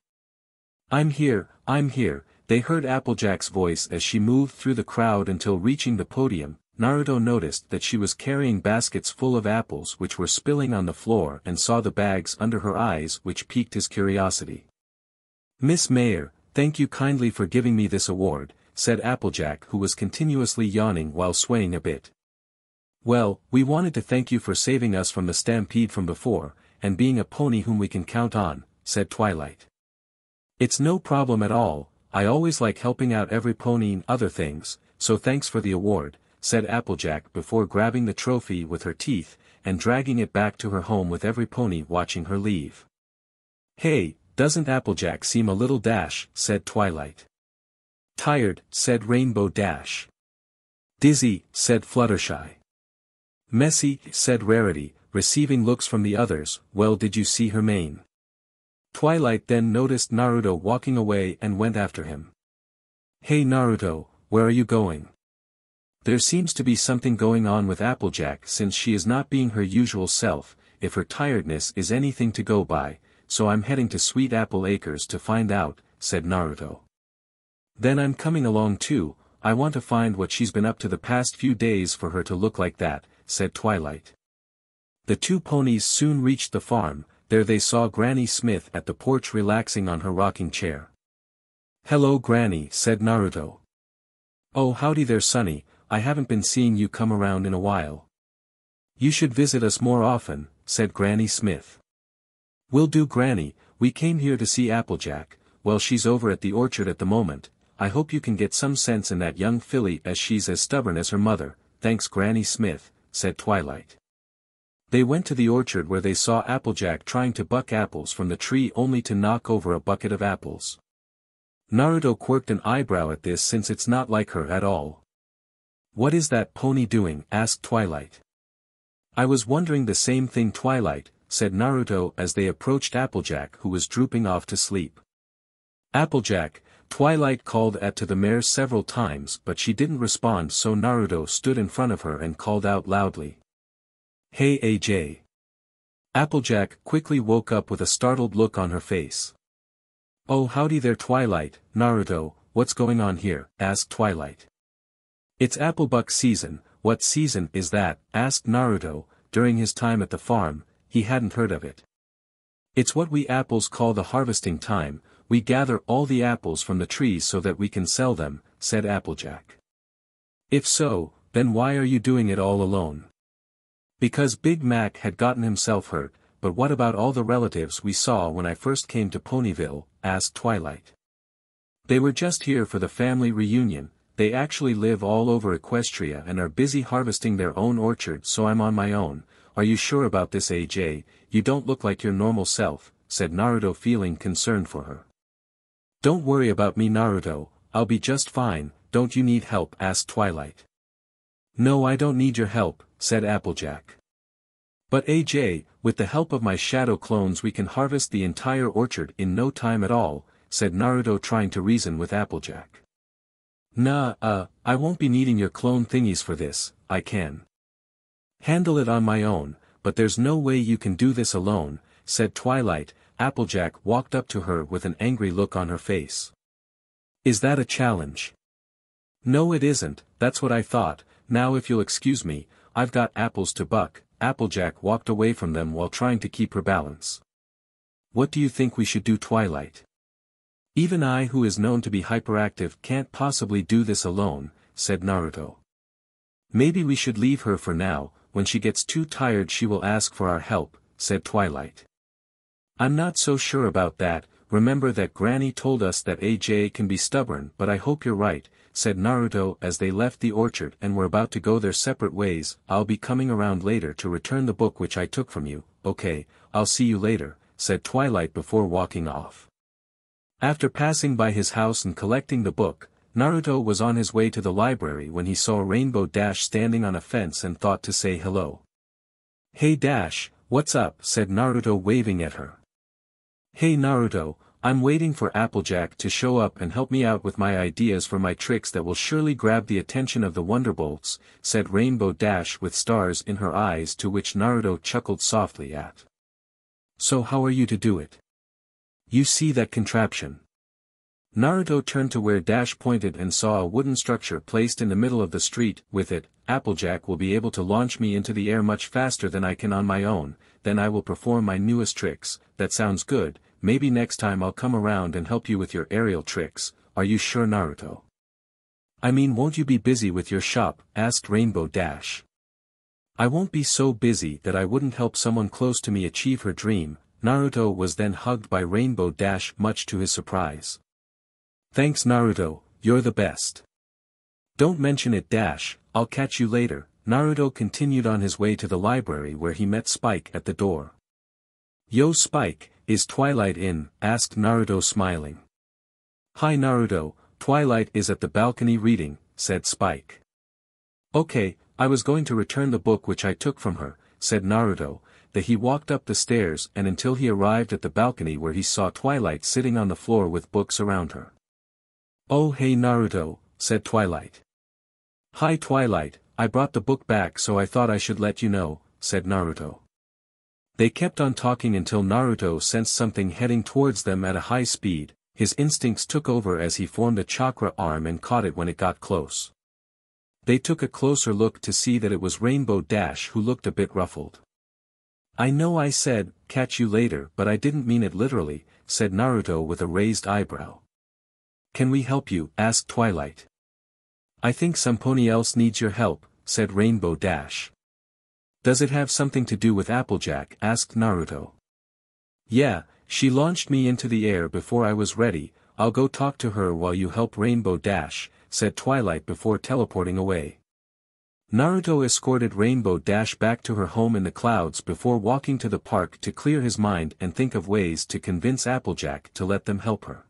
I'm here, they heard Applejack's voice as she moved through the crowd until reaching the podium. Naruto noticed that she was carrying baskets full of apples which were spilling on the floor and saw the bags under her eyes, which piqued his curiosity. Miss Mayor, thank you kindly for giving me this award, said Applejack, who was continuously yawning while swaying a bit. Well, we wanted to thank you for saving us from the stampede from before, and being a pony whom we can count on, said Twilight. It's no problem at all, I always like helping out every pony in other things, so thanks for the award, said Applejack before grabbing the trophy with her teeth, and dragging it back to her home with every pony watching her leave. Hey, doesn't Applejack seem a little said Twilight. Tired, said Rainbowdash. Dizzy, said Fluttershy. Messy, said Rarity, receiving looks from the others. Well, did you see her mane? Twilight then noticed Naruto walking away and went after him. Hey Naruto, where are you going? There seems to be something going on with Applejack since she is not being her usual self, if her tiredness is anything to go by, so I'm heading to Sweet Apple Acres to find out, said Naruto. Then I'm coming along too, I want to find what she's been up to the past few days for her to look like that, said Twilight. The two ponies soon reached the farm. There they saw Granny Smith at the porch relaxing on her rocking chair. Hello Granny, said Naruto. Oh howdy there Sonny, I haven't been seeing you come around in a while. You should visit us more often, said Granny Smith. Will do Granny, We came here to see Applejack. Well, she's over at the orchard at the moment. I hope you can get some sense in that young filly as she's as stubborn as her mother, thanks Granny Smith," said Twilight. They went to the orchard where they saw Applejack trying to buck apples from the tree only to knock over a bucket of apples. Naruto quirked an eyebrow at this since it's not like her at all. "What is that pony doing?" asked Twilight. "I was wondering the same thing, Twilight," said Naruto as they approached Applejack, who was drooping off to sleep. "Applejack," Twilight called to the mare several times, but she didn't respond, so Naruto stood in front of her and called out loudly. "Hey AJ." Applejack quickly woke up with a startled look on her face. "Oh, howdy there, Twilight." "Naruto, what's going on here?" asked Twilight. "It's Applebuck season." "What season is that?" asked Naruto. During his time at the farm, he hadn't heard of it. "It's what we apples call the harvesting time. We gather all the apples from the trees so that we can sell them," said Applejack. "If so, then why are you doing it all alone?" "Because Big Mac had gotten himself hurt." "But what about all the relatives we saw when I first came to Ponyville?" asked Twilight. "They were just here for the family reunion. They actually live all over Equestria and are busy harvesting their own orchard, so I'm on my own." "Are you sure about this, AJ? You don't look like your normal self," said Naruto, feeling concerned for her. "Don't worry about me, Naruto, I'll be just fine." "Don't you need help?" asked Twilight. "No, I don't need your help," said Applejack. "But AJ, with the help of my shadow clones we can harvest the entire orchard in no time at all," said Naruto, trying to reason with Applejack. "Nah, I won't be needing your clone thingies for this. I can handle it on my own, but there's no way you can do this alone," said Twilight. Applejack walked up to her with an angry look on her face. "Is that a challenge?" "No, it isn't. That's what I thought. Now if you'll excuse me, I've got apples to buck." Applejack walked away from them while trying to keep her balance. "What do you think we should do, Twilight?" "Even I, who is known to be hyperactive, can't possibly do this alone," said Naruto. "Maybe we should leave her for now. When she gets too tired she will ask for our help," said Twilight. "I'm not so sure about that. Remember that Granny told us that AJ can be stubborn, but I hope you're right," said Naruto as they left the orchard and were about to go their separate ways. "I'll be coming around later to return the book which I took from you." "Okay, I'll see you later," said Twilight before walking off. After passing by his house and collecting the book, Naruto was on his way to the library when he saw Rainbow Dash standing on a fence and thought to say hello. "Hey Dash, what's up?" said Naruto, waving at her. "Hey Naruto, I'm waiting for Applejack to show up and help me out with my ideas for my tricks that will surely grab the attention of the Wonderbolts," said Rainbow Dash with stars in her eyes, to which Naruto chuckled softly at. "So how are you to do it? You see that contraption?" Naruto turned to where Dash pointed and saw a wooden structure placed in the middle of the street. "With it, Applejack will be able to launch me into the air much faster than I can on my own. Then I will perform my newest tricks." "That sounds good. Maybe next time I'll come around and help you with your aerial tricks." "Are you sure, Naruto?" "I mean, won't you be busy with your shop?" asked Rainbow Dash. "I won't be so busy that I wouldn't help someone close to me achieve her dream." Naruto was then hugged by Rainbow Dash, much to his surprise. "Thanks Naruto, you're the best." "Don't mention it, Dash, I'll catch you later." Naruto continued on his way to the library where he met Spike at the door. "Yo Spike, is Twilight in?" asked Naruto, smiling. "Hi Naruto, Twilight is at the balcony reading," said Spike. "Okay, I was going to return the book which I took from her," said Naruto. That he walked up the stairs and until he arrived at the balcony where he saw Twilight sitting on the floor with books around her. "Oh hey Naruto," said Twilight. "Hi Twilight, I brought the book back so I thought I should let you know," said Naruto. They kept on talking until Naruto sensed something heading towards them at a high speed. His instincts took over as he formed a chakra arm and caught it when it got close. They took a closer look to see that it was Rainbow Dash, who looked a bit ruffled. "I know I said, catch you later, but I didn't mean it literally," said Naruto with a raised eyebrow. "Can we help you?" asked Twilight. "I think somebody else needs your help," said Rainbow Dash. "Does it have something to do with Applejack?" asked Naruto. "Yeah, She launched me into the air before I was ready. I'll go talk to her while you help Rainbowdash, said Twilight before teleporting away. Naruto escorted Rainbowdash back to her home in the clouds before walking to the park to clear his mind and think of ways to convince Applejack to let them help her.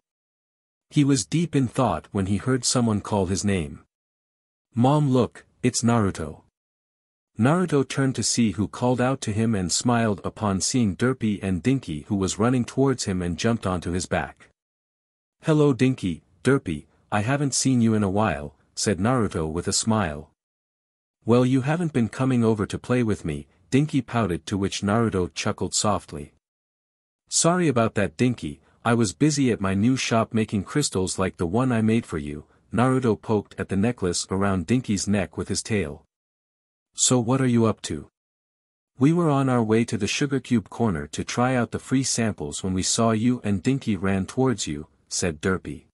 He was deep in thought when he heard someone call his name. "Mom, look, it's Naruto." Naruto turned to see who called out to him and smiled upon seeing Derpy and Dinky, who was running towards him, and jumped onto his back. "Hello Dinky, Derpy, I haven't seen you in a while," said Naruto with a smile. "Well, you haven't been coming over to play with me," Dinky pouted, to which Naruto chuckled softly. "Sorry about that Dinky, I was busy at my new shop making crystals like the one I made for you." Naruto poked at the necklace around Dinky's neck with his tail. "So what are you up to?" "We were on our way to the Sugar Cube corner to try out the free samples when we saw you and Dinky ran towards you," said Derpy.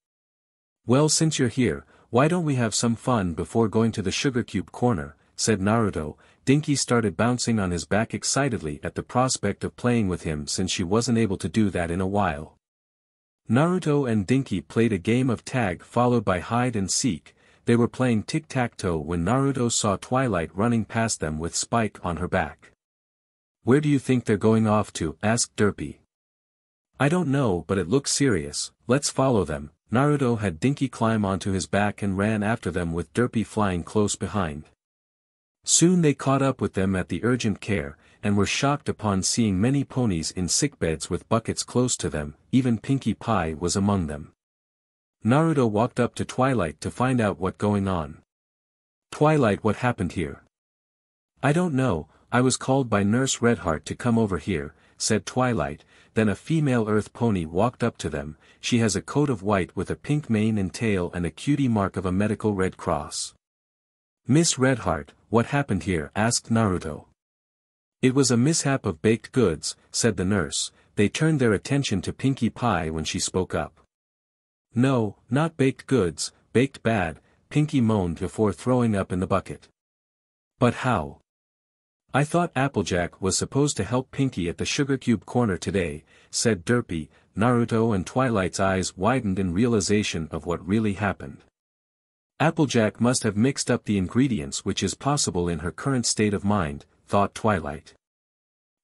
"Well, since you're here, why don't we have some fun before going to the Sugar Cube corner," said Naruto. Dinky started bouncing on his back excitedly at the prospect of playing with him, since she wasn't able to do that in a while. Naruto and Dinky played a game of tag followed by hide and seek. They were playing tic-tac-toe when Naruto saw Twilight running past them with Spike on her back. "Where do you think they're going off to?" asked Derpy. "I don't know, but it looks serious. Let's follow them." Naruto had Dinky climb onto his back and ran after them with Derpy flying close behind. Soon they caught up with them at the urgent care, and were shocked upon seeing many ponies in sickbeds with buckets close to them. Even Pinkie Pie was among them. Naruto walked up to Twilight to find out what's going on. "Twilight, what happened here?" "I don't know, I was called by Nurse Redheart to come over here," said Twilight. Then a female earth pony walked up to them. She has a coat of white with a pink mane and tail and a cutie mark of a medical red cross. "Miss Redheart, what happened here?" asked Naruto. "It was a mishap of baked goods," said the nurse. They turned their attention to Pinkie Pie when she spoke up. "No, not baked goods, baked bad," Pinkie moaned before throwing up in the bucket. "But how? I thought Applejack was supposed to help Pinkie at the Sugar Cube corner today," said Derpy. Naruto and Twilight's eyes widened in realization of what really happened. Applejack must have mixed up the ingredients, which is possible in her current state of mind, thought Twilight.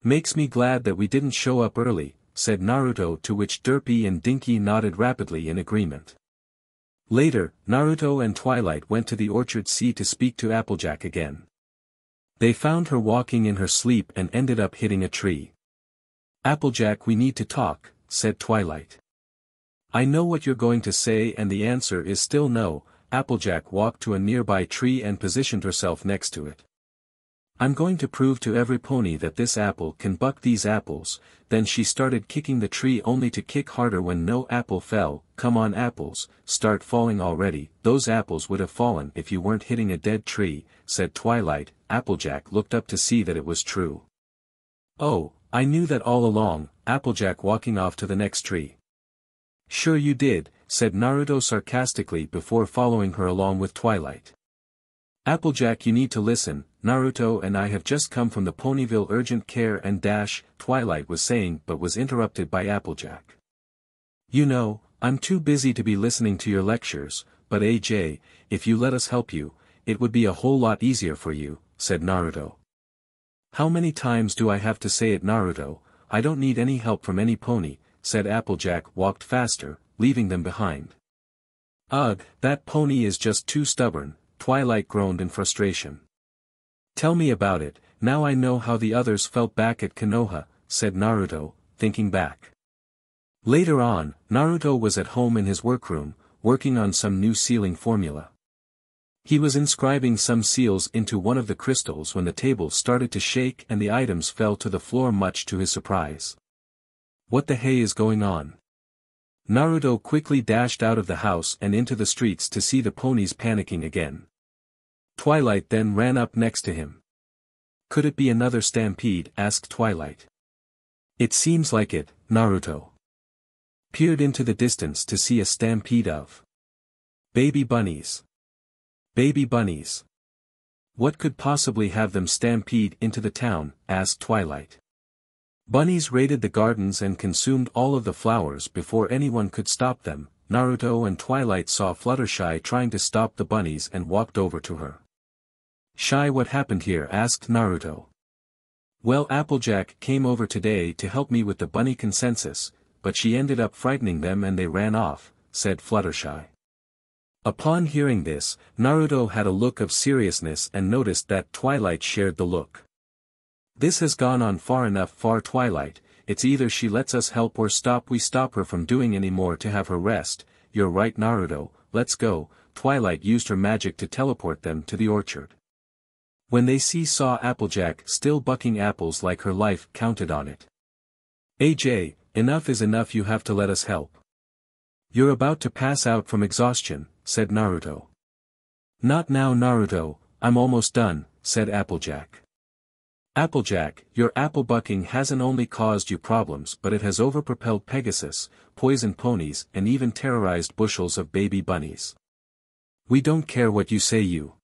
"Makes me glad that we didn't show up early," said Naruto, to which Derpy and Dinky nodded rapidly in agreement. Later, Naruto and Twilight went to the Orchard Sea to speak to Applejack again. They found her walking in her sleep and ended up hitting a tree. "Applejack, we need to talk," said Twilight. "I know what you're going to say, and the answer is still no." Applejack walked to a nearby tree and positioned herself next to it. "I'm going to prove to every pony that this apple can buck these apples." Then she started kicking the tree, only to kick harder when no apple fell. "Come on apples, start falling already." "Those apples would have fallen if you weren't hitting a dead tree," said Twilight. Applejack looked up to see that it was true. "Oh, I knew that all along." Applejack walking off to the next tree. "Sure you did," said Naruto sarcastically before following her along with Twilight. "Applejack, you need to listen. Naruto and I have just come from the Ponyville urgent care and dash," Twilight was saying, but was interrupted by Applejack. "You know, I'm too busy to be listening to your lectures, but AJ, if you let us help you, it would be a whole lot easier for you," said Naruto. "How many times do I have to say it, Naruto? I don't need any help from any pony," said Applejack. Walked faster, leaving them behind. "Ugh, that pony is just too stubborn," Twilight groaned in frustration. "Tell me about it. Now I know how the others felt back at Konoha," said Naruto, thinking back. Later on, Naruto was at home in his workroom, working on some new sealing formula. He was inscribing some seals into one of the crystals when the table started to shake and the items fell to the floor, much to his surprise. "What the hey is going on?" Naruto quickly dashed out of the house and into the streets to see the ponies panicking again. Twilight then ran up next to him. "Could it be another stampede?" asked Twilight. "It seems like it." Naruto peered into the distance to see a stampede of baby bunnies. "Baby bunnies? What could possibly have them stampede into the town?" asked Twilight. Bunnies raided the gardens and consumed all of the flowers before anyone could stop them. Naruto and Twilight saw Fluttershy trying to stop the bunnies and walked over to her. "Shy, what happened here?" asked Naruto. "Well, Applejack came over today to help me with the bunny consensus, but she ended up frightening them and they ran off," said Fluttershy. Upon hearing this, Naruto had a look of seriousness and noticed that Twilight shared the look. "This has gone on far enough, Twilight. It's either she lets us help or we stop her from doing any more to have her rest." "You're right, Naruto, let's go." Twilight used her magic to teleport them to the orchard. When they saw Applejack still bucking apples like her life counted on it. "AJ, enough is enough, you have to let us help. You're about to pass out from exhaustion," said Naruto. "Not now, Naruto, I'm almost done," said Applejack. "Applejack, your apple bucking hasn't only caused you problems but it has overpropelled Pegasus, poisoned ponies and even terrorized bushels of baby bunnies. We don't care what you say, you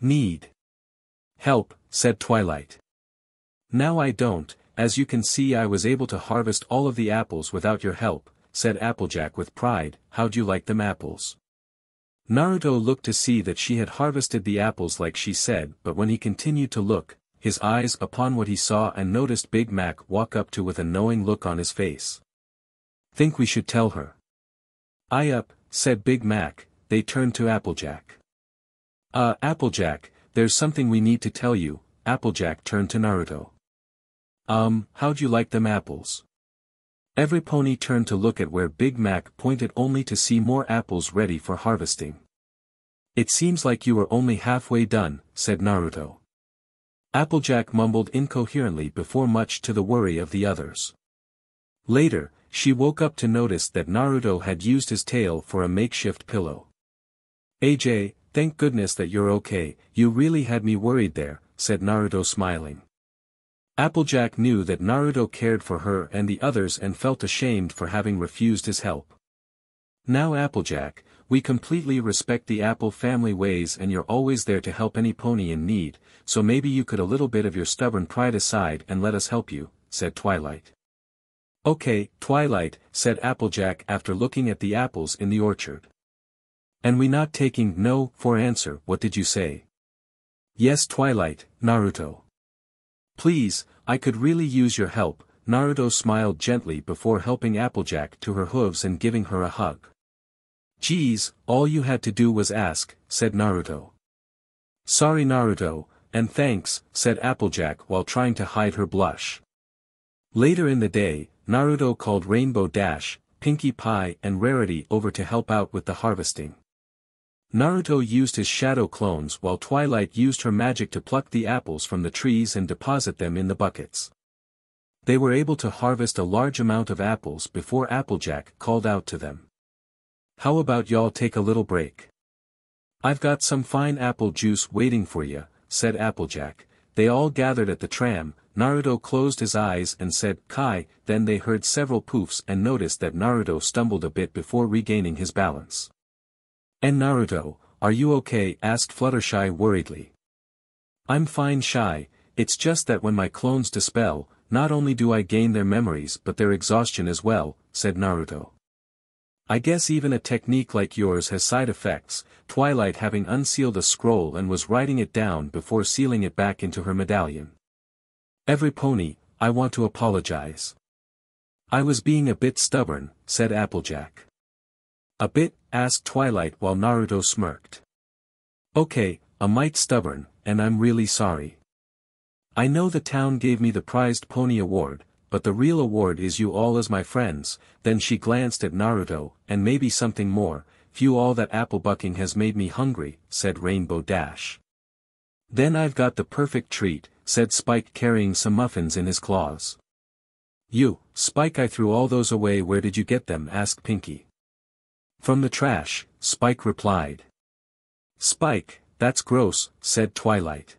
need help," said Twilight. "Now I don't, as you can see I was able to harvest all of the apples without your help," said Applejack with pride. "How'd you like them apples?" Naruto looked to see that she had harvested the apples like she said, but when he continued to look, his eyes upon what he saw and noticed Big Mac walk up to with a knowing look on his face. "Think we should tell her?" Said Big Mac. They turned to Applejack. Applejack, there's something we need to tell you." Applejack turned to Naruto. How'd you like them apples?" Every pony turned to look at where Big Mac pointed only to see more apples ready for harvesting. "It seems like you were only halfway done," said Naruto. Applejack mumbled incoherently before, much to the worry of the others. Later, she woke up to notice that Naruto had used his tail for a makeshift pillow. "AJ, thank goodness that you're okay, you really had me worried there," said Naruto smiling. Applejack knew that Naruto cared for her and the others and felt ashamed for having refused his help. "Now Applejack, we completely respect the Apple family ways and you're always there to help any pony in need, so maybe you could a little bit of your stubborn pride aside and let us help you," said Twilight. "Okay, Twilight," said Applejack after looking at the apples in the orchard. "And we not taking no for answer, what did you say?" "Yes, Twilight, Naruto. Please, I could really use your help." Naruto smiled gently before helping Applejack to her hooves and giving her a hug. "Geez, all you had to do was ask," said Naruto. "Sorry, Naruto, and thanks," said Applejack while trying to hide her blush. Later in the day, Naruto called Rainbowdash, Pinkie Pie and Rarity over to help out with the harvesting. Naruto used his shadow clones while Twilight used her magic to pluck the apples from the trees and deposit them in the buckets. They were able to harvest a large amount of apples before Applejack called out to them. "How about y'all take a little break? I've got some fine apple juice waiting for ya," said Applejack. They all gathered at the tram. Naruto closed his eyes and said "Kai," then they heard several poofs and noticed that Naruto stumbled a bit before regaining his balance. "And Naruto, are you okay?" asked Fluttershy worriedly. "I'm fine, Shy, it's just that when my clones dispel, not only do I gain their memories but their exhaustion as well," said Naruto. "I guess even a technique like yours has side effects," Twilight having unsealed a scroll and was writing it down before sealing it back into her medallion. "Every pony, I want to apologize. I was being a bit stubborn," said Applejack. "A bit?" asked Twilight while Naruto smirked. "Okay, a mite stubborn, and I'm really sorry. I know the town gave me the prized pony award, but the real award is you all as my friends." Then she glanced at Naruto, "and maybe something more. Phew, all that apple bucking has made me hungry," said Rainbowdash. "Then I've got the perfect treat," said Spike carrying some muffins in his claws. "You, Spike, I threw all those away. Where did you get them?" asked Pinkie. "From the trash," Spike replied. "Spike, that's gross," said Twilight.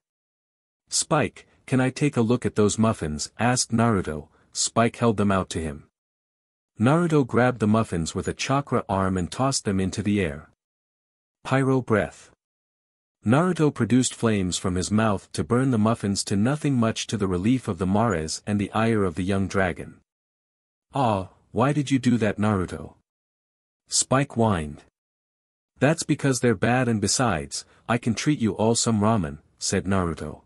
"Spike, can I take a look at those muffins?" asked Naruto. Spike held them out to him. Naruto grabbed the muffins with a chakra arm and tossed them into the air. Pyro breath. Naruto produced flames from his mouth to burn the muffins to nothing, much to the relief of the Mares and the ire of the young dragon. "Ah, why did you do that, Naruto?" Spike whined. "That's because they're bad, and besides, I can treat you all some ramen," said Naruto.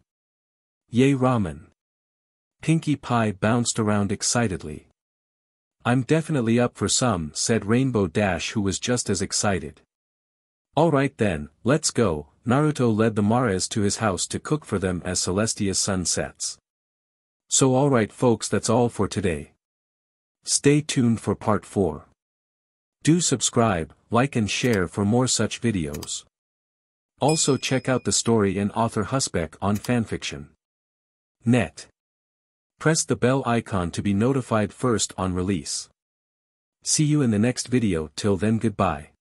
"Yay, ramen!" Pinkie Pie bounced around excitedly. "I'm definitely up for some," said Rainbowdash, who was just as excited. "Alright then, let's go." Naruto led the Mares to his house to cook for them as Celestia's sun sets. So alright folks, that's all for today. Stay tuned for part 4. Do subscribe, like and share for more such videos. Also check out the story and author Hussbek on FANFICTIONnet. Press the bell icon to be notified first on release. See you in the next video. Till then, goodbye.